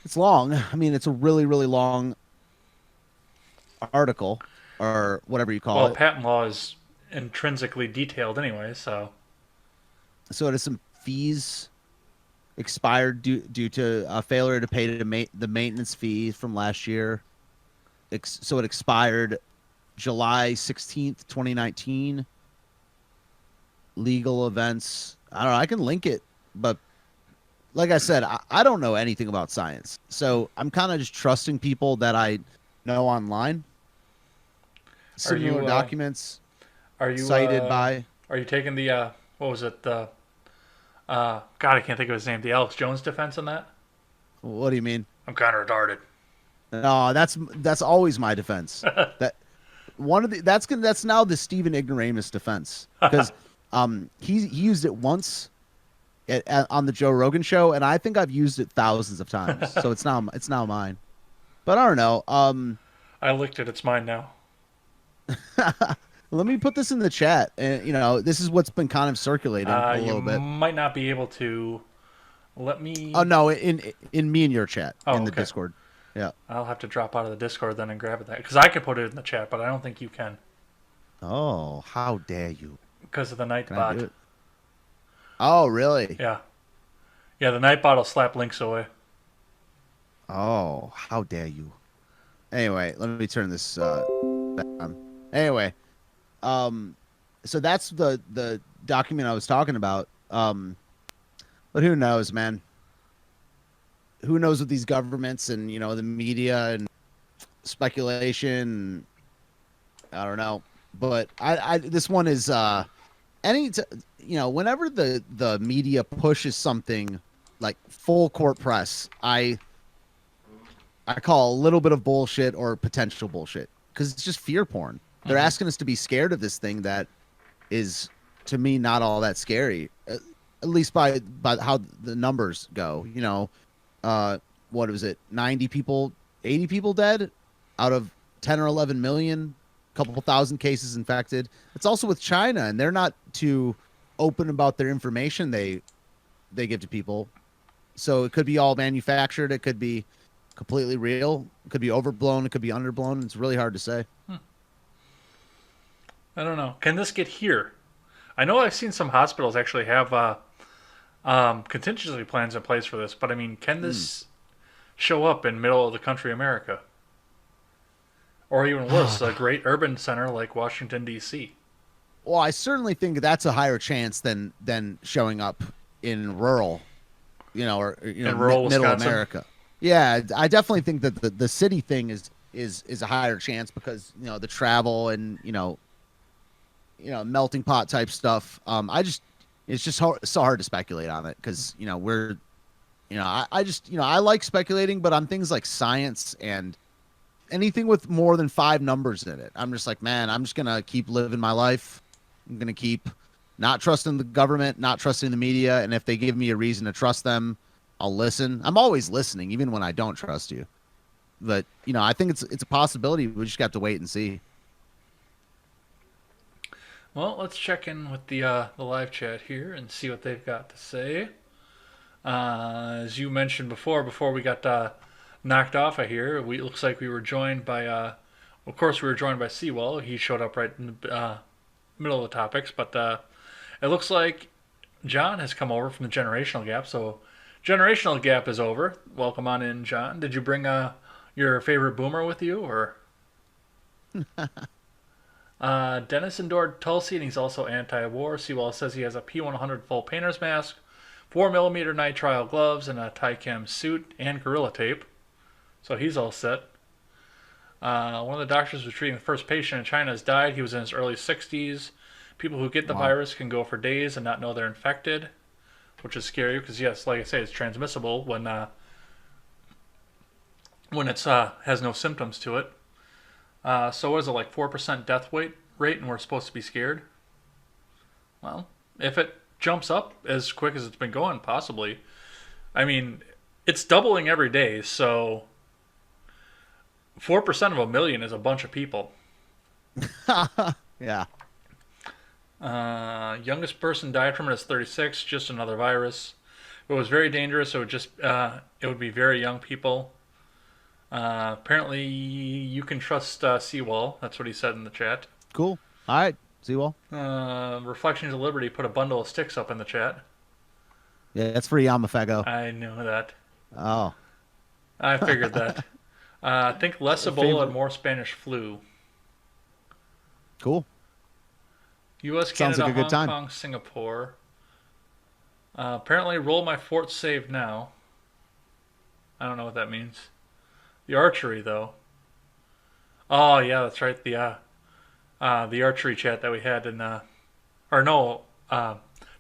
B: It's long. I mean, it's a really, really long article, or whatever you call
A: Well,
B: it.
A: patent law is intrinsically detailed anyway, so.
B: So it has some fees expired due to a failure to pay the maintenance fee from last year. So it expired July 16th, 2019. Legal events. I don't know. I can link it, but like I said, I don't know anything about science. So I'm kind of just trusting people that I know online.
A: Are
B: Similar
A: you
B: documents
A: are you
B: cited by.
A: are you taking the what was it, the God, I can't think of his name, the Alex Jones defense in that?
B: What do you mean?
A: I'm kind of retarded.
B: No, that's always my defense. That one of the that's now the Stephen Ignoramus defense, because he used it once on the Joe Rogan show, and I think I've used it thousands of times. So it's now mine. But I don't know.
A: I licked it. It's mine now.
B: Let me put this in the chat, and this is what's been kind of circulating a
A: You
B: little bit.
A: might not be able to. Let
B: Oh
A: me.
B: no, in me and your chat
A: Oh,
B: in the
A: okay.
B: Discord. Yeah.
A: I'll have to drop out of the Discord then and grab that because I could put it in the chat, but I don't think you can
B: Oh, how dare you?
A: because of the
B: Can I
A: Nightbot.
B: do it? Oh, really?
A: Yeah, yeah. The Nightbot will slap links away.
B: Oh, how dare you? Anyway, let me turn this back on. Anyway, so that's the document I was talking about. But who knows, man? Who knows with these governments and the media and speculation? I don't know, but I this one is whenever the media pushes something like full court press, I call a little bit of bullshit or potential bullshit, because it's just fear porn. They're
A: Hmm.
B: asking us to be scared of this thing that is, to me, not all that scary, at least by how the numbers go. What was it? 90 people, 80 people dead out of 10 or 11 million, couple thousand cases infected. It's also with China, and they're not too open about their information they give to people. So it could be all manufactured. It could be completely real. It could be overblown. It could be underblown. It's really hard to say.
A: I don't know. Can this get here? I know I've seen some hospitals actually have contingency plans in place for this, but I mean, can this show up in middle of the country America? Or even worse, a great urban center like Washington, D.C.?
B: Well, I certainly think that's a higher chance than showing up in rural,
A: In rural
B: middle
A: Wisconsin?
B: America. Yeah, I definitely think that the city thing is a higher chance because the travel and melting pot type stuff. It's just so hard to speculate on it because I just I like speculating, but on things like science and anything with more than 5 numbers in it, I'm just like, man, I'm just gonna keep living my life. I'm gonna keep not trusting the government, not trusting the media, and if they give me a reason to trust them, I'll listen. I'm always listening, even when I don't trust you. But I think it's a possibility. We just got to wait and see.
A: Well, let's check in with the live chat here and see what they've got to say. As you mentioned before we got knocked off of here, it looks like we were joined by, of course, we were joined by Seawall. He showed up right in the middle of the topics, but it looks like John has come over from the generational gap. So, generational gap is over. Welcome on in, John. Did you bring your favorite boomer with you, or? Dennis endured Tulsi, and he's also anti-war. Seawall says he has a P100 full painter's mask, 4mm nitrile gloves, and a Tychem suit and Gorilla Tape. So he's all set. One of the doctors who's treating the first patient in China has died. He was in his early 60s. People who get the virus can go for days and not know they're infected, which is scary because, yes, like I say, it's transmissible when it has no symptoms to it. So what is it, like 4% death rate, and we're supposed to be scared? Well, if it jumps up as quick as it's been going, possibly. I mean, it's doubling every day, so 4% of a million is a bunch of people.
B: Yeah.
A: Youngest person died from it is 36, just another virus. It was very dangerous. It would be very young people. Apparently, you can trust Seawall. That's what he said in the chat.
B: Cool. All right, Seawall.
A: Reflections of Liberty put a bundle of sticks up in the chat.
B: Yeah, that's for Yamafago.
A: I knew that.
B: Oh.
A: I figured that. Think less Ebola and more Spanish flu.
B: Cool.
A: U.S.,
B: Sounds
A: Canada,
B: like a good
A: Hong
B: time.
A: Kong, Singapore. Apparently, roll my fort save now. I don't know what that means. The archery, though. Oh, yeah, that's right. The archery chat that we had in,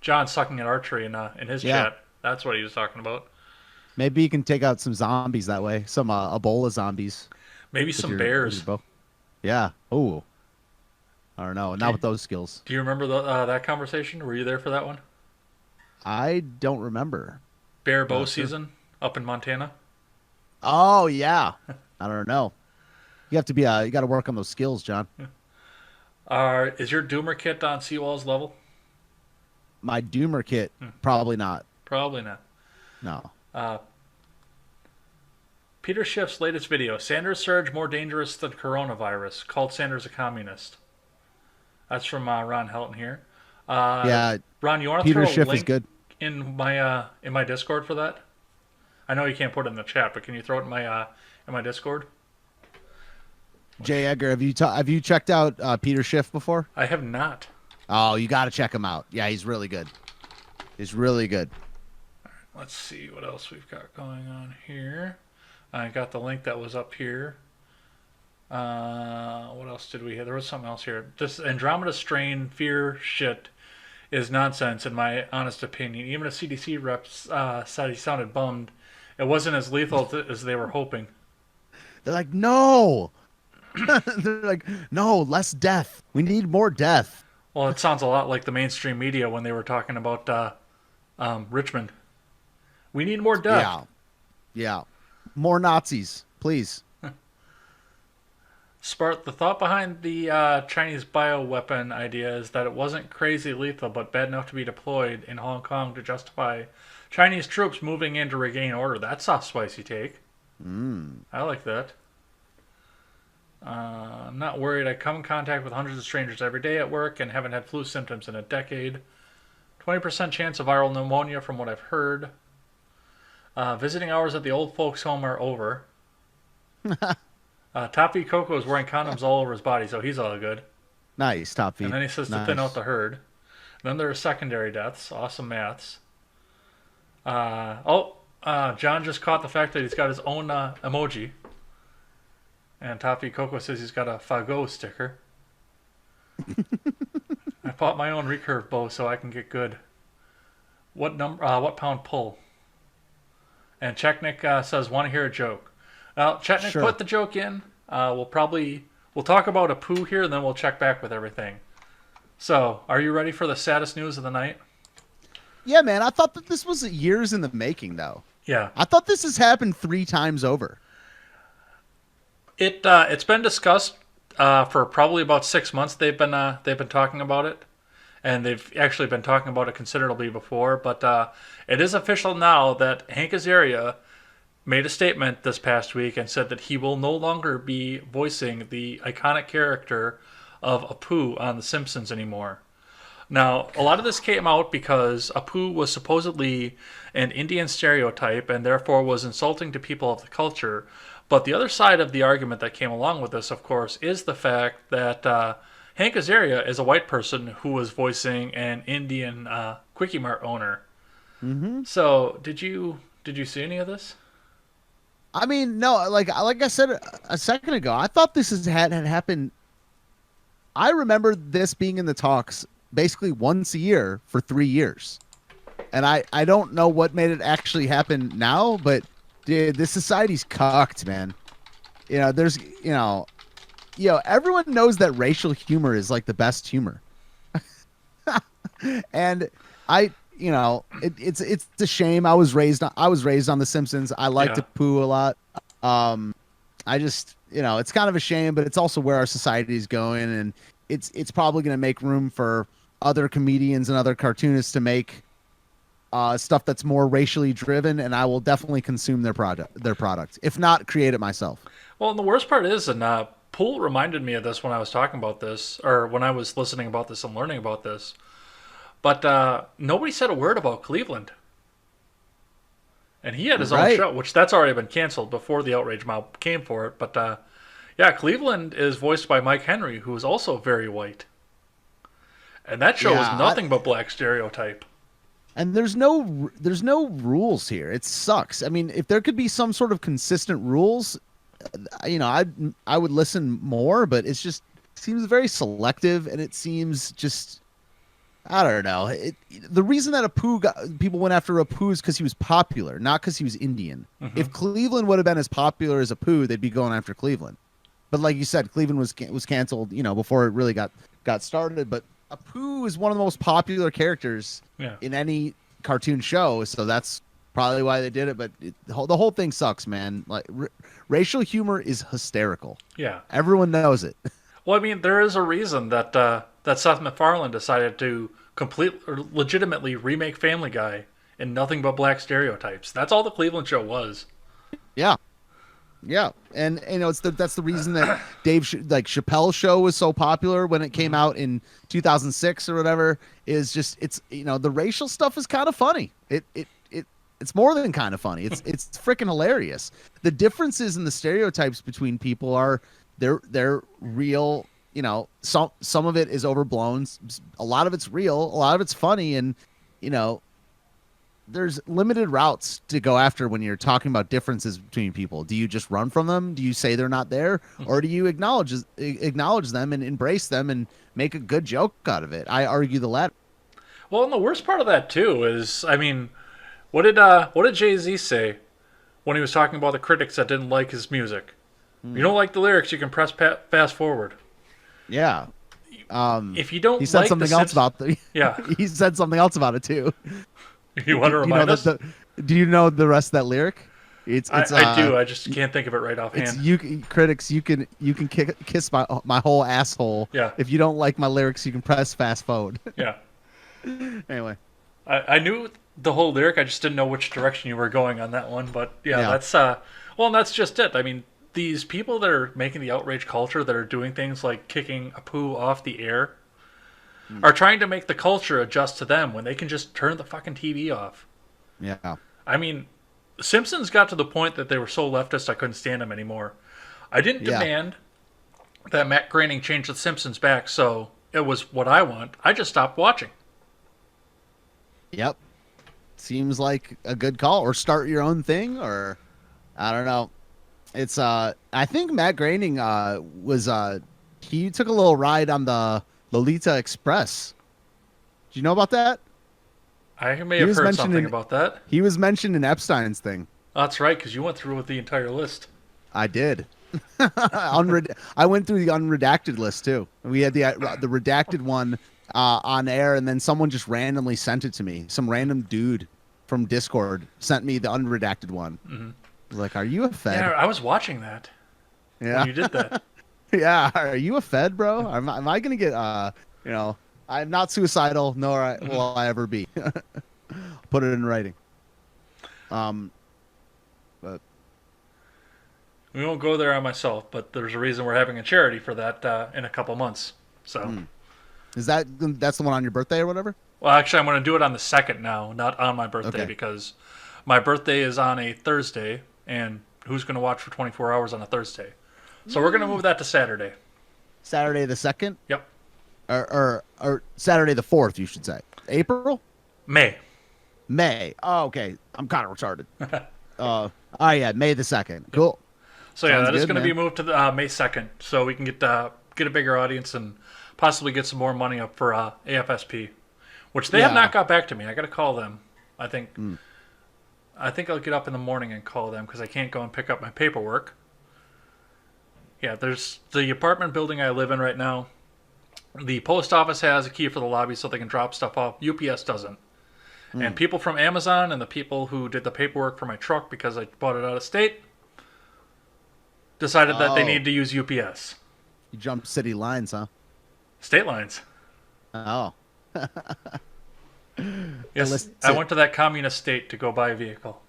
A: John sucking at archery in his chat. That's what he was talking about.
B: Maybe you can take out some zombies that way. Some Ebola zombies.
A: Maybe some bears.
B: Yeah. Oh. I don't know. Not with those skills.
A: Do you remember that conversation? Were you there for that one?
B: I don't remember.
A: Bear bow season up in Montana?
B: Oh, yeah. I don't know. You have to be, you got to work on those skills, John.
A: Is your Doomer kit on Seawall's level?
B: My Doomer kit, probably not.
A: Probably not.
B: No.
A: Peter Schiff's latest video, Sanders surge more dangerous than coronavirus, called Sanders a communist. That's from Ron Helton here.
B: Yeah.
A: Ron, you want to
B: Peter
A: throw a
B: Schiff
A: link
B: is good.
A: in my Discord for that? I know you can't put it in the chat, but can you throw it in my Discord?
B: Jay Edgar, have you checked out Peter Schiff before?
A: I have not.
B: Oh, you got to check him out. Yeah, he's really good. He's really good.
A: All right, let's see what else we've got going on here. I got the link that was up here. What else did we have? There was something else here. This Andromeda strain fear shit is nonsense, in my honest opinion. Even a CDC rep said he sounded bummed. It wasn't as lethal as they were hoping.
B: They're like, no. They're like, no, less death. We need more death.
A: Well, it sounds a lot like the mainstream media when they were talking about Richmond. We need more death.
B: Yeah. More Nazis, please.
A: Spart, the thought behind the Chinese bioweapon idea is that it wasn't crazy lethal, but bad enough to be deployed in Hong Kong to justify Chinese troops moving in to regain order. That's a spicy take. I like that. I'm not worried. I come in contact with hundreds of strangers every day at work and haven't had flu symptoms in a decade. 20% chance of viral pneumonia from what I've heard. Visiting hours at the old folks' home are over. Toppy Coco is wearing condoms all over his body, so he's all good.
B: Nice, top
A: And
B: feed.
A: then he says to thin out the herd. Then there are secondary deaths. Awesome maths. John just caught the fact that he's got his own emoji. And Toppy Coco says he's got a Fago sticker. I bought my own recurve bow so I can get good. What pound pull? And Chechnik says, want to hear a joke. Well, Chechnik,
B: Sure.
A: put the joke in. We'll talk about a poo here, and then we'll check back with everything. So, are you ready for the saddest news of the night?
B: Yeah, man. I thought that this was years in the making, though.
A: Yeah.
B: I thought this has happened 3 times over.
A: It's been discussed for probably about 6 months. They've been talking about it, and they've actually been talking about it considerably before. But it is official now that Hank Azaria made a statement this past week and said that he will no longer be voicing the iconic character of Apu on The Simpsons anymore. Now, a lot of this came out because Apu was supposedly an Indian stereotype and therefore was insulting to people of the culture. But the other side of the argument that came along with this, of course, is the fact that Hank Azaria is a white person who was voicing an Indian Quickie Mart owner.
B: Mm-hmm.
A: So, did you see any of this?
B: I mean, no, like I said a second ago, I thought this had happened. I remember this being in the talks basically once a year for 3 years. And I don't know what made it actually happen now, but dude, this society's cocked, man. Everyone knows that racial humor is like the best humor. And it's a shame. I was raised on The Simpsons. I like to poo a lot. I just, it's kind of a shame, but it's also where our society is going, and it's probably going to make room for other comedians and other cartoonists to make stuff that's more racially driven, and I will definitely consume their product, if not create it myself.
A: Well, and the worst part is, and Poole reminded me of this when I was talking about this, or when I was listening about this and learning about this. But nobody said a word about Cleveland. And he had his own show, which that's already been canceled before the outrage mob came for it. But yeah, Cleveland is voiced by Mike Henry, who is also very white. And that show is nothing but black stereotype.
B: And there's no rules here. It sucks. I mean, if there could be some sort of consistent rules, I would listen more, but it seems very selective, and it seems just, I don't know. The reason that people went after Apu is because he was popular, not because he was Indian. Mm-hmm. If Cleveland would have been as popular as Apu, they'd be going after Cleveland. But like you said, Cleveland was canceled, before it really got started. But Apu is one of the most popular characters in any cartoon show, so that's probably why they did it. But the whole thing sucks, man. Like racial humor is hysterical.
A: Yeah,
B: everyone knows it.
A: Well, I mean, there is a reason that Seth MacFarlane decided to legitimately remake Family Guy in nothing but black stereotypes. That's all the Cleveland show was.
B: Yeah. Yeah, and that's the reason that Chappelle's show was so popular when it came out in 2006 or whatever. Is just the racial stuff is kind of funny. It's more than kind of funny. It's freaking hilarious. The differences in the stereotypes between people are they're real. Some of it is overblown. A lot of it's real. A lot of it's funny, and there's limited routes to go after when you're talking about differences between people. Do you just run from them? Do you say they're not there? Or do you acknowledge them and embrace them and make a good joke out of it? I argue the latter.
A: Well, and the worst part of that too is, I mean, what did Jay-Z say when he was talking about the critics that didn't like his music? You don't like the lyrics, you can press fast forward.
B: Yeah.
A: If you don't,
B: he said something else about he said something else about it too.
A: You want to remind us?
B: Do you know the rest of that lyric?
A: I do. I just can't think of it right offhand.
B: Critics, you can kiss my whole asshole.
A: Yeah.
B: If you don't like my lyrics, you can press fast forward.
A: Yeah.
B: Anyway,
A: I knew the whole lyric. I just didn't know which direction you were going on that one. But yeah. That's and that's just it. I mean, these people that are making the outrage culture, that are doing things like kicking Apu off the air, are trying to make the culture adjust to them when they can just turn the fucking TV off.
B: Yeah.
A: I mean, Simpsons got to the point that they were so leftist I couldn't stand them anymore. I didn't demand that Matt Groening change the Simpsons back, so it was what I want. I just stopped watching.
B: Yep. Seems like a good call. Or start your own thing, or I don't know. It's I think Matt Groening was he took a little ride on the Lolita Express. Do you know about that?
A: I may have heard something about that.
B: He was mentioned in Epstein's thing.
A: Oh, that's right, because you went through with the entire list.
B: I did. I went through the unredacted list too. We had the redacted one on air, and then someone just randomly sent it to me. Some random dude from Discord sent me the unredacted one.
A: Mm-hmm.
B: I was like, "Are you a Fed?"
A: Yeah, I was watching that.
B: Yeah,
A: when you did that.
B: Yeah, are you a Fed, bro? Am I gonna get I'm not suicidal, nor will I ever be. Put it in writing. But
A: we won't go there on myself, but there's a reason we're having a charity for that in a couple months. So,
B: that's the one on your birthday or whatever?
A: well, actually, I'm going to do it on the 2nd now, not on my birthday,
B: Okay.
A: because my birthday is on a Thursday, and who's going to watch for 24 hours on a Thursday? So we're going to move that to Saturday.
B: Saturday the 2nd?
A: Yep.
B: Or Saturday the 4th, you should say. April?
A: May.
B: Oh, okay. I'm kind of retarded. Yeah, May the 2nd. Cool.
A: So yeah,
B: Sounds
A: that is
B: good,
A: going to be
B: man.
A: moved to the, May 2nd, so we can get a bigger audience and possibly get some more money up for AFSP, which they have not got back to me. I got to call them. I think I'll get up in the morning and call them because I can't go and pick up my paperwork. Yeah, there's the apartment building I live in right now. The post office has a key for the lobby so they can drop stuff off. UPS doesn't. And people from Amazon and the people who did the paperwork for my truck because I bought it out of state decided that they need to use UPS.
B: You jumped city lines, huh?
A: State lines.
B: Oh.
A: Yes, I went to that communist state to go buy a vehicle.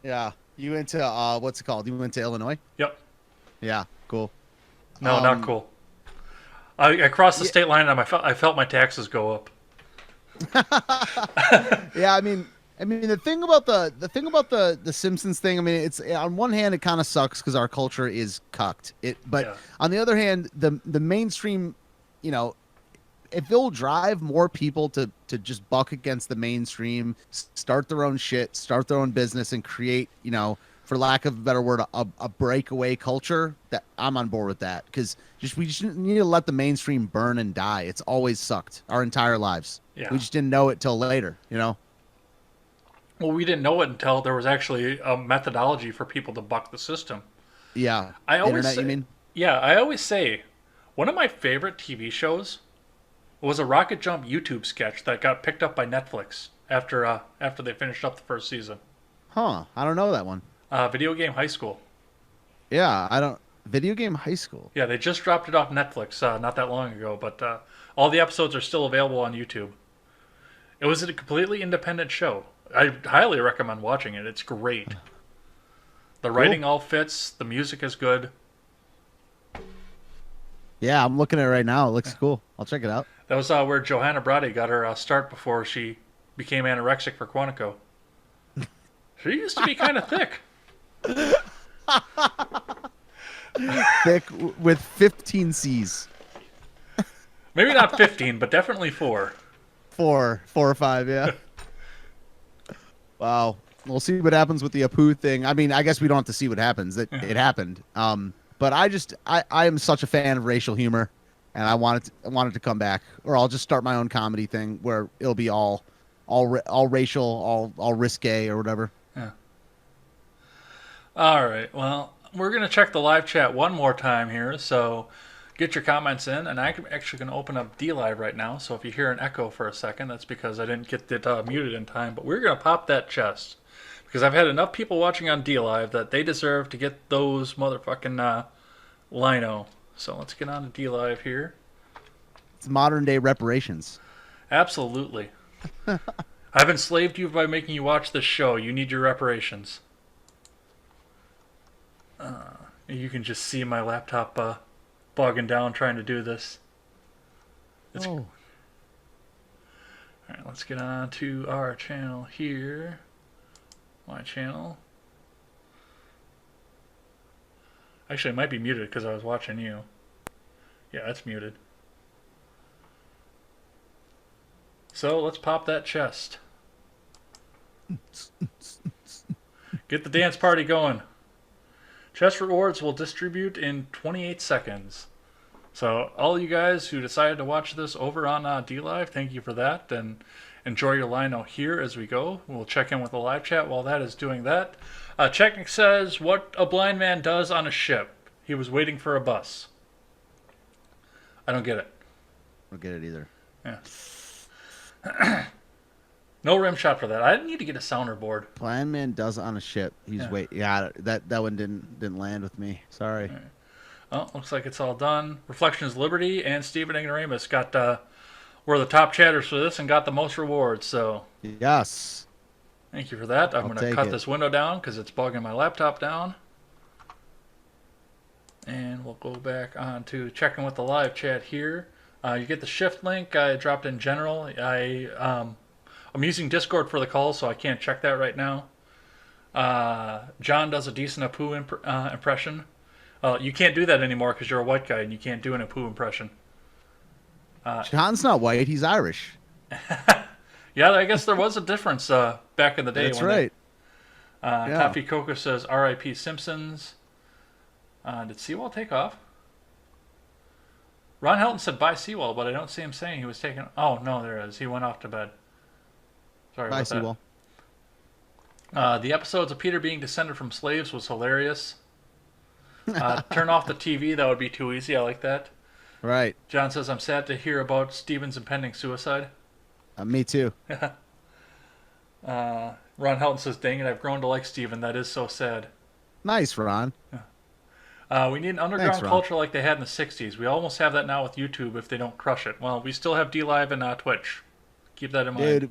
B: Yeah. You went to, what's it called? You went to Illinois?
A: Yep.
B: Yeah, cool.
A: No, not cool. I crossed the state line and I felt my taxes go up.
B: Yeah, I mean the thing about the Simpsons thing, I mean, it's on one hand it kind of sucks because our culture is cucked. But on the other hand, the mainstream, if they'll drive more people to just buck against the mainstream, start their own shit, start their own business, and create, for lack of a better word, a breakaway culture, that I'm on board with that. Because we just need to let the mainstream burn and die. It's always sucked our entire lives.
A: Yeah.
B: We just didn't know it till later,
A: Well, we didn't know it until there was actually a methodology for people to buck the system.
B: Yeah.
A: I always
B: Internet,
A: say,
B: you mean?
A: Yeah, I always say one of my favorite TV shows was a Rocket Jump YouTube sketch that got picked up by Netflix after they finished up the first season.
B: Huh. I don't know that one.
A: Video Game High School.
B: Yeah, I don't. Video Game High School.
A: Yeah, they just dropped it off Netflix not that long ago, but all the episodes are still available on YouTube. It was a completely independent show. I highly recommend watching it. It's great. The writing all fits. The music is good.
B: Yeah, I'm looking at it right now. It looks cool. I'll check it out.
A: That was where Johanna Brady got her start before she became anorexic for Quantico. She used to be kind of thick.
B: Thick with 15 C's.
A: Maybe not 15, but definitely 4.
B: 4 or 5, yeah. Wow. We'll see what happens with the Apu thing. I mean, I guess we don't have to see what happens. It happened. But I am such a fan of racial humor, and I want it to come back, or I'll just start my own comedy thing where it'll be all racial, all risque or whatever.
A: Yeah. All right. Well, we're gonna check the live chat one more time here, so get your comments in, and I'm actually gonna open up D Live right now. So if you hear an echo for a second, that's because I didn't get it muted in time. But we're gonna pop that chest because I've had enough people watching on D Live that they deserve to get those motherfucking lino. So let's get on to D Live here.
B: It's modern day reparations.
A: Absolutely. I've enslaved you by making you watch this show. You need your reparations. You can just see my laptop bogging down trying to do this.
B: Oh.
A: Alright, let's get on to our channel here. My channel. Actually, it might be muted because I was watching you. Yeah, it's muted. So, let's pop that chest. Get the dance party going. Chest rewards will distribute in 28 seconds. So, all you guys who decided to watch this over on DLive, thank you for that, and enjoy your line out here as we go. We'll check in with the live chat while that is doing that. Chechnik says, what a blind man does on a ship. He was waiting for a bus. I don't get it.
B: I don't get it either.
A: Yeah. No rim shot for that. I need to get a sounder board.
B: Blind man does on a ship. He's Yeah, that one didn't land with me. Sorry.
A: Right. Well, looks like it's all done. Reflection is Liberty, and Stephen Ignoramus got were the top chatters for this and got the most rewards. So
B: yes,
A: thank you for that. I'm going to cut this window down because it's bogging my laptop down. And we'll go back on to checking with the live chat here. You get the shift link. I dropped in general. I'm using Discord for the call, so I can't check that right now. John does a decent Apu impression. You can't do that anymore because you're a white guy and you can't do an Apu impression.
B: John's not white. He's Irish.
A: Yeah, I guess there was a difference back in the day.
B: That's right.
A: Coffee Coco says R.I.P. Simpsons. Did Seawall take off? Ron Helton said bye Seawall, but I don't see him saying he was taking... Oh, no, there is. He went off to bed. Sorry
B: bye,
A: about
B: Seawall.
A: that. The episodes of Peter being descended from slaves was hilarious. Turn off the TV. That would be too easy. I like that.
B: Right.
A: John says, I'm sad to hear about Steven's impending suicide.
B: Me too.
A: Ron Helton says, dang it, I've grown to like Steven. That is so sad.
B: Nice, Ron.
A: We need an underground culture like they had in the 60s. We almost have that now with YouTube if they don't crush it. Well, we still have DLive and Twitch. Keep that in mind.
B: Dude,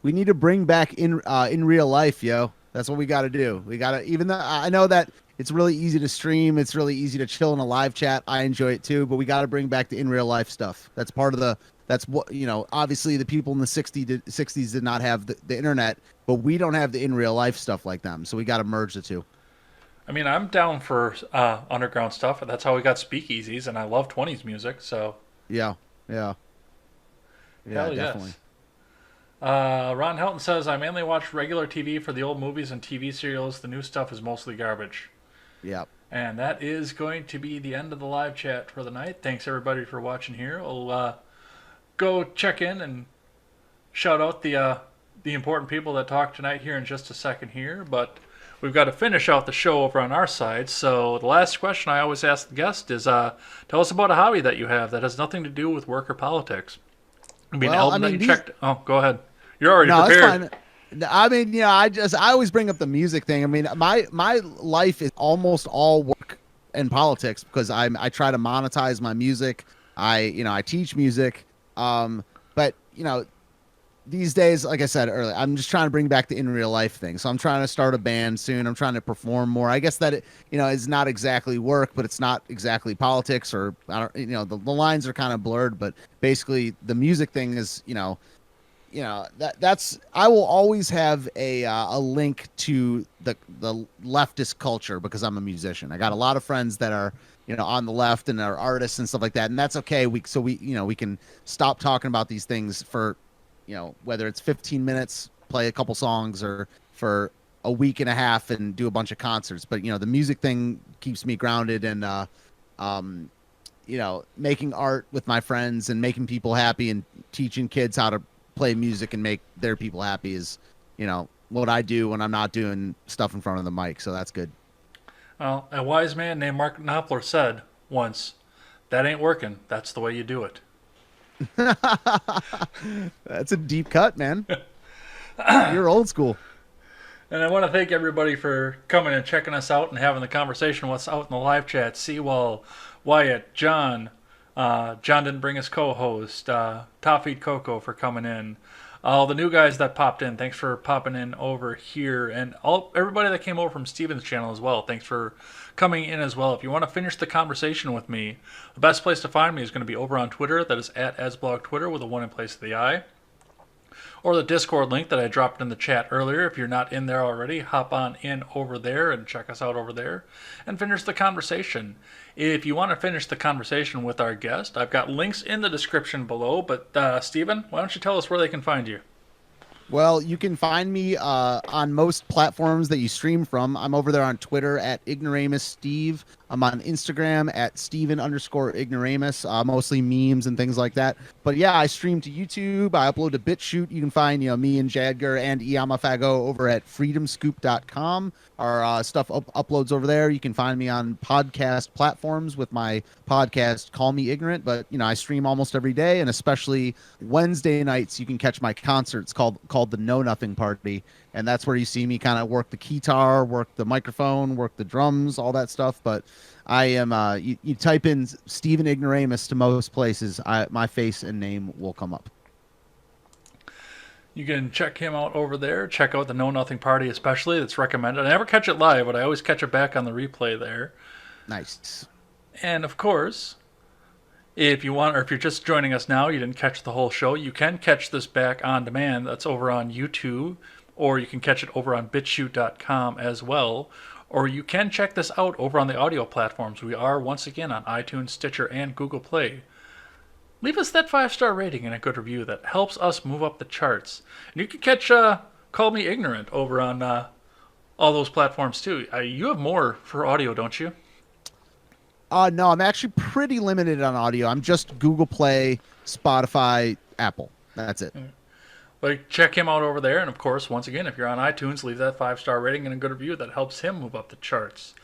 B: we need to bring back in real life, yo. That's what we got to do. We got to, even though I know that it's really easy to stream, it's really easy to chill in a live chat. I enjoy it too, but we got to bring back the in real life stuff. That's part of that's what, obviously the people in the 60s did not have the internet, but we don't have the in real life stuff like them. So we got to merge the two.
A: I mean, I'm down for underground stuff. That's how we got speakeasies, and I love 20s music, so...
B: Yeah, definitely.
A: Yes. Ron Helton says, I mainly watch regular TV for the old movies and TV serials. The new stuff is mostly garbage.
B: Yeah.
A: And that is going to be the end of the live chat for the night. Thanks, everybody, for watching here. We'll go check in and shout out the important people that talked tonight here in just a second here, but... We've got to finish out the show over on our side. So the last question I always ask the guest is, tell us about a hobby that you have that has nothing to do with work or politics. Checked. Oh, go ahead. You're already prepared.
B: That's fine. I mean, I always bring up the music thing. I mean, my life is almost all work and politics because I try to monetize my music. I teach music. But these days, like I said earlier, I'm just trying to bring back the in real life thing. So I'm trying to start a band soon. I'm trying to perform more. I guess that is not exactly work, but it's not exactly politics, or I don't, the lines are kind of blurred. But basically, the music thing is, that's I will always have a link to the leftist culture because I'm a musician. I got a lot of friends that are on the left and are artists and stuff like that, and that's okay. We can stop talking about these things for. Whether it's 15 minutes, play a couple songs, or for a week and a half and do a bunch of concerts. But, the music thing keeps me grounded and, making art with my friends and making people happy and teaching kids how to play music and make their people happy is, what I do when I'm not doing stuff in front of the mic. So that's good.
A: Well, a wise man named Mark Knopfler said once, that ain't working. That's the way you do it.
B: That's a deep cut, man. You're old school.
A: And I want to thank everybody for coming and checking us out and having the conversation with us out in the live chat. Seawall, Wyatt, John. John didn't bring his co-host. Top Feed Coco for coming in. All the new guys that popped in, thanks for popping in over here, and everybody that came over from Steven's channel as well. Thanks for coming in as well. If you want to finish the conversation with me, the best place to find me is going to be over on Twitter. That is at @asblogtwitter with a 1 in place of the I. Or the Discord link that I dropped in the chat earlier. If you're not in there already, hop on in over there and check us out over there and finish the conversation. If you want to finish the conversation with our guest, I've got links in the description below. But Steven, why don't you tell us where they can find you?
B: Well, you can find me on most platforms that you stream from. I'm over there on Twitter at Ignoramus Steve. I'm on Instagram at Steven_Ignoramus, mostly memes and things like that. But yeah, I stream to YouTube. I upload to BitChute. You can find me and Jadger and Iamafago over at freedomscoop.com. Our stuff uploads over there. You can find me on podcast platforms with my podcast Call Me Ignorant. But I stream almost every day, and especially Wednesday nights you can catch my concerts called the Know Nothing Party. And that's where you see me kind of work the guitar, work the microphone, work the drums, all that stuff. But I am, you type in Steven Ignoramus to most places, my face and name will come up.
A: You can check him out over there. Check out the Know Nothing Party especially. That's recommended. I never catch it live, but I always catch it back on the replay there.
B: Nice.
A: And of course, if you want, or if you're just joining us now, you didn't catch the whole show, you can catch this back on demand. That's over on YouTube, or you can catch it over on bitchute.com as well. Or you can check this out over on the audio platforms. We are, once again, on iTunes, Stitcher, and Google Play. Leave us that 5-star rating and a good review. That helps us move up the charts. And you can catch Call Me Ignorant over on all those platforms, too. You have more for audio, don't you?
B: No, I'm actually pretty limited on audio. I'm just Google Play, Spotify, Apple. That's it.
A: But check him out over there. And, of course, once again, if you're on iTunes, leave that 5-star rating and a good review. That helps him move up the charts.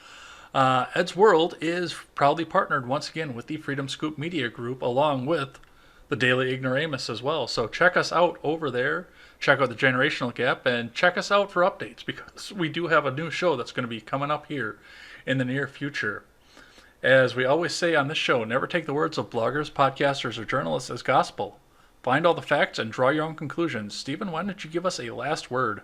A: Ed's World is proudly partnered once again with the Freedom Scoop Media Group, along with the Daily Ignoramus as well. So check us out over there. Check out the Generational Gap and check us out for updates, because we do have a new show that's going to be coming up here in the near future. As we always say on this show, never take the words of bloggers, podcasters, or journalists as gospel. Find all the facts and draw your own conclusions. Stephen, why don't you give us a last word?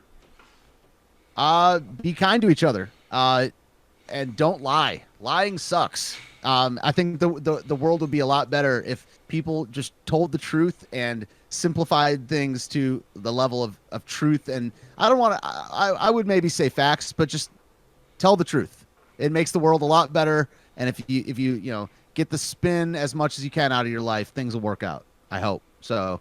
B: Be kind to each other. And don't lie. Lying sucks. I think the world would be a lot better if people just told the truth and simplified things to the level of truth. And I don't want to, I would maybe say facts, but just tell the truth. It makes the world a lot better. And if you get the spin as much as you can out of your life, things will work out. I hope. So